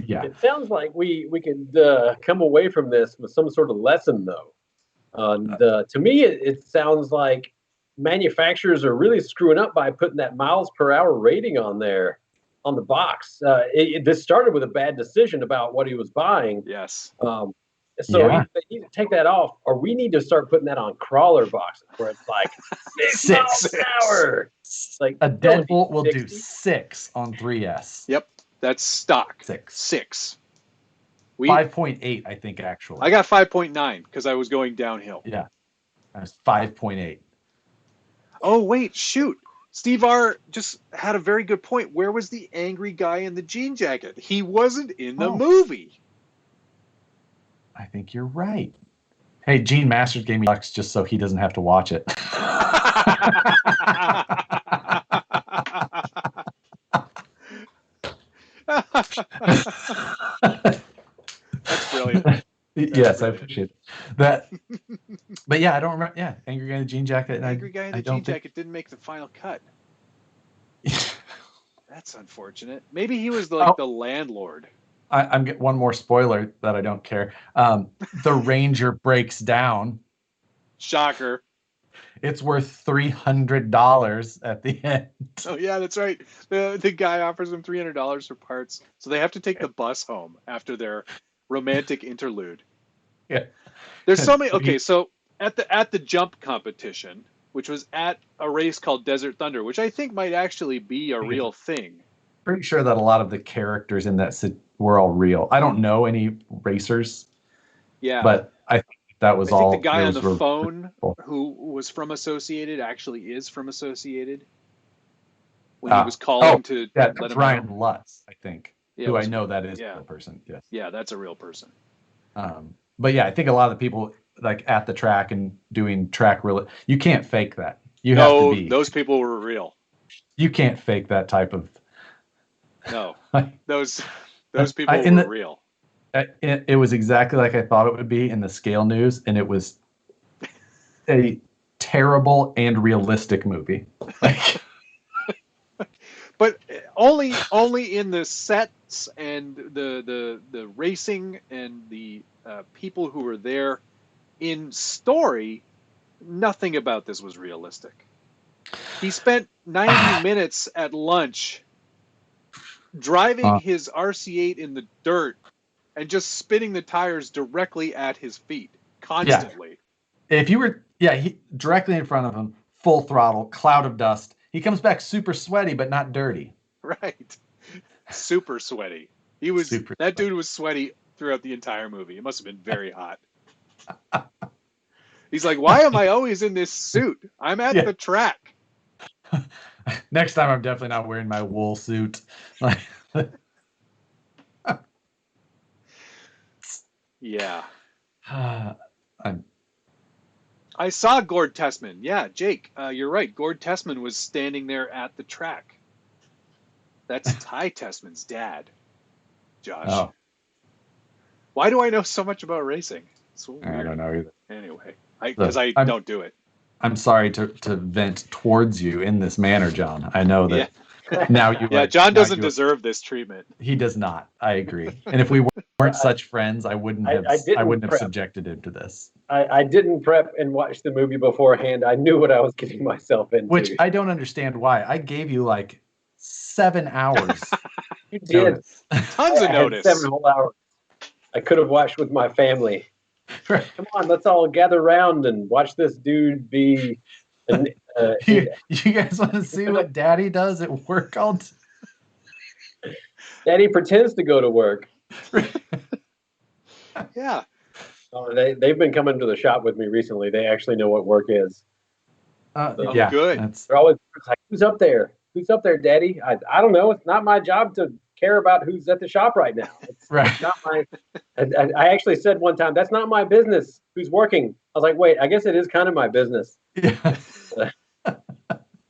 Yeah. It sounds like we could come away from this with some sort of lesson, though. To me, it sounds like manufacturers are really screwing up by putting that miles per hour rating on there on the box. This started with a bad decision about what he was buying. Yes. So either take that off, or we need to start putting that on crawler boxes where it's like 6 miles an hour. Like a deadbolt will do 6 on 3S. Yep, that's stock. 6. 6. 5.8, I think, actually. I got 5.9 because I was going downhill. Yeah, I was 5.8. Oh wait, shoot! Steve R. just had a very good point. Where was the angry guy in the jean jacket? He wasn't in the movie. I think you're right. Hey, Gene Masters gave me bucks just so he doesn't have to watch it. That's brilliant. Yes, I appreciate that. But yeah, I don't remember. Yeah, Angry Guy in the Jean Jacket. Angry Guy in the Jean Jacket didn't make the final cut. That's unfortunate. Maybe he was like the landlord. I'm getting one more spoiler that I don't care. The Ranger breaks down. Shocker. It's worth $300 at the end. Oh yeah, that's right. The guy offers him $300 for parts, so they have to take the bus home after their romantic interlude. Yeah. There's so many. Okay, so at the jump competition, which was at a race called Desert Thunder, which I think might actually be a real thing. Pretty sure that a lot of the characters in that were all real. I don't know any racers. Yeah. But I think that was all. I think the guy on the phone who was from Associated actually is from Associated. When he was calling to that's let him Ryan know. Lutz, I think. Yeah, who I know that is a real person. Yes. Yeah, that's a real person. But yeah, I think a lot of the people like at the track and doing track you can't fake that. You have to be. Those people were real. You can't fake that type of. No, those people were real. It was exactly like I thought it would be in the Scale News, and it was a terrible and realistic movie. But only in the sets and the racing and the people who were there. In story, nothing about this was realistic. He spent 90 minutes at lunch driving his RC8 in the dirt and just spinning the tires directly at his feet constantly. Yeah. If you were, he directly in front of him, full throttle, cloud of dust. He comes back super sweaty, but not dirty. Right. Super sweaty. That dude was sweaty throughout the entire movie. It must have been very hot. He's like, why am I always in this suit? I'm at the track. Next time, I'm definitely not wearing my wool suit. Yeah. I saw Gord Tessman. Yeah, Jake, you're right. Gord Tessman was standing there at the track. That's Ty Tessman's dad, Josh. Oh. Why do I know so much about racing? So I don't know either. Anyway, because I don't do it. I'm sorry to vent towards you in this manner, John. I know that now you. Yeah, John doesn't deserve this treatment. He does not. I agree. And if we weren't such friends, I wouldn't have subjected him to this. I didn't prep and watch the movie beforehand. I knew what I was getting myself into. Which I don't understand why. I gave you like 7 hours. You did. Tons of notice. 7 whole hours. I could have watched with my family. Come on, let's all gather around and watch this dude be. You guys want to see what Daddy does at work all day? Daddy pretends to go to work. Yeah. They've been coming to the shop with me recently. They actually know what work is. Yeah, good. They're always like, "Who's up there? Who's up there, Daddy?" I don't know. It's not my job to care about who's at the shop right now. It's right. not my. I actually said one time, "That's not my business. Who's working?" I was like, "Wait, I guess it is kind of my business." Yeah.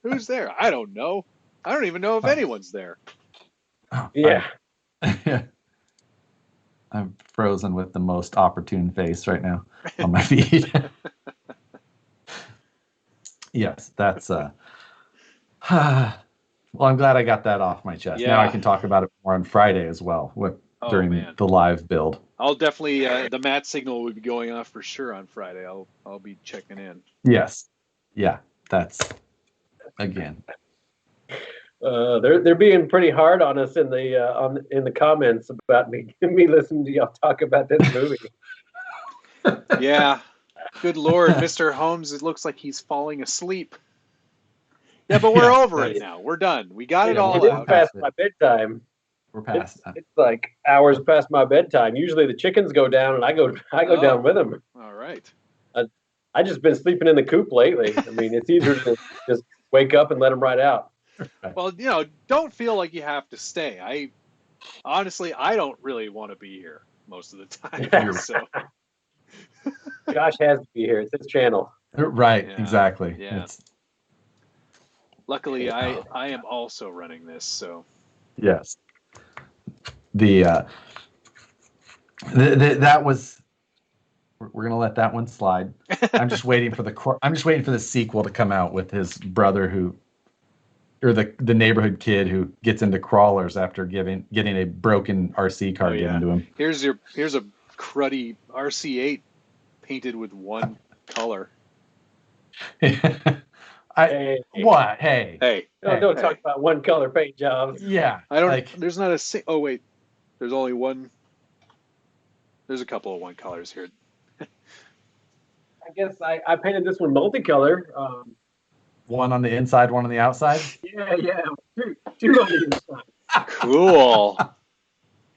Who's there? I don't know. I don't even know if anyone's there. Yeah. I'm frozen with the most opportune face right now on my feed. Yes, that's well, I'm glad I got that off my chest. Now I Yeah. can talk about it more on Friday as well during man. the live build. I'll definitely the Matt signal will be going off for sure on Friday. I'll be checking in. Yes. Yeah, that's again. They're being pretty hard on us in the comments about me listening to y'all talk about this movie. Yeah. Good Lord, Mr. Holmes, it looks like he's falling asleep. Yeah, but we're over it now. We're done. We got it all We're out. past my bedtime. We're past. It's like hours past my bedtime. Usually the chickens go down and I go down with them. All right. I just been sleeping in the coop lately. I mean, it's easier to just wake up and let them ride out. Well, don't feel like you have to stay. Honestly, I don't really want to be here most of the time. So. Josh has to be here. It's his channel. Right, Yeah, exactly. yeah. Luckily, I am also running this, so. Yes. That was. We're gonna let that one slide. I'm just waiting for the sequel to come out with his brother or the neighborhood kid who gets into crawlers after getting a broken RC car given to him. Here's a cruddy RC8 painted with one color. Hey. Don't talk about one color paint jobs. Yeah, I don't. There's not a. Oh wait, there's only one. There's a couple of one colors here. I guess I painted this one multicolor. One on the inside, one on the outside. Yeah, two on the inside. Cool.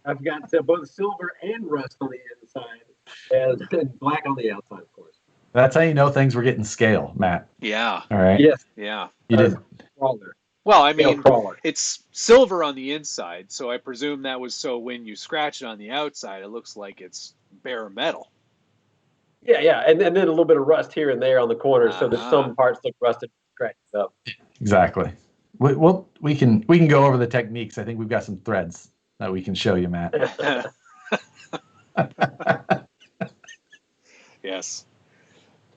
I've got both silver and rust on the inside, and black on the outside, of course. That's how you know things were getting scale, Matt. Yeah. All right. Yes. Yeah. You did. Crawler. Well, I mean, crawler. It's silver on the inside, so I presume that was so when you scratch it on the outside, it looks like it's bare metal. Yeah, and then a little bit of rust here and there on the corners, so that some parts look rusted, scratched up. Exactly. We can go over the techniques. I think we've got some threads that we can show you, Matt. Yes.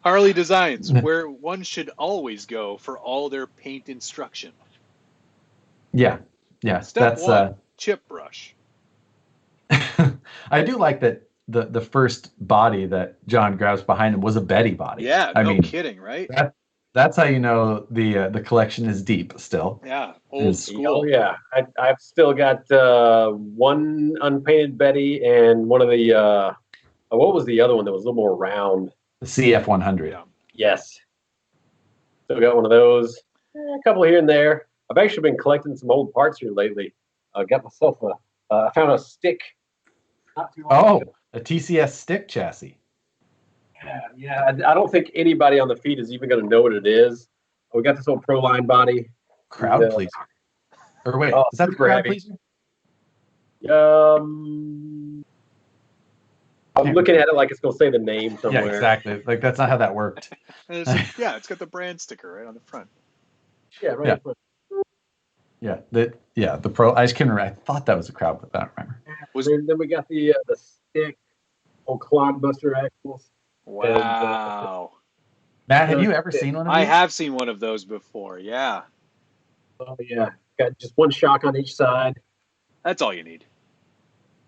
Harleydesigns, where one should always go for all their paint instruction. Yeah. Step one, chip brush. I do like that the first body that John grabs behind him was a Betty body. Yeah, I mean, kidding, right? That's how you know the collection is deep still. Yeah, old school. Oh yeah, I've still got one unpainted Betty and one of the what was the other one that was a little more round? The CF100. Yeah. Yes. Still got one of those. A couple here and there. I've actually been collecting some old parts here lately. I got myself I found a stick. Not too long ago. A TCS stick chassis. Yeah. I don't think anybody on the feed is even going to know what it is. We got this old Proline body. Crowd pleaser. Or wait, is that the crowd pleaser? I'm looking at it like it's going to say the name somewhere. Yeah, exactly. Like that's not how that worked. It's got the brand sticker right on the front. Yeah, right. Yeah. The Pro. I just can't remember. I thought that was a crowd, but I don't remember. Then we got the stick, old Clodbuster axles. Wow. Matt, have you ever seen one of these? I have seen one of those before. Yeah. Oh yeah, got just one shock on each side. That's all you need.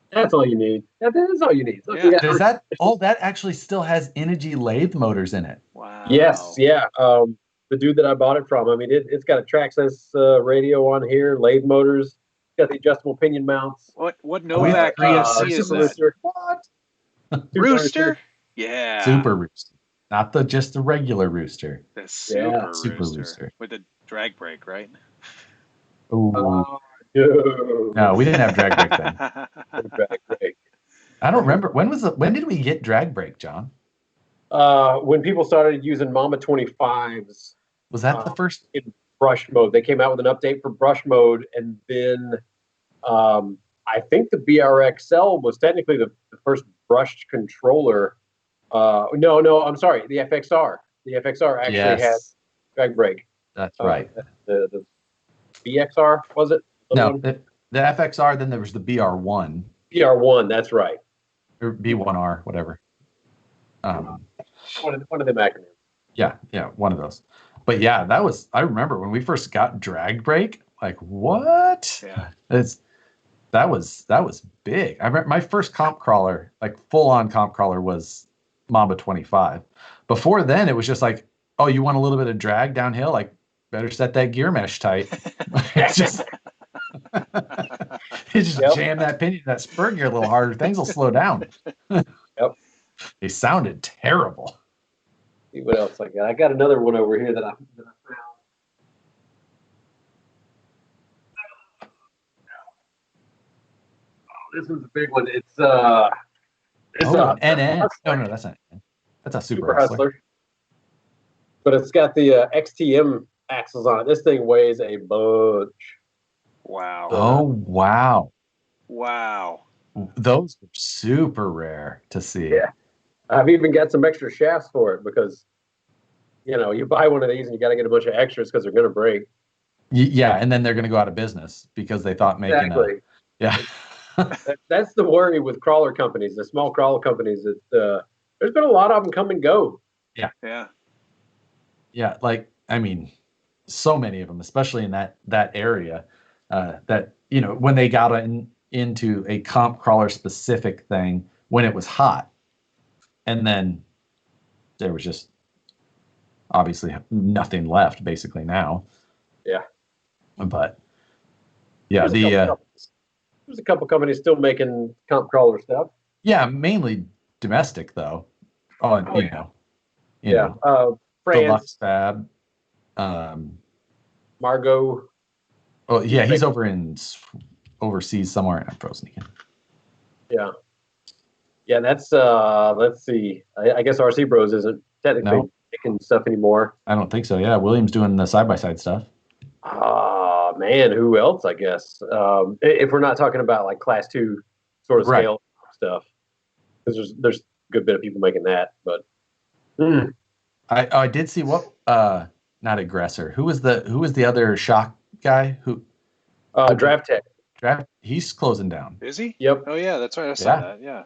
That's all you need. That is all you need. Look, Yeah. Does that? That actually still has Energy lathe motors in it. Wow. Yes, yeah. The dude that I bought it from. I mean, it's got a Traxxas radio on here, lathe motors. Got the adjustable pinion mounts. What Novak ESC is that? What? Rooster? Yeah. Super Rooster, not just the regular Rooster. The Super Rooster. Rooster with a drag brake, right? Ooh. No, we didn't have drag brake then. Drag brake. I don't remember when did we get drag brake, John? When people started using Mamba 25s Was that the first? in brush mode, they came out with an update for brush mode, and then I think the BRXL was technically the first brushed controller. No, I'm sorry, the FXR. The FXR actually had drag brake. That's right. The BXR, was it? No, the FXR. Then there was the BR1. BR1, that's right. Or B1R, whatever. One of them acronyms. Yeah, one of those. But yeah, I remember when we first got drag brake, like what? Yeah. That was big. I remember my first comp crawler, like full on comp crawler, was Mamba 25. Before then, it was just like, oh, you want a little bit of drag downhill? Like, better set that gear mesh tight. It's just jam that pinion, that spur gear a little harder. Things will slow down. Yep. They sounded terrible. See what else I got. I got another one over here that I found. This one's a big one. It's NN. No, that's not NN. That's a Super Hustler. But it's got the XTM axles on it. This thing weighs a bunch. Wow. Oh, wow. Wow. Those are super rare to see. Yeah. I've even got some extra shafts for it because, you buy one of these and you got to get a bunch of extras because they're going to break. Yeah, and then they're going to go out of business because they thought making That's the worry with crawler companies, the small crawler companies. That there's been a lot of them come and go. Yeah. Yeah. Like, I mean, so many of them, especially in that area, that when they got into a comp crawler specific thing when it was hot, and then there was just obviously nothing left basically now. Yeah. But yeah, there's a couple companies still making comp crawler stuff. Yeah, mainly domestic though. France, Deluxe Fab. Margot. Oh yeah, he's overseas somewhere. I'm frozen again. Yeah, that's let's see. I guess RC Bros isn't technically making stuff anymore. I don't think so. Yeah, William's doing the side-by-side stuff. Man, who else? I guess if we're not talking about like class 2 sort of scale stuff, because there's a good bit of people making that. But I did see not Aggressor. Who was the other shock guy? Draft Tech. He's closing down. Is he? Yep. Oh yeah, that's right. I saw that. Yeah.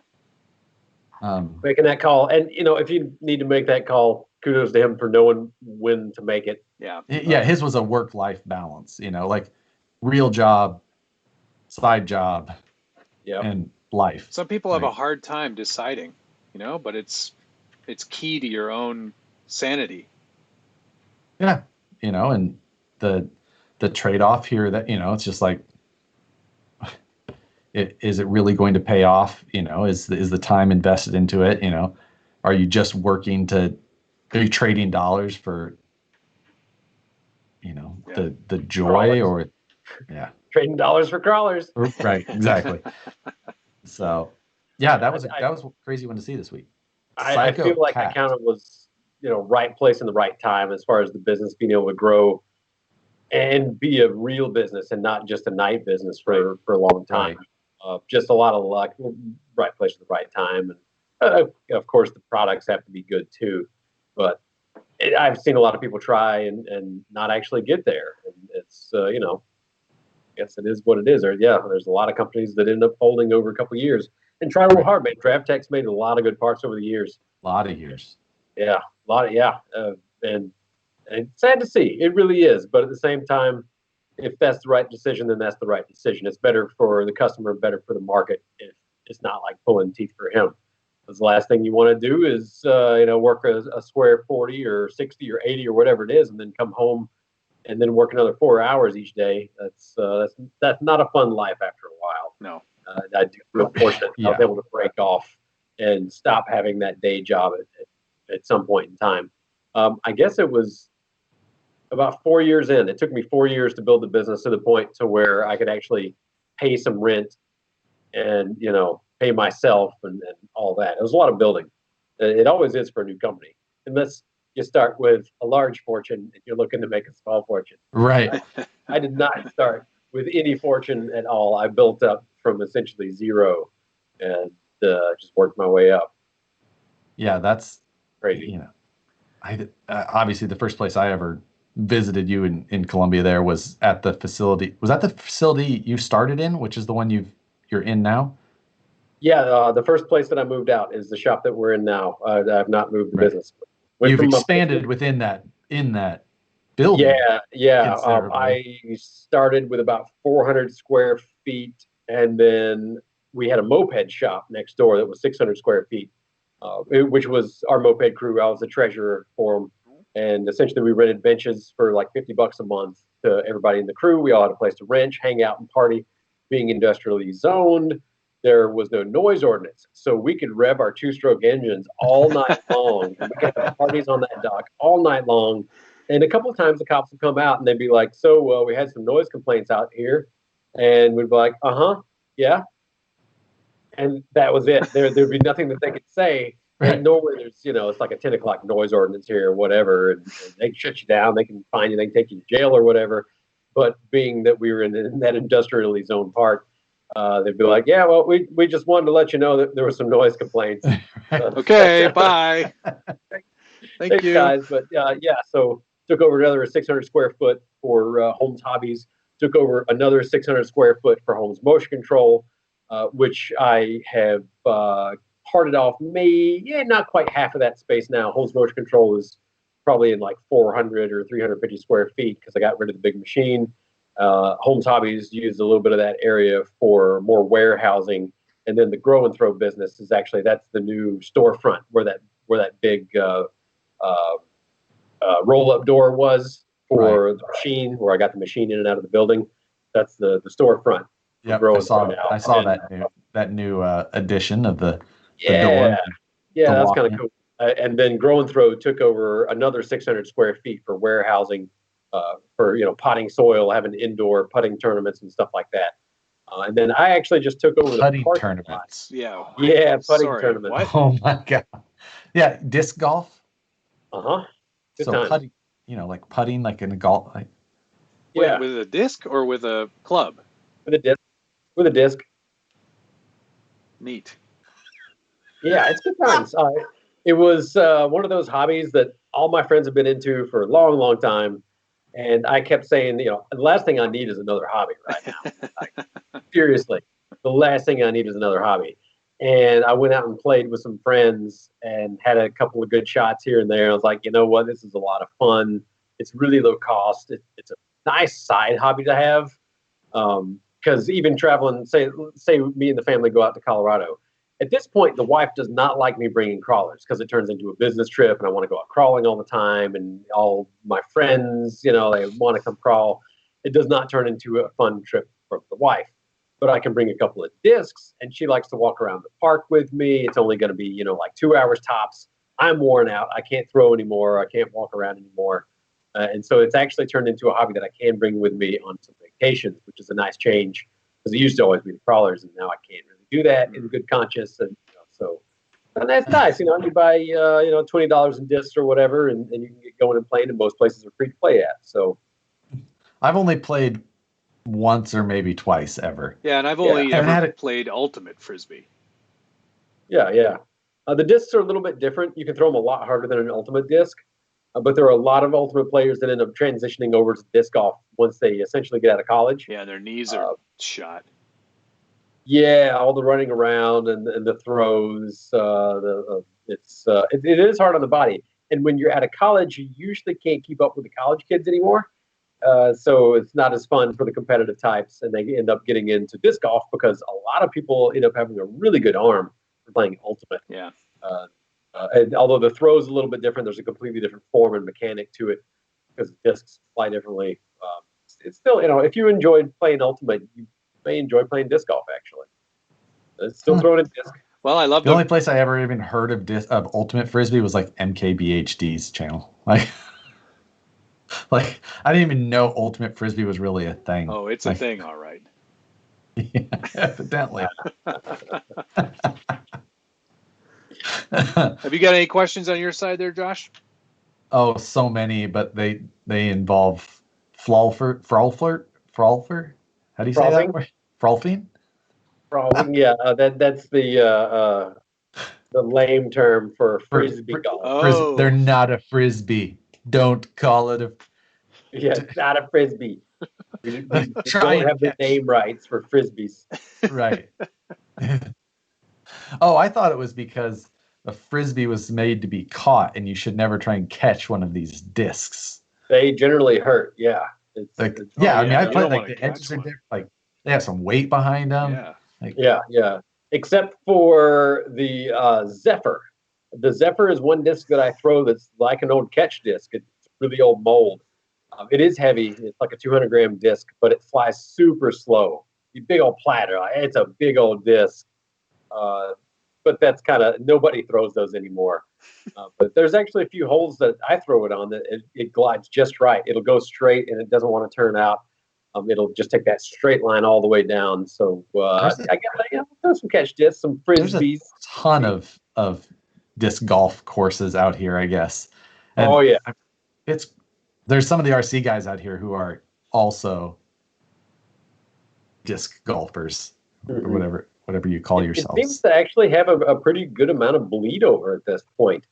Making that call, and if you need to make that call, kudos to him for knowing when to make it. Yeah. His was a work-life balance. Like real job, side job, and life. Some people have a hard time deciding, but it's key to your own sanity. Yeah, and the trade-off here that it's just like, is it really going to pay off? Is the time invested into it? Are you just working are you trading dollars for the joy crawlers. Or trading dollars for crawlers? Right, exactly. So yeah, that was a crazy one to see this week. I feel like the counter was right place in the right time as far as the business being able to grow and be a real business and not just a night business for a long time. Just a lot of luck, right place at the right time, and of course the products have to be good too. But I've seen a lot of people try and not actually get there, and it's I guess it is what it is. There's a lot of companies that end up folding over a couple of years and try real hard. Man, Draft Tech's made a lot of good parts over the years. A lot of years. Yeah, and it's sad to see. It really is. But at the same time, if that's the right decision, then that's the right decision. It's better for the customer, better for the market. It's not like pulling teeth for him. Because the last thing you want to do is, work a square 40 or 60 or 80 or whatever it is, and then come home and then work another 4 hours each day. That's not a fun life after a while. No. I do feel fortunate I was able to break off and stop having that day job at some point in time. I guess it was about 4 years in. It took me 4 years to build the business to the point to where I could actually pay some rent and pay myself and all that. It was a lot of building. It always is for a new company, unless you start with a large fortune and you're looking to make a small fortune. Right. I did not start with any fortune at all. I built up from essentially zero and just worked my way up. Yeah, that's Crazy. Obviously the first place I ever visited you in Columbia there was at the facility. Was that the facility you started in, which is the one you're in now? Yeah, the first place that I moved out is the shop that we're in now. I've not moved the business. You've expanded within that building. Yeah. I started with about 400 square feet, and then we had a moped shop next door that was 600 square feet, which was our moped crew. I was the treasurer for them, and essentially we rented benches for like $50 a month to everybody in the crew. We all had a place to wrench, hang out, and party. Being industrially zoned, there was no noise ordinance, so we could rev our two-stroke engines all night long. We could have parties on that dock all night long. And a couple of times the cops would come out and they'd be like, so we had some noise complaints out here. And we'd be like, yeah. And that was it. There'd be nothing that they could say. Right. And normally there's, it's like a 10 o'clock noise ordinance here or whatever. And they can shut you down. They can fine you. They can take you to jail or whatever. But being that we were in that industrially zoned part, they'd be like, yeah, well, we just wanted to let you know that there were some noise complaints. Okay, bye. Thank you. Guys. But so took over another 600 square foot for Holmes Hobbies, took over another 600 square foot for Holmes Motion Control, which I have parted off not quite half of that space now. Holmes Motion Control is probably in like 400 or 350 square feet because I got rid of the big machine. Holmes Hobbies used a little bit of that area for more warehousing, and then the grow and throw business is that's the new storefront where that big roll-up door was for the machine, where I got the machine in and out of the building. That's the storefront. Yeah, I saw that new addition of the door. Yeah, that's kind of cool. And then Grow and Throw took over another 600 square feet for warehousing, for potting soil, having indoor putting tournaments and stuff like that. And then I actually just took over putting the tournaments. Yeah, putting tournaments. What? Oh my god! Yeah, disc golf. Good So time. putting, like putting, like in a golf. Like, Wait, with a disc or with a club? With a disc. With a disc. Neat. Yeah, it's good times. It was one of those hobbies that all my friends have been into for a long, long time. And I kept saying, the last thing I need is another hobby right now. Like, seriously, the last thing I need is another hobby. And I went out and played with some friends and had a couple of good shots here and there. I was like, you know what? This is a lot of fun. It's really low cost. It's a nice side hobby to have. Because even traveling, say me and the family go out to Colorado. At this point, the wife does not like me bringing crawlers because it turns into a business trip and I want to go out crawling all the time. And all my friends, they want to come crawl. It does not turn into a fun trip for the wife. But I can bring a couple of discs and she likes to walk around the park with me. It's only going to be, like 2 hours tops. I'm worn out. I can't throw anymore. I can't walk around anymore. And so it's actually turned into a hobby that I can bring with me on some vacations, which is a nice change because it used to always be the crawlers and now I can't really do that in good conscience. And and that's nice. You buy, $20 in discs or whatever, and you can get going and playing, and most places are free to play at. So I've only played once or maybe twice ever. Yeah, and I've only ever played Ultimate Frisbee. Yeah. The discs are a little bit different. You can throw them a lot harder than an Ultimate disc, but there are a lot of Ultimate players that end up transitioning over to disc golf once they essentially get out of college. Yeah, their knees are shot. Yeah, all the running around and the throws. It is hard on the body. And when you're out of college, you usually can't keep up with the college kids anymore. So it's not as fun for the competitive types, and they end up getting into disc golf because a lot of people end up having a really good arm for playing Ultimate. Yeah. And although the throw is a little bit different, there's a completely different form and mechanic to it because discs fly differently. It's still, if you enjoyed playing Ultimate, you may enjoy playing disc golf. Actually, it's still throwing a disc. Well, I love the only place I ever even heard of Ultimate Frisbee was like MKBHD's channel. Like I didn't even know Ultimate Frisbee was really a thing. Oh, it's a thing, all right. Yeah, evidently. Have you got any questions on your side there, Josh? Oh, so many, but they involve frolfer. How do you say that Frolfing? word? Frolfing? Probably, yeah. That's the lame term for frisbee golf. Oh. They're not a frisbee. Don't call it a. Yeah, it's not a frisbee. We Try don't and have the catch. name rights for frisbees. Right. Oh, I thought it was because a frisbee was made to be caught, and you should never try and catch one of these discs. They generally hurt. Yeah. Like, It's yeah, I mean, I you played don't like wanna the edges catch are one. different. Like they have some weight behind them. Yeah. Like, yeah. Except for the Zephyr. The Zephyr is one disc that I throw that's like an old catch disc. It's really old mold. It is heavy. It's like a 200-gram disc, but it flies super slow. The big old platter. It's a big old disc. But that's kind of, nobody throws those anymore. But there's actually a few holes that I throw it on that it glides just right. It'll go straight and it doesn't want to turn out. It'll just take that straight line all the way down. So I got throw some catch discs, some there's a frisbees. ton of disc golf courses out here, I guess. And Oh yeah, there's some of the RC guys out here who are also disc golfers, or whatever you call yourselves. It seems to actually have a pretty good amount of bleed over at this point.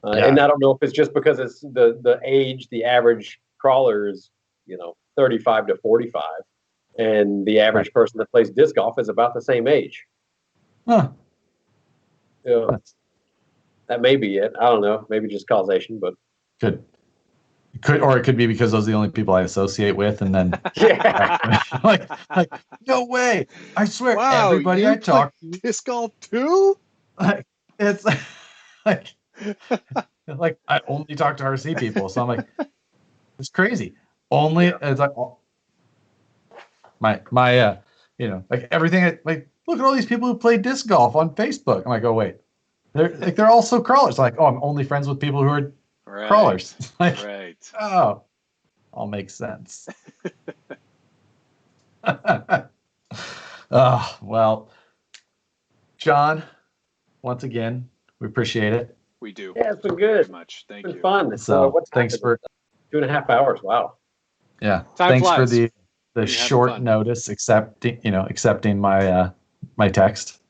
And I don't know if it's just because it's the age, the average crawler is 35 to 45, and the average person that plays disc golf is about the same age. Huh. That may be it. I don't know. Maybe just causation, but or it could be because those are the only people I associate with, and then yeah, like no way! I swear, Wow, everybody I talk to, disc golf too. like it's like I only talk to RC people, so I'm like, it's crazy. It's like my like everything. Like, look at all these people who play disc golf on Facebook. I'm like, oh wait, they're also crawlers. Like, oh, I'm only friends with people who are crawlers. Like, Right. oh, all makes sense. Oh, well, John, once again, we appreciate it. We do. yeah, it's been Thank you good. very much. Thank It's you. been fun. So thanks for 2.5 hours. Wow. Time thanks for flies the when you're having short fun. notice accepting my my text.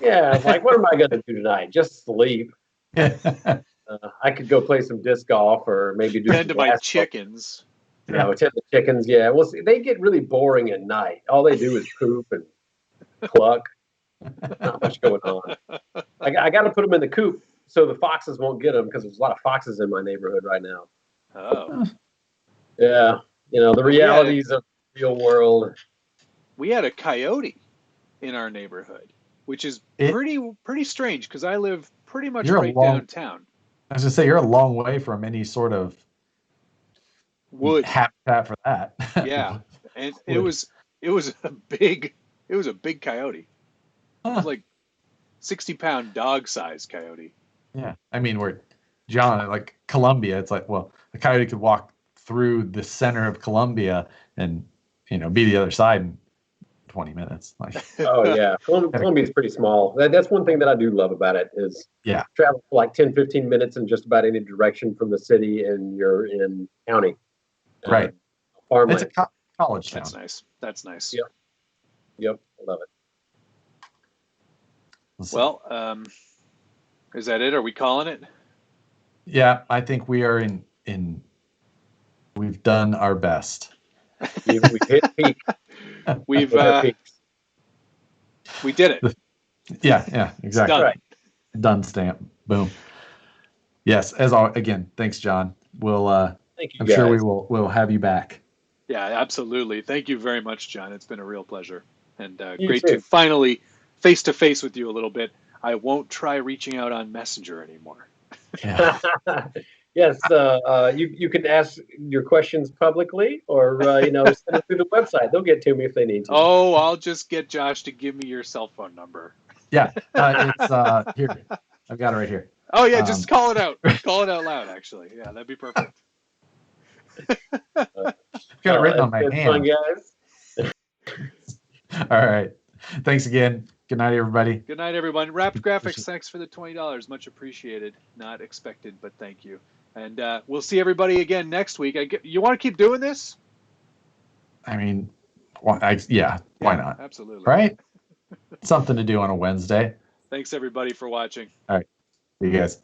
Yeah, it's like, what am I going to do tonight? Just sleep. I could go play some disc golf or maybe do Tend to some my basketball. chickens. Tend to chickens. Yeah, well, see, they get really boring at night. All they do is poop and cluck. Not much going on. I got to put them in the coop so the foxes won't get them because there's a lot of foxes in my neighborhood right now. Oh. Yeah, the realities of the real world. We had a coyote in our neighborhood, which is pretty strange because I live pretty much downtown. I was gonna say, you're a long way from any sort of wood habitat for that. Yeah, and it was a big coyote. It was like 60-pound dog-sized coyote. Yeah, I mean, we're John, like Columbia. It's like, well, a coyote could walk through the center of Columbia and be the other side in 20 minutes. Like, oh yeah, Columbia's pretty small. That's one thing that I do love about it is travel for like 10-15 minutes in just about any direction from the city, and you're in county. Right. Farmland. It's a college town. That's nice. Yep. I love it. Well, is that it? Are we calling it? Yeah, I think we are in. We've done our best. We've hit peak. We did it. Yeah, exactly. Done. Right. Done stamp. Boom. Yes, as always, again, thanks, John. We'll Thank you, I'm guys. sure we'll have you back. Yeah, absolutely. Thank you very much, John. It's been a real pleasure, and You great too. to finally face to face with you a little bit. I won't try reaching out on Messenger anymore. Yeah. Yes, you can ask your questions publicly, or send it through the website. They'll get to me if they need to. Oh, I'll just get Josh to give me your cell phone number. Yeah, it's here. I've got it right here. Oh yeah, just call it out. Call it out loud. Actually, yeah, that'd be perfect. Got it written on my it's hand. fun, guys. All right. Thanks again. Good night, everybody. Good night, everyone. Wrapped Graphics, thanks for the $20. Much appreciated. Not expected, but thank you. And we'll see everybody again next week. You want to keep doing this? I mean, why not? Absolutely. Right? Something to do on a Wednesday. Thanks, everybody, for watching. All right. See you guys.